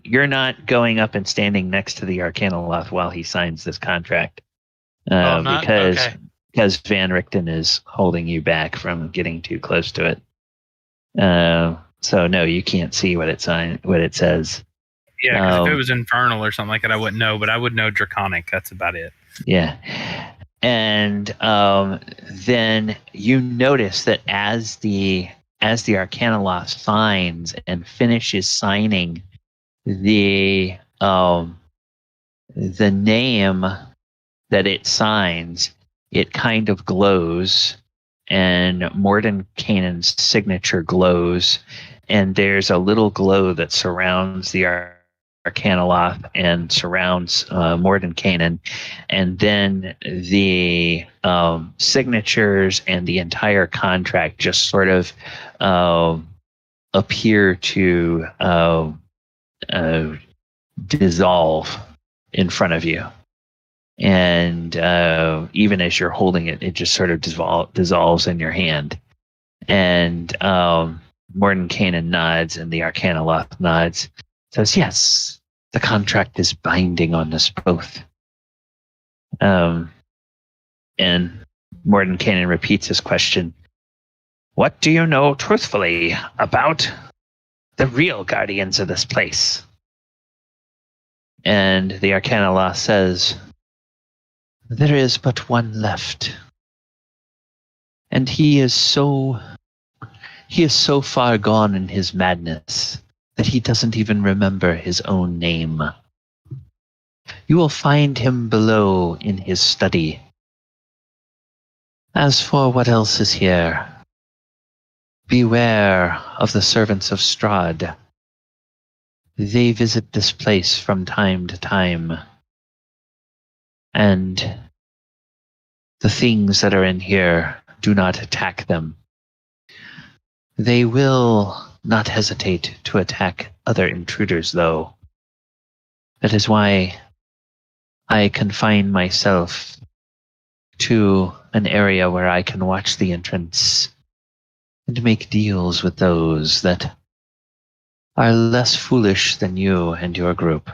You're not going up and standing next to the Arcanaloth while he signs this contract. Because Van Richten is holding you back from getting too close to it. So no, you can't see what it says. Yeah, because if it was infernal or something like that, I wouldn't know, but I would know Draconic. That's about it. Yeah. And then you notice that as the Arcanaloth signs and finishes signing, the name that it signs, it kind of glows, and Mordenkainen's signature glows, and there's a little glow that surrounds the Arcanaloth and surrounds Mordenkainen, and then the signatures and the entire contract just sort of appear to dissolve in front of you. And even as you're holding it, it just sort of dissolves in your hand. And Mordenkainen nods, and the Arcanaloth nods. Says, "Yes, the contract is binding on us both." And Mordenkainen repeats his question. "What do you know truthfully about the real guardians of this place?" And the Arcanaloth says, "There is but one left, And he is so far gone in his madness that he doesn't even remember his own name. You will find him below in his study. As for what else is here, beware of the servants of Strahd. They visit this place from time to time, and the things that are in here, do not attack them. They will not hesitate to attack other intruders, though. That is why I confine myself to an area where I can watch the entrance and make deals with those that are less foolish than you and your group.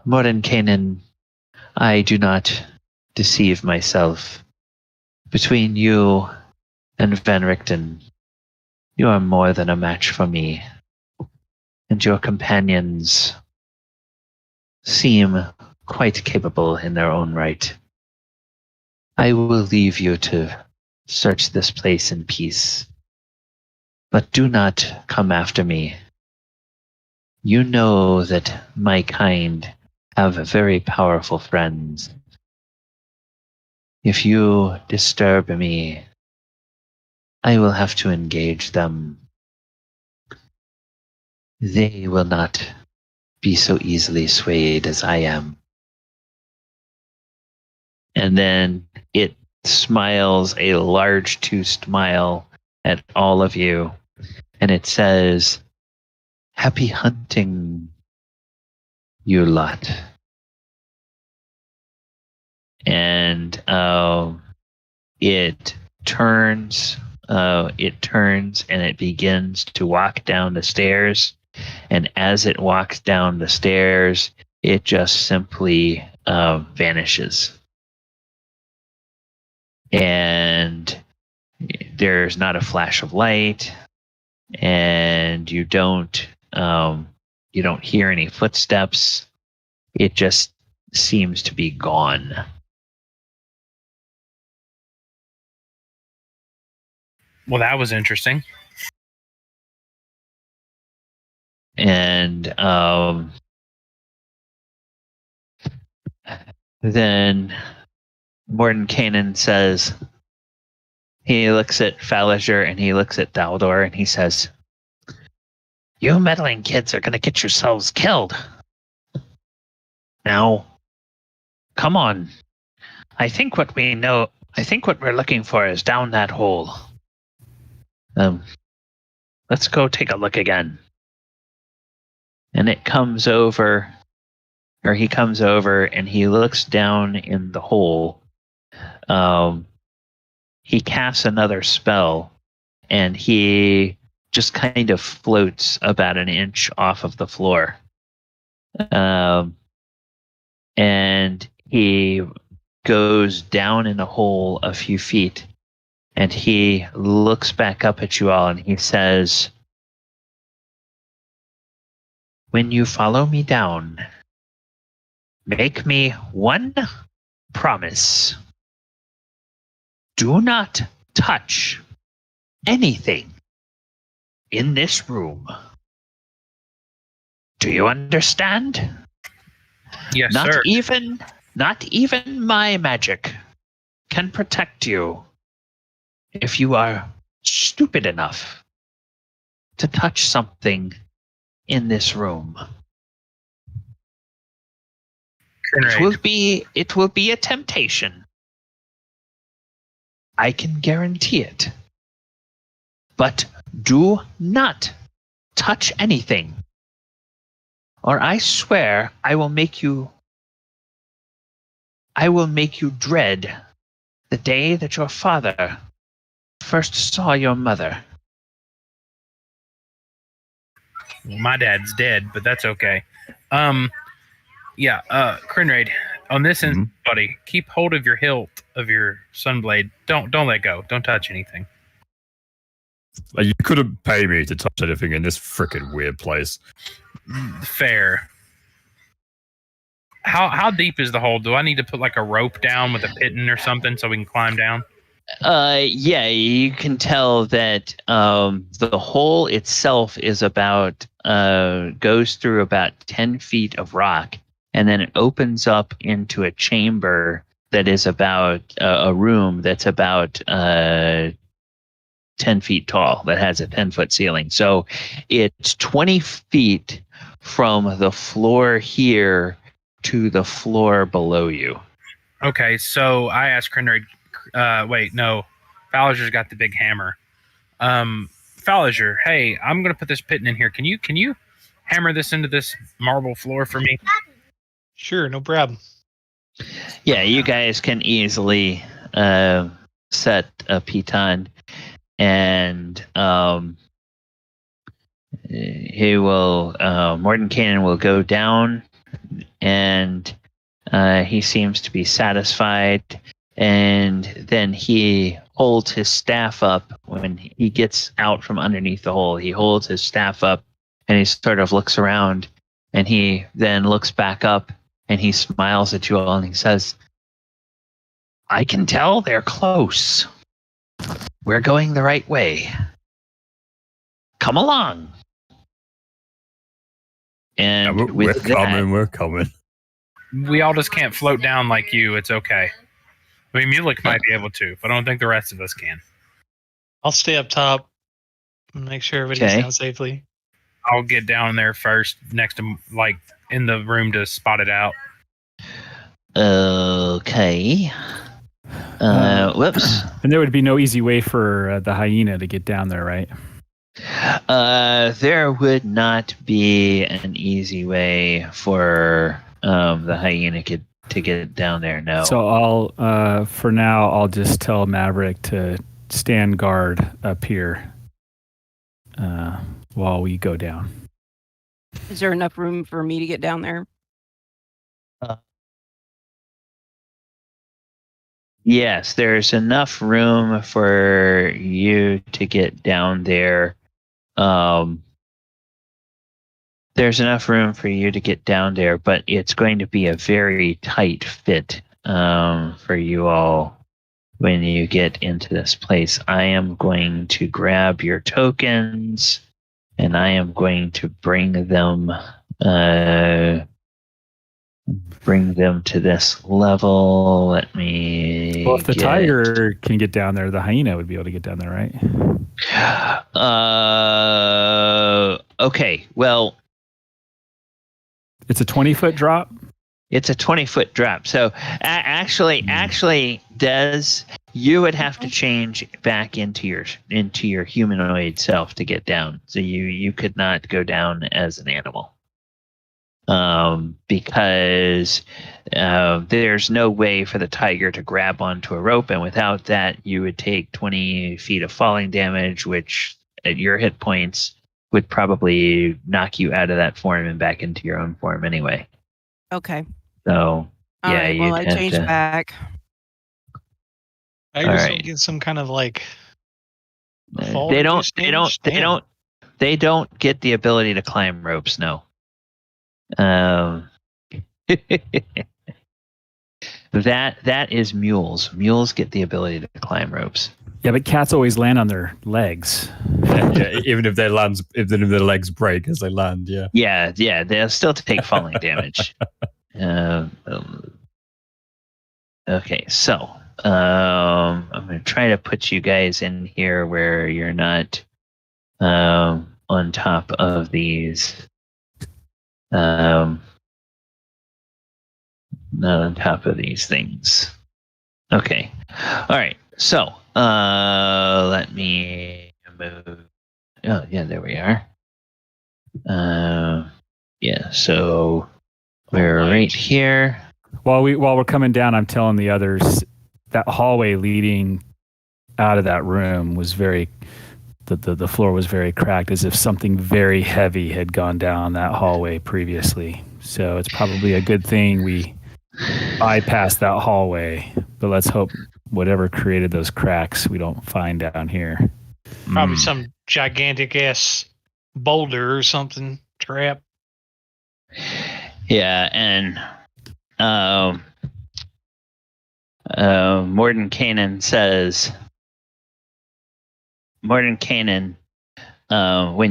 Mordenkainen, I do not deceive myself. Between you and Van Richten, you are more than a match for me. And your companions seem quite capable in their own right. I will leave you to search this place in peace. But do not come after me. You know that my kind have very powerful friends. If you disturb me, I will have to engage them. They will not be so easily swayed as I am. And then it smiles a large two smile at all of you, and it says, "Happy hunting, you lot." And it turns and it begins to walk down the stairs. And as it walks down the stairs, it just simply vanishes. And there's not a flash of light, and you don't hear any footsteps. It just seems to be gone. Well, that was interesting. And then Mordenkainen says, he looks at Faliger and he looks at Daldor and he says, "You meddling kids are going to get yourselves killed. Now, come on. I think what we're looking for is down that hole. Let's go take a look again." And he comes over and he looks down in the hole. He casts another spell, and he just kind of floats about an inch off of the floor. And he goes down in the hole a few feet, and he looks back up at you all, and he says, "When you follow me down, make me one promise. Do not touch anything in this room. Do you understand? Yes, sir. Not even my magic can protect you if you are stupid enough to touch something in this room. It will be a temptation. I can guarantee it. But do not touch anything, or I swear I will make you dread the day that your father first saw your mother." Well, my dad's dead, but that's okay. Crinraid, on this instance, buddy, keep hold of your hilt of your sunblade. Don't let go. Don't touch anything. You couldn't pay me to touch anything in this frickin' weird place. Fair. How deep is the hole? Do I need to put like a rope down with a pitton or something so we can climb down? Yeah, you can tell that the hole itself is about goes through about 10 feet of rock, and then it opens up into a chamber that is about a room that's about 10 feet tall, that has a 10-foot ceiling. So it's 20 feet from the floor here to the floor below you. Okay, so I asked Crendery, wait, no, Falliger's got the big hammer. Falliger, hey, I'm going to put this pitton in here. Can you hammer this into this marble floor for me? Sure, no problem. Yeah, you guys can easily set a piton, and he will Mordenkainen will go down, and he seems to be satisfied, and then he holds his staff up. When he gets out from underneath the hole, he holds his staff up, and he sort of looks around, and he then looks back up, and he smiles at you all, and he says, I can tell they're close. We're going the right way. Come along. And yeah, we're coming. We all just can't float down like you. It's okay. I mean, Mulek might be able to, but I don't think the rest of us can. I'll stay up top and make sure everybody's down safely. I'll get down there first, next to, like, in the room to spot it out. Okay. Whoops. And there would be no easy way for the hyena to get down there, right? There would not be an easy way for the hyena to get down there, no. So I'll, for now, I'll just tell Maverick to stand guard up here while we go down. Is there enough room for me to get down there? Yes, there's enough room for you to get down there. There's enough room for you to get down there, but it's going to be a very tight fit for you all when you get into this place. I am going to grab your tokens, and I am going to bring them to this level. Let me. Well, if the tiger can get down there, the hyena would be able to get down there, right? Okay. Well, it's a 20-foot drop. It's a 20-foot drop. So actually, Des, you would have to change back into your humanoid self to get down. So you could not go down as an animal. Because there's no way for the tiger to grab onto a rope, and without that, you would take 20 feet of falling damage, which at your hit points would probably knock you out of that form and back into your own form anyway. Okay. So, yeah. Right, well, I changed back. I just get some kind of like. They don't get the ability to climb ropes. No. That is mules. Mules get the ability to climb ropes. Yeah, but cats always land on their legs. Yeah, even if their legs break as they land. Yeah, they'll still take falling damage. Okay, so I'm going to try to put you guys in here where you're not on top of these. Not on top of these things. Okay. All right. So, let me move. Oh, yeah, there we are. Yeah, so we're right here. While we're coming down, I'm telling the others that hallway leading out of that room was the floor was very cracked, as if something very heavy had gone down that hallway previously. So it's probably a good thing we bypassed that hallway. But let's hope whatever created those cracks we don't find down here. Probably some gigantic ass boulder or something trap. Yeah, and Mordenkainen says, when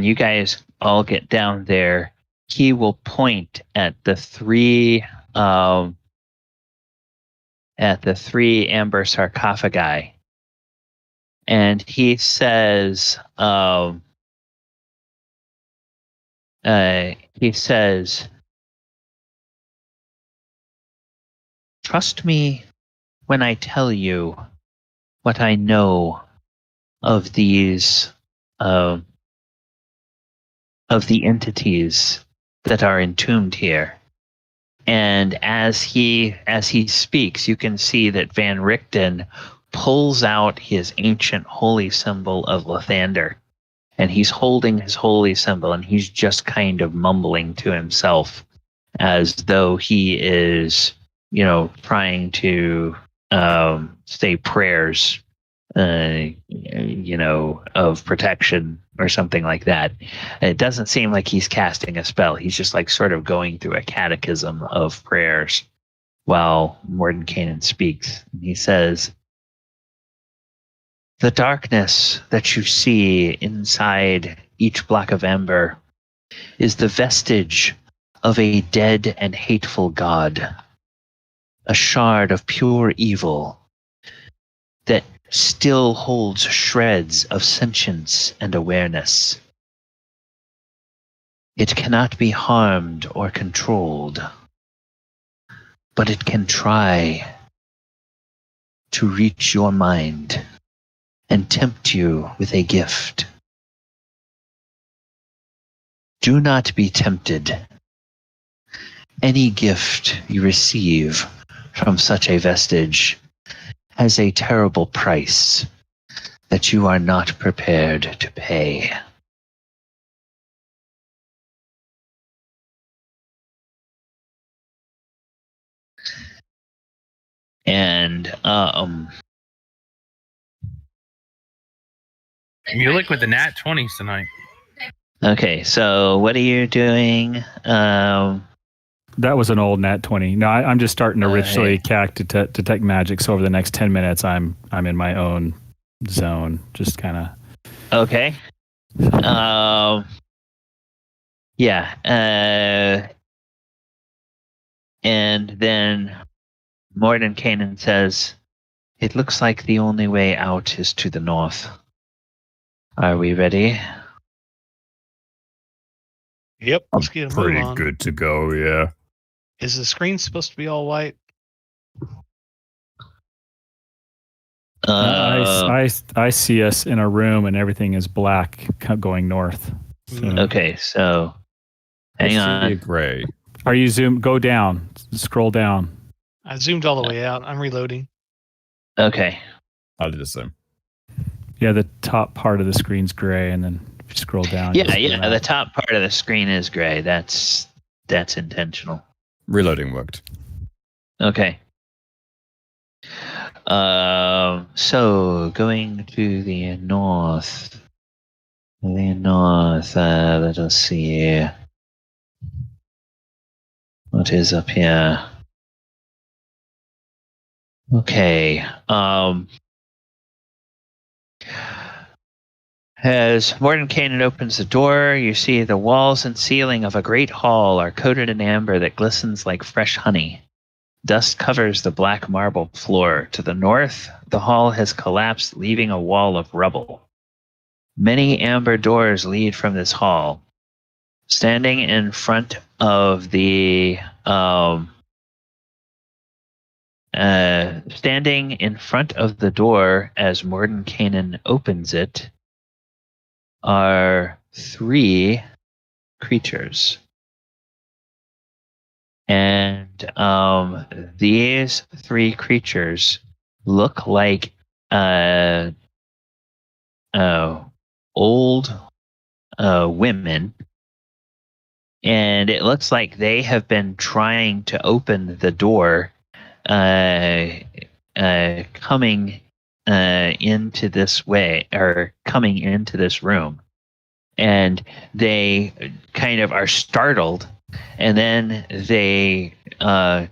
you guys all get down there, he will point at the three amber sarcophagi, and he says, "Trust me when I tell you what I know of these of the entities that are entombed here." And as he speaks, you can see that Van Richten pulls out his ancient holy symbol of Lathander, and he's holding his holy symbol, and he's just kind of mumbling to himself as though he is, trying to say prayers, of protection or something like that. It doesn't seem like he's casting a spell. He's just like sort of going through a catechism of prayers while Mordenkainen speaks. He says, "The darkness that you see inside each block of ember is the vestige of a dead and hateful god, a shard of pure evil that still holds shreds of sentience and awareness. It cannot be harmed or controlled, but it can try to reach your mind and tempt you with a gift. Do not be tempted. Any gift you receive from such a vestige has a terrible price that you are not prepared to pay." And you look with the nat 20s tonight. Okay, so what are you doing? That was an old nat 20. No, I'm just starting to ritually cast detect magic. So over the next 10 minutes, I'm in my own zone, just kind of. Okay. Yeah. And then Mordenkainen says, "It looks like the only way out is to the north. Are we ready?" Yep, let's get a move Pretty on. good to go, yeah. Is the screen supposed to be all white? I see us in a room and everything is black going north. So. Okay, so hang on. Gray. Are you zoom? Go down. Scroll down. I zoomed all the way out. I'm reloading. Okay. I'll do the same. Yeah, the top part of the screen's gray, and then if you scroll down. Yeah. The top part of the screen is gray. That's intentional. Reloading worked. Okay. So going to the north. Let us see. What is up here? Okay. As Mordenkainen opens the door, you see the walls and ceiling of a great hall are coated in amber that glistens like fresh honey. Dust covers the black marble floor. To the north, the hall has collapsed, leaving a wall of rubble. Many amber doors lead from this hall. Standing in front of the door as Mordenkainen opens it are 3 creatures. And these 3 creatures look like old women. And it looks like they have been trying to open the door, coming into this way, or coming into this room. And they kind of are startled And then they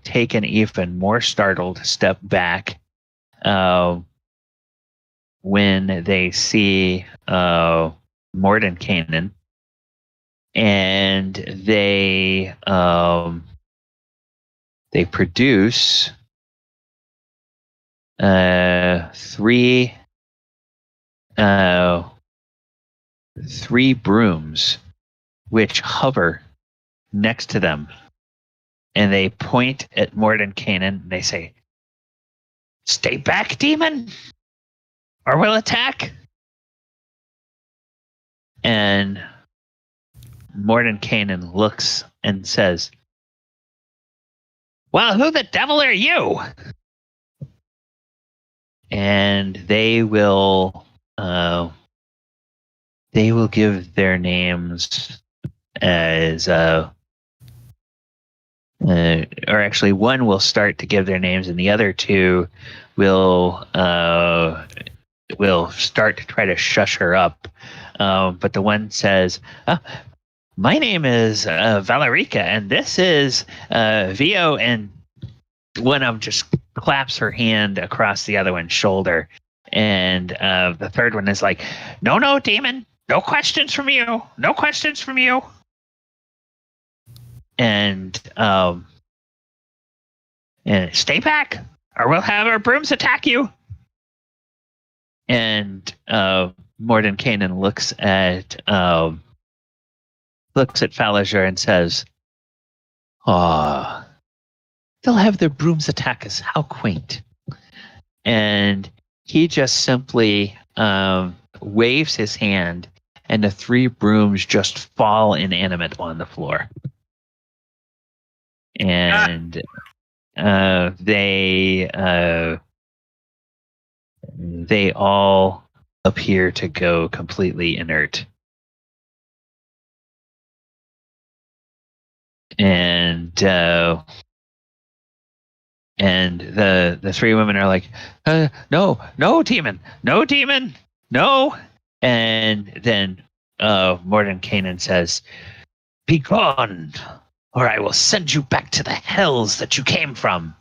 take an even more startled step back when they see Mordenkainen, and they produce three brooms which hover next to them, and they point at Mordenkainen and they say, "Stay back, demon, or we'll attack." And Mordenkainen looks and says, "Well, who the devil are you?" And they will give their names as or actually one will start to give their names, and the other two will start to try to shush her up. But the one says, "My name is Valerica, and this is Vio," and one of them just claps her hand across the other one's shoulder. And the third one is like, No, demon. No questions from you. No questions from you." And "Stay back, or we'll have our brooms attack you." And Mordenkainen looks at Faerun and says, "Ah, they'll have their brooms attack us. How quaint." And he just simply waves his hand, and the three brooms just fall inanimate on the floor. And they all appear to go completely inert. And the three women are like, "No, demon, no, demon, no." And then Mordenkainen says, "Be gone, or I will send you back to the hells that you came from."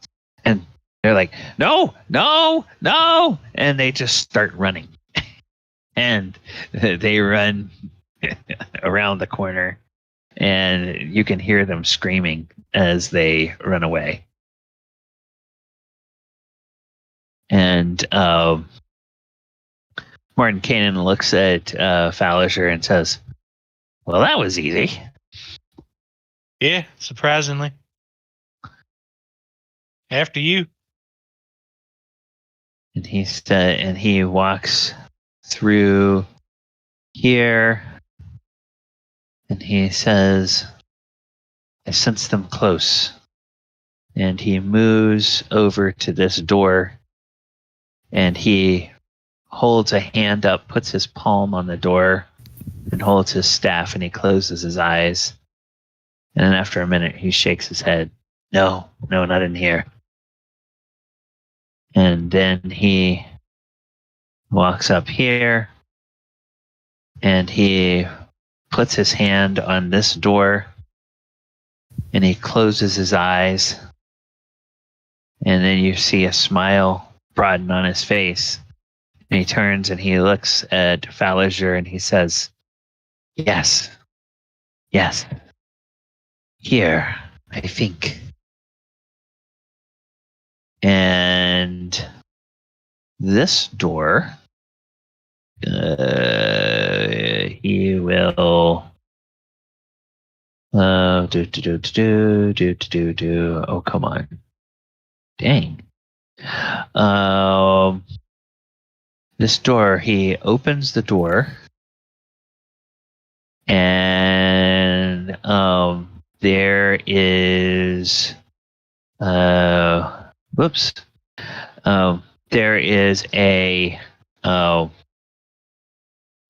And they're like, "No, no, no." And they just start running. And they run around the corner, and you can hear them screaming as they run away. And Mordenkainen looks at Faerun and says, "Well, that was easy." Yeah, surprisingly. After you. And he walks through here, and he says, "I sense them close." And he moves over to this door, and he holds a hand up, puts his palm on the door, and holds his staff, and he closes his eyes. And then after a minute, he shakes his head. No, not in here." And then he walks up here, and he puts his hand on this door, and he closes his eyes. And then you see a smile broaden on his face. And he turns and he looks at Faerun and he says, Yes. Here, I think." And this door, he will Oh, come on. Dang. This door, he opens the door, and there is there is a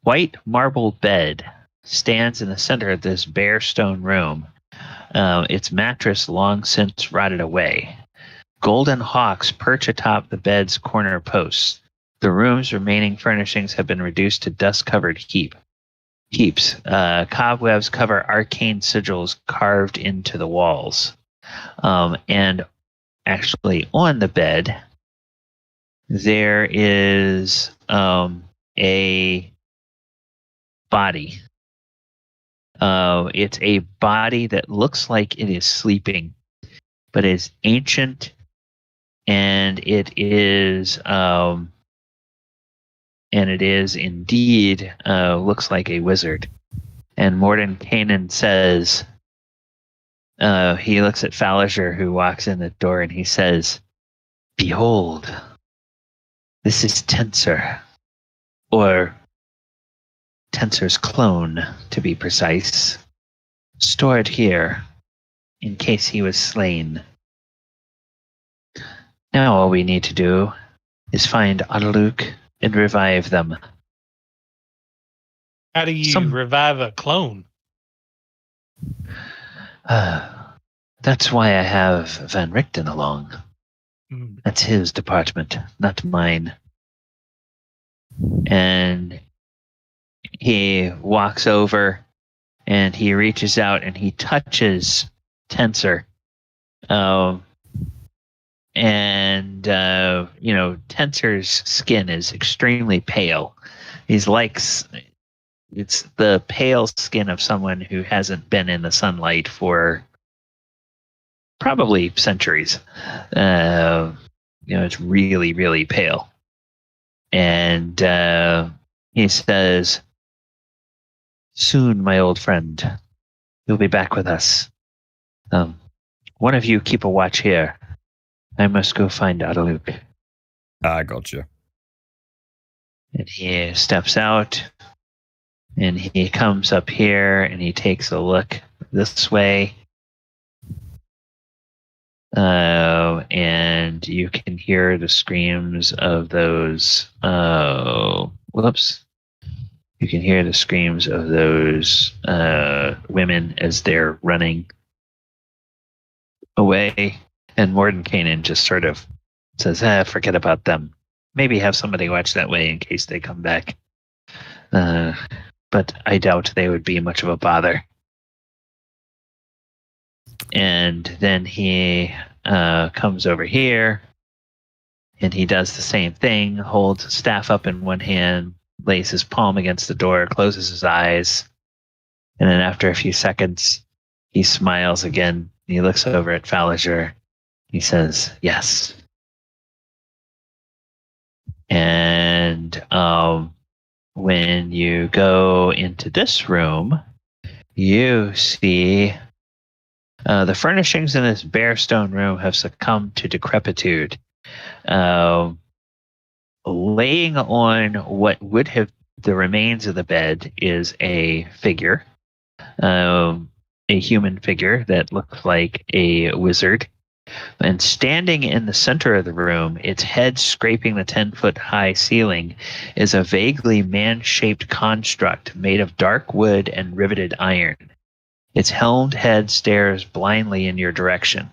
white marble bed stands in the center of this bare stone room. Its mattress long since rotted away. Golden hawks perch atop the bed's corner posts. The room's remaining furnishings have been reduced to dust-covered heap. heaps. Cobwebs cover arcane sigils carved into the walls. And actually on the bed, there is a body. It's a body that looks like it is sleeping, but is ancient, and it is indeed looks like a wizard. And Mordenkainen says, he looks at Faerun, who walks in the door, and he says, "Behold, this is Tensor, or Tensor's clone, to be precise, stored here in case he was slain. Now all we need to do is find Otiluke and revive them." How do you revive a clone? That's why I have Van Richten along. That's his department, not mine. And he walks over and he reaches out and he touches Tensor. Tensor's skin is extremely pale. It's the pale skin of someone who hasn't been in the sunlight for probably centuries. It's really, really pale. And he says, "Soon, my old friend, you'll be back with us. One of you keep a watch here. I must go find Otiluke." I gotcha. And he steps out, and he comes up here, and he takes a look this way. And you can hear the screams of those. You can hear the screams of those women as they're running away. And Mordenkainen just sort of says, "Forget about them. Maybe have somebody watch that way in case they come back. But I doubt they would be much of a bother." And then he comes over here, and he does the same thing, holds a staff up in one hand, lays his palm against the door, closes his eyes, and then after a few seconds, he smiles again. He looks over at Faerun. He says, "Yes." And when you go into this room, you see the furnishings in this bare stone room have succumbed to decrepitude. Laying on what would have the remains of the bed is a figure, a human figure that looks like a wizard. And standing in the center of the room, its head scraping the 10-foot-high ceiling, is a vaguely man-shaped construct made of dark wood and riveted iron. Its helmed head stares blindly in your direction.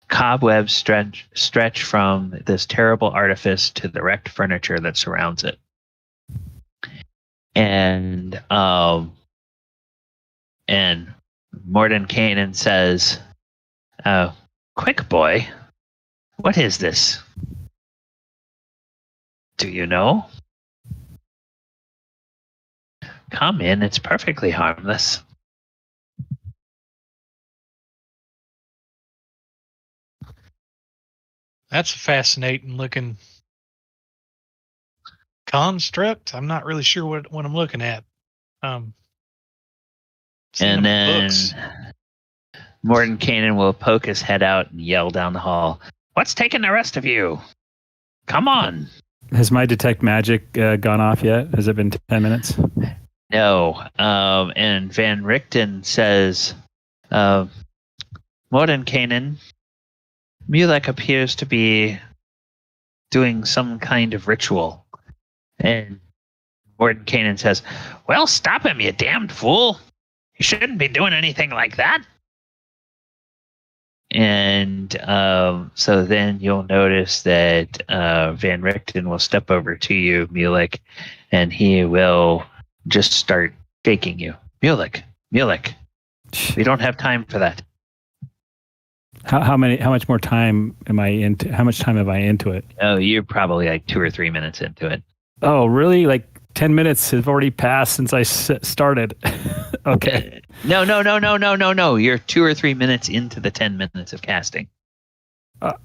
Cobwebs stretch from this terrible artifice to the wrecked furniture that surrounds it. And Mordenkainen says, "Quick, boy, what is this? Do you know? Come in, it's perfectly harmless." That's a fascinating looking construct. I'm not really sure what I'm looking at. And then Mordenkainen will poke his head out and yell down the hall, "What's taking the rest of you? Come on." Has my detect magic gone off yet? Has it been 10 minutes? No. And Van Richten says, "Mordenkainen, Mulek appears to be doing some kind of ritual." And Mordenkainen says, "Well, stop him, you damned fool. You shouldn't be doing anything like that." And so then you'll notice that Van Richten will step over to you, Mulek, and he will just start shaking you. Mulek, we don't have time for that. How much more time am I into? How much time am I into it? Oh, you're probably like 2 or 3 minutes into it. Oh, really? Like 10 minutes have already passed since I started. Okay. No. You're 2 or 3 minutes into the 10 minutes of casting.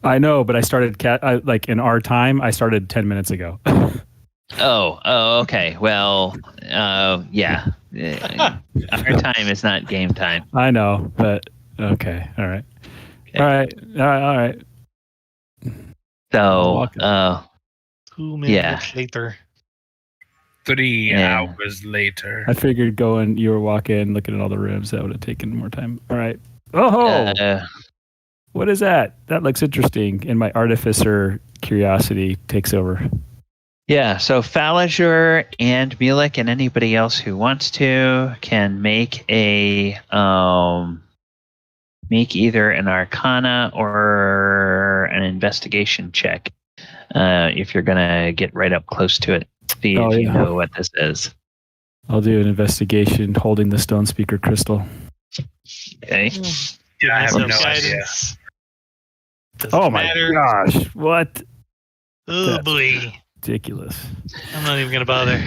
I know, but I started like in our time. I started 10 minutes ago. Oh, okay. Well, yeah. Our time is not game time. I know, but okay. All right. Okay. All right. So, 2 minutes later. 3 hours later. I figured you were walking, looking at all the rooms. That would have taken more time. All right. Oh, what is that? That looks interesting. And my artificer curiosity takes over. Yeah, so Falazur and Mulek and anybody else who wants to can make either an Arcana or an investigation check if you're gonna get right up close to it. See if you know what this is. I'll do an investigation holding the stone speaker crystal. Okay. Yeah, I have no idea. Oh my gosh! What? Oh boy! Ridiculous. I'm not even gonna bother.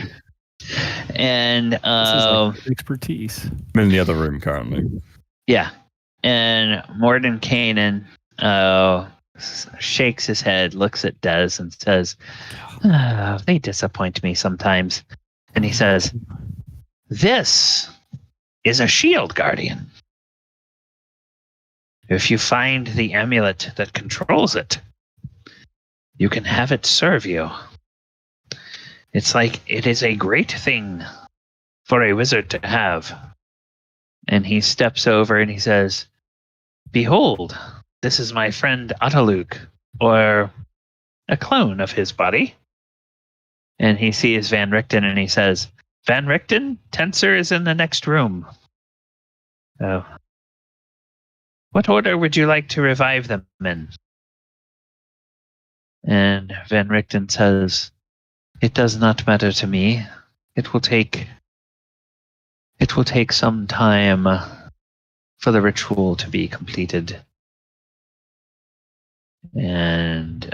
And this is like expertise. I'm in the other room currently. Yeah, and Mordenkainen shakes his head, looks at Des, and says, "They disappoint me sometimes." And he says, "This is a shield guardian. If you find the amulet that controls it, you can have it serve you. It's like it is a great thing for a wizard to have." And he steps over and he says, "Behold, this is my friend Otiluke, or a clone of his body." And he sees Van Richten and he says, "Van Richten, Tensor is in the next room. What order would you like to revive them in?" And Van Richten says, "It does not matter to me. It will take some time for the ritual to be completed." And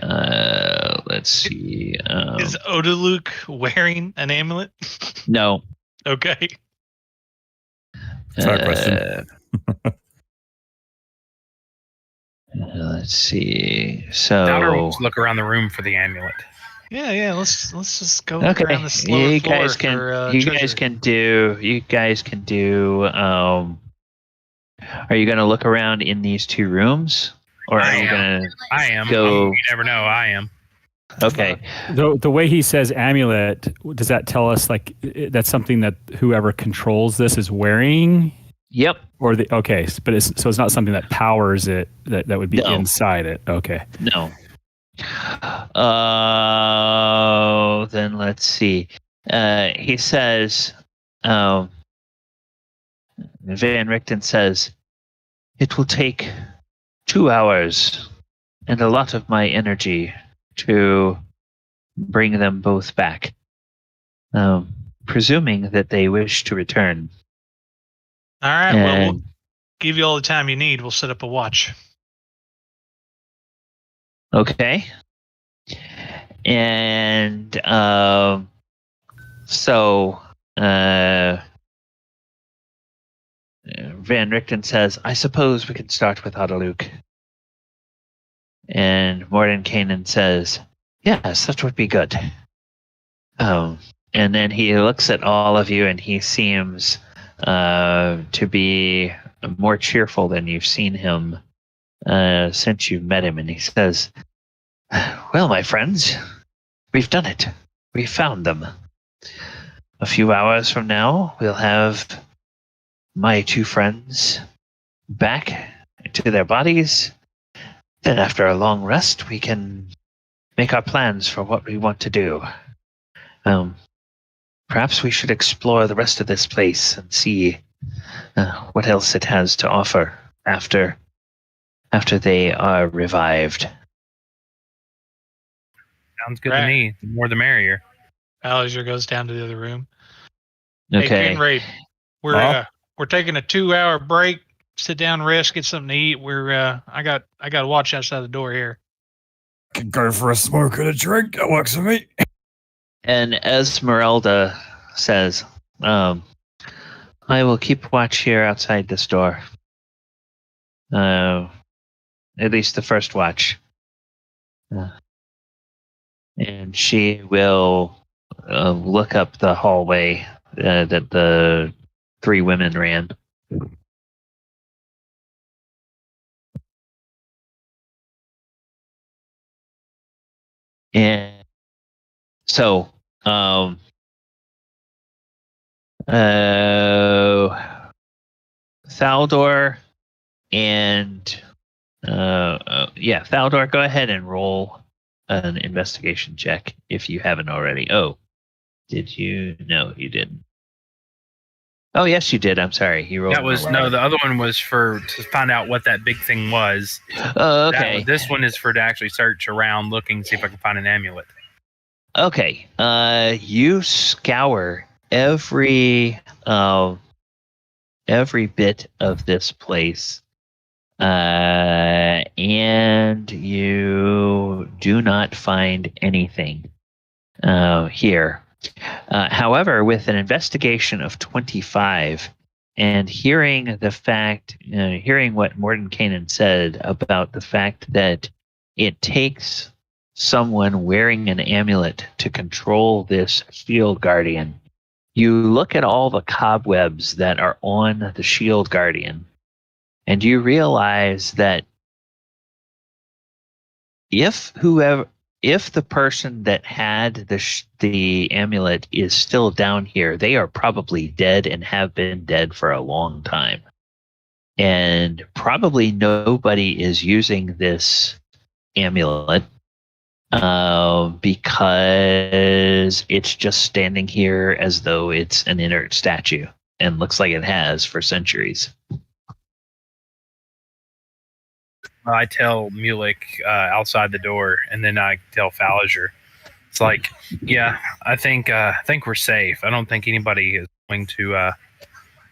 let's see. Is Otiluke wearing an amulet? No. Okay. Fair question. Let's see. So Outer will look around the room for the amulet. Yeah. Let's just go okay. around the slower You floor guys can. for, You treasure. guys can do. You guys can do. Are you going to look around in these 2 rooms, or are you going to? I am. Go. You never know. I am. Okay. The way he says amulet, does that tell us like that's something that whoever controls this is wearing? Yep. Or but it's not something that powers it. That would be inside it. Okay. No. Then let's see. He says, Van Richten says, "It will take 2 hours and a lot of my energy to bring them both back, presuming that they wish to return." All right. Well, we'll give you all the time you need. We'll set up a watch. Okay. And so Van Richten says, "I suppose we could start with Otiluke." And Mordenkainen says, "Yes, that would be good." And then he looks at all of you and he seems to be more cheerful than you've seen him since you've met him. And he says, "Well, my friends, we've done it. We found them. A few hours from now, we'll have my 2 friends back to their bodies. Then after a long rest, we can make our plans for what we want to do. Perhaps we should explore the rest of this place and see what else it has to offer after they are revived." Sounds good to me. The more the merrier. Falazur goes down to the other room. Okay. Hey, Green Raid, We're taking a 2-hour break. Sit down, rest, get something to eat. I got to watch outside the door here. Can go for a smoke and a drink. That works for me. And Esmeralda says, I will keep watch here outside this door. At least the first watch. And she will look up the hallway that the 3 women ran. And so, Thaldor and Thaldor, go ahead and roll an investigation check if you haven't already. Oh, did you? No, you didn't. Oh, yes, you did. I'm sorry. He rolled. That was the other one was to find out what that big thing was. Oh, okay. This one is to actually search around, looking, see if I can find an amulet. Okay. You scour every bit of this place, and you do not find anything here. However, with an investigation of 25 and hearing what Mordenkainen said about the fact that it takes someone wearing an amulet to control this shield guardian, you look at all the cobwebs that are on the shield guardian, and you realize that if the person that had the amulet is still down here, they are probably dead and have been dead for a long time. And probably nobody is using this amulet because it's just standing here as though it's an inert statue and looks like it has for centuries. I tell Mulik outside the door, and then I tell Falliger. It's like, yeah, I think we're safe. I don't think anybody is going to. I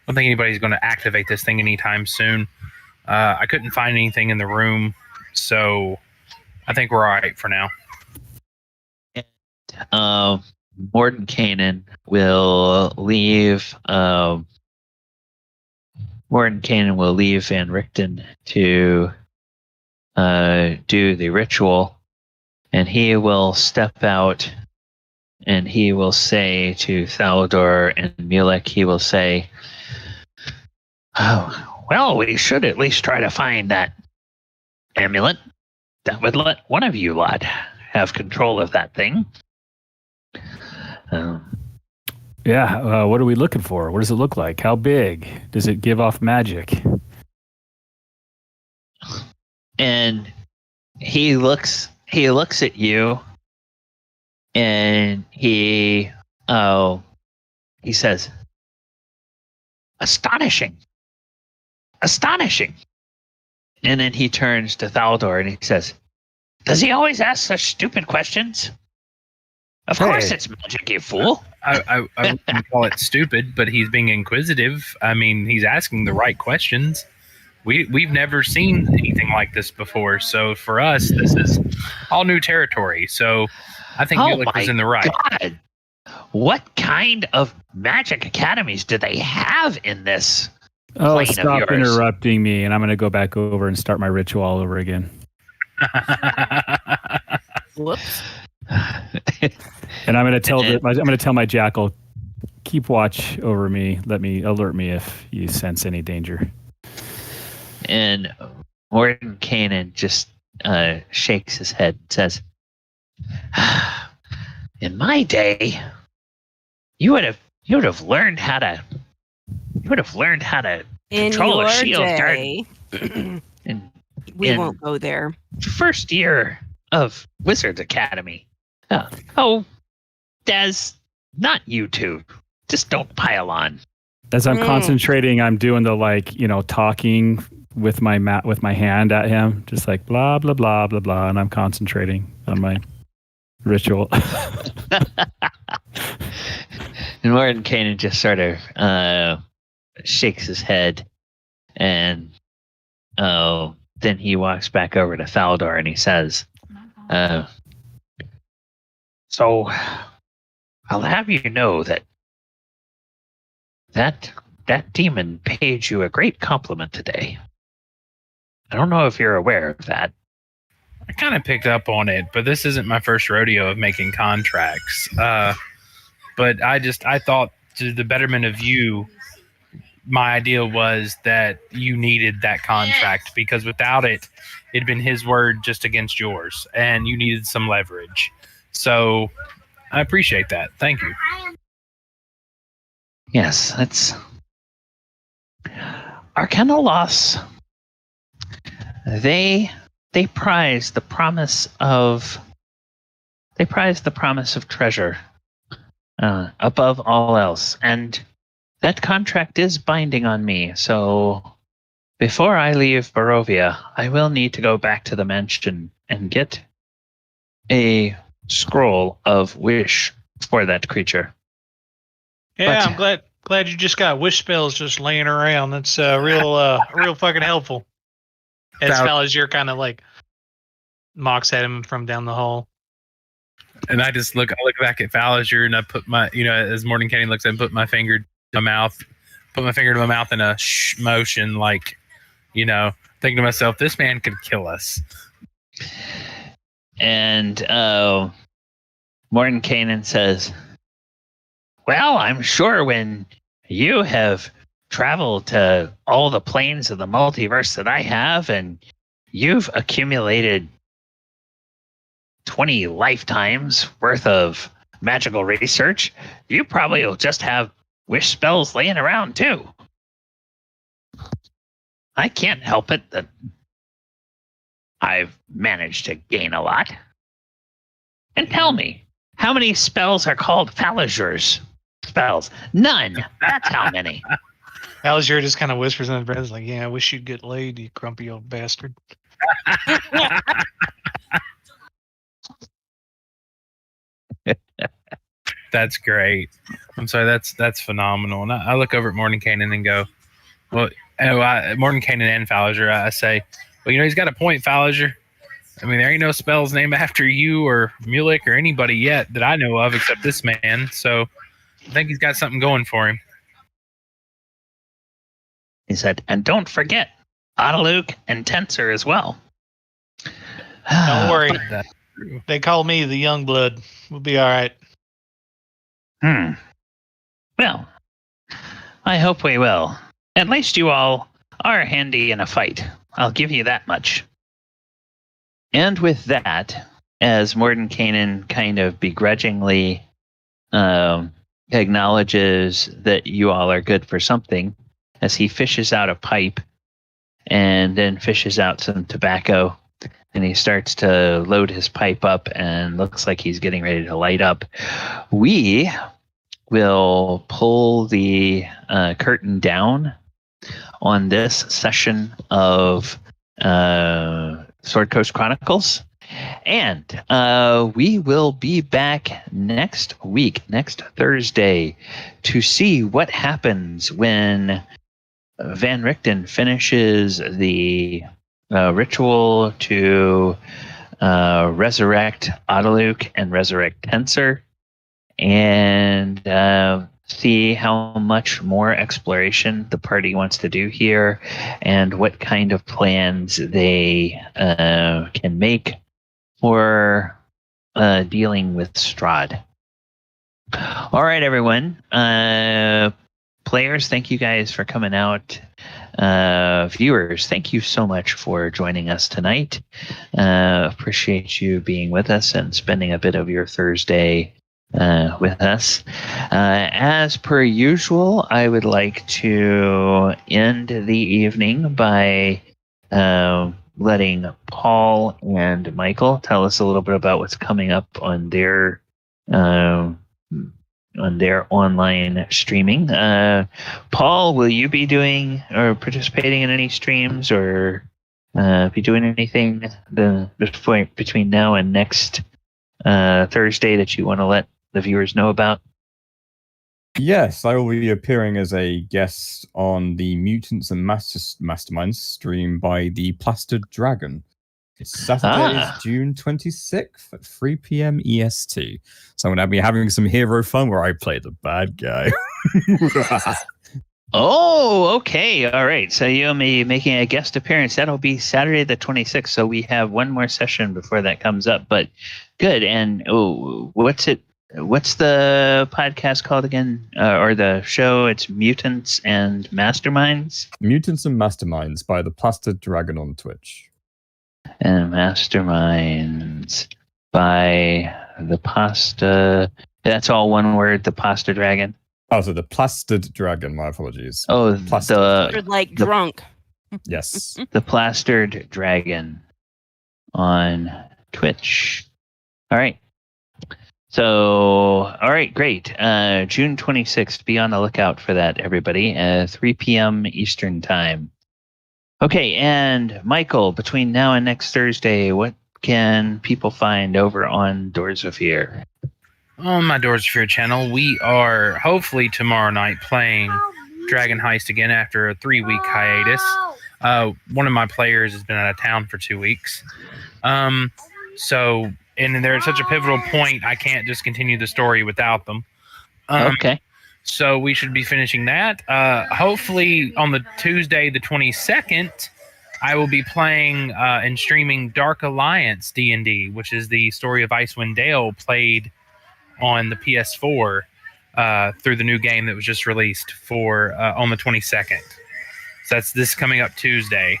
don't think anybody's going to activate this thing anytime soon. I couldn't find anything in the room, so I think we're all right for now. Mordenkainen will leave. Mordenkainen will leave Van Richten to do the ritual, and he will step out and he will say to Thaldor and Mulik, he will say, "Oh, well, we should at least try to find that amulet. That would let one of you lot have control of that thing." What are we looking for? What does it look like? How big? Does it give off magic? And he looks at you, and he says, "Astonishing. And then he turns to Thaldor and he says, "Does he always ask such stupid questions? Of course it's magic, you fool." I wouldn't call it stupid, but he's being inquisitive. I mean, he's asking the right questions. We've never seen anything like this before, so for us, this is all new territory. So I think Mulik was in the right. God. What kind of magic academies do they have in this plane of yours? Stop interrupting me, and I'm going to go back over and start my ritual all over again. Whoops. And I'm going to tell my jackal, keep watch over me. Alert me if you sense any danger. And Mordenkainen just shakes his head and says, "In my day, you would have learned how to control a shield guard." We won't go there. First year of Wizards Academy. Des, not you two. Just don't pile on. As I'm concentrating, I'm doing the talking with my hand at him, just like blah blah blah blah blah, and I'm concentrating on my ritual. And Mordenkainen just sort of shakes his head, and then he walks back over to Thaldor and he says, "So I'll have you know that demon paid you a great compliment today. I don't know if you're aware of that." I kind of picked up on it, but this isn't my first rodeo of making contracts. But I thought, to the betterment of you, my idea was that you needed that contract, because without it, it'd been his word just against yours, and you needed some leverage. So I appreciate that. Thank you. Yes, that's Arcanaloths. They prize the promise of treasure above all else, and that contract is binding on me. So before I leave Barovia, I will need to go back to the mansion and get a scroll of wish for that creature. Yeah, I'm glad you just got wish spells just laying around. That's real fucking helpful. As Falazir kind of like mocks at him from down the hall. And I look back at Falazir, and I put my, as Mordenkainen looks at him, put my finger to my mouth in a shh motion, like, thinking to myself, this man could kill us. And Mordenkainen says, "Well, I'm sure when you have traveled to all the planes of the multiverse that I have, and you've accumulated 20 lifetimes worth of magical research, you probably will just have wish spells laying around too. I can't help it that I've managed to gain a lot. And tell me, how many spells are called Falazir's spells? None. That's how many." Falazir just kind of whispers in his breath, like, "Yeah, I wish you'd get laid, you grumpy old bastard." That's great. I'm sorry. That's phenomenal. And I look over at Mordenkainen and go, "Well, Mordenkainen and Falazir, I say, well, he's got a point, Falazir. I mean, there ain't no spells named after you or Mulek or anybody yet that I know of except this man. So I think he's got something going for him." He said, "And don't forget Otiluke and Tensor as well." Don't worry. They call me the young blood. We'll be all right. Well, I hope we will. At least you all are handy in a fight. I'll give you that much. And with that, as Mordenkainen kind of begrudgingly acknowledges that you all are good for something, as he fishes out a pipe and then fishes out some tobacco, and he starts to load his pipe up and looks like he's getting ready to light up, we will pull the curtain down on this session of Sword Coast Chronicles. And we will be back next week, next Thursday, to see what happens when Van Richten finishes the ritual to resurrect Otiluke and resurrect Tensor, and see how much more exploration the party wants to do here, and what kind of plans they can make for dealing with Strahd. All right, everyone. Players, thank you guys for coming out. Viewers, thank you so much for joining us tonight. Appreciate you being with us and spending a bit of your Thursday with us. As per usual, I would like to end the evening by letting Paul and Michael tell us a little bit about what's coming up on their online streaming. Paul, will you be doing or participating in any streams, or be doing anything between now and next Thursday that you want to let the viewers know about? Yes, I will be appearing as a guest on the Mutants and Masterminds stream by the Plastered Dragon. It's Saturday, June 26th at 3 p.m. EST. So I'm going to be having some hero fun where I play the bad guy. Oh, okay. All right. So you'll be making a guest appearance. That'll be Saturday the 26th. So we have one more session before that comes up. But good. And what's the podcast called again? Or the show? It's Mutants and Masterminds? Mutants and Masterminds by the Plastered Dragon on Twitch. And Masterminds by the Pasta. That's all one word, the Pasta Dragon. Oh, so the Plastered Dragon. My apologies. Oh, drunk. Yes. The Plastered Dragon on Twitch. All right. So, all right, great. June 26th. Be on the lookout for that, everybody. 3 p.m. Eastern Time. Okay, and Michael, between now and next Thursday, what can people find over on Doors of Fear? On my Doors of Fear channel, we are hopefully tomorrow night playing Dragon Heist again after a 3-week hiatus. One of my players has been out of town for 2 weeks. And they're at such a pivotal point, I can't just continue the story without them. Okay. So we should be finishing that. Hopefully on the Tuesday, the 22nd, I will be playing and streaming Dark Alliance D&D, which is the story of Icewind Dale played on the PS4 through the new game that was just released on the 22nd. So that's this coming up Tuesday.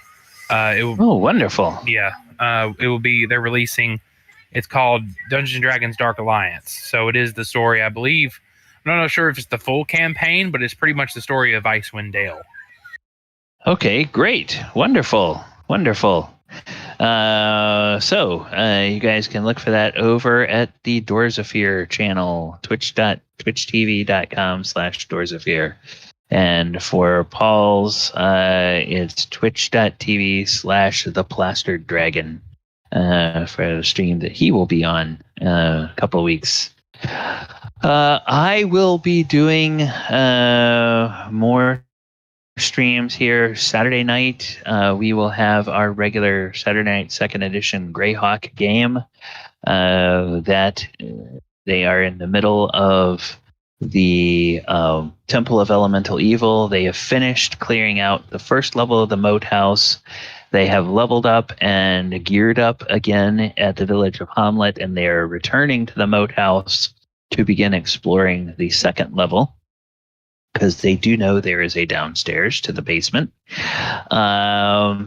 Wonderful. Yeah. It will be, they're releasing, it's called Dungeons & Dragons Dark Alliance. So it is the story, I believe. I'm not sure if it's the full campaign, but it's pretty much the story of Icewind Dale. Okay, great. Wonderful. So you guys can look for that over at the Doors of Fear channel, twitch.tv.com/Doors of Fear. And for Paul's, it's twitch.tv/The Plastered Dragon for the stream that he will be on a couple of weeks. I will be doing more streams here Saturday night. We will have our regular Saturday night 2nd edition Greyhawk game that they are in the middle of the Temple of Elemental Evil. They have finished clearing out the first level of the moat house. They have leveled up and geared up again at the village of Hamlet, and they are returning to the moat house to begin exploring the second level, because they do know there is a downstairs to the basement.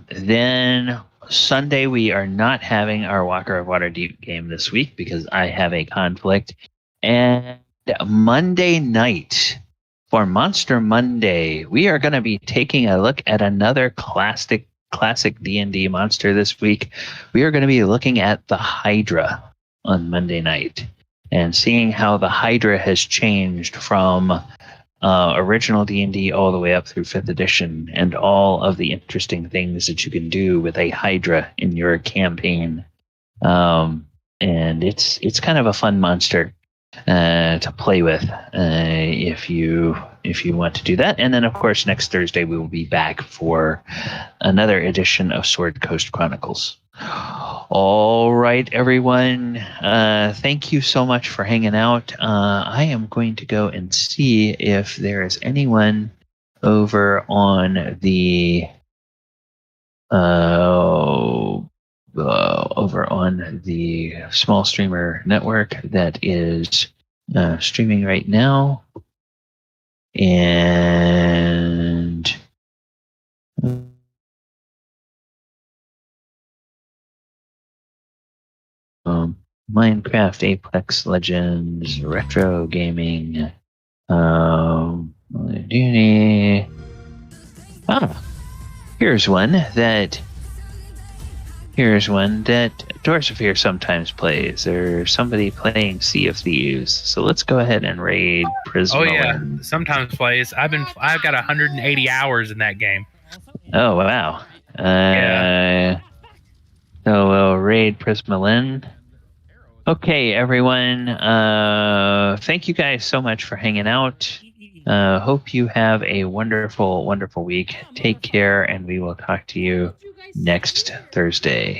Then Sunday, we are not having our Walker of Waterdeep game this week because I have a conflict. And Monday night, for Monster Monday, we are going to be taking a look at another classic D&D monster this week. We are going to be looking at the Hydra on Monday night and seeing how the Hydra has changed from original D&D all the way up through 5th edition, and all of the interesting things that you can do with a Hydra in your campaign. And it's kind of a fun monster to play with if you want to do that. And then, of course, next Thursday we will be back for another edition of Sword Coast Chronicles. All right, everyone. Thank you so much for hanging out. I am going to go and see if there is anyone over on the Small Streamer Network that is streaming right now. And Minecraft, Apex Legends, retro gaming, here's one that Doors of Fear sometimes plays. There's somebody playing Sea of Thieves, so let's go ahead and raid Prism. Oh yeah, sometimes plays. I've got 180 hours in that game. Oh wow. Yeah. So we'll raid Prismalin. Okay, everyone. Thank you guys so much for hanging out. Hope you have a wonderful, wonderful week. Take care, and we will talk to you next Thursday.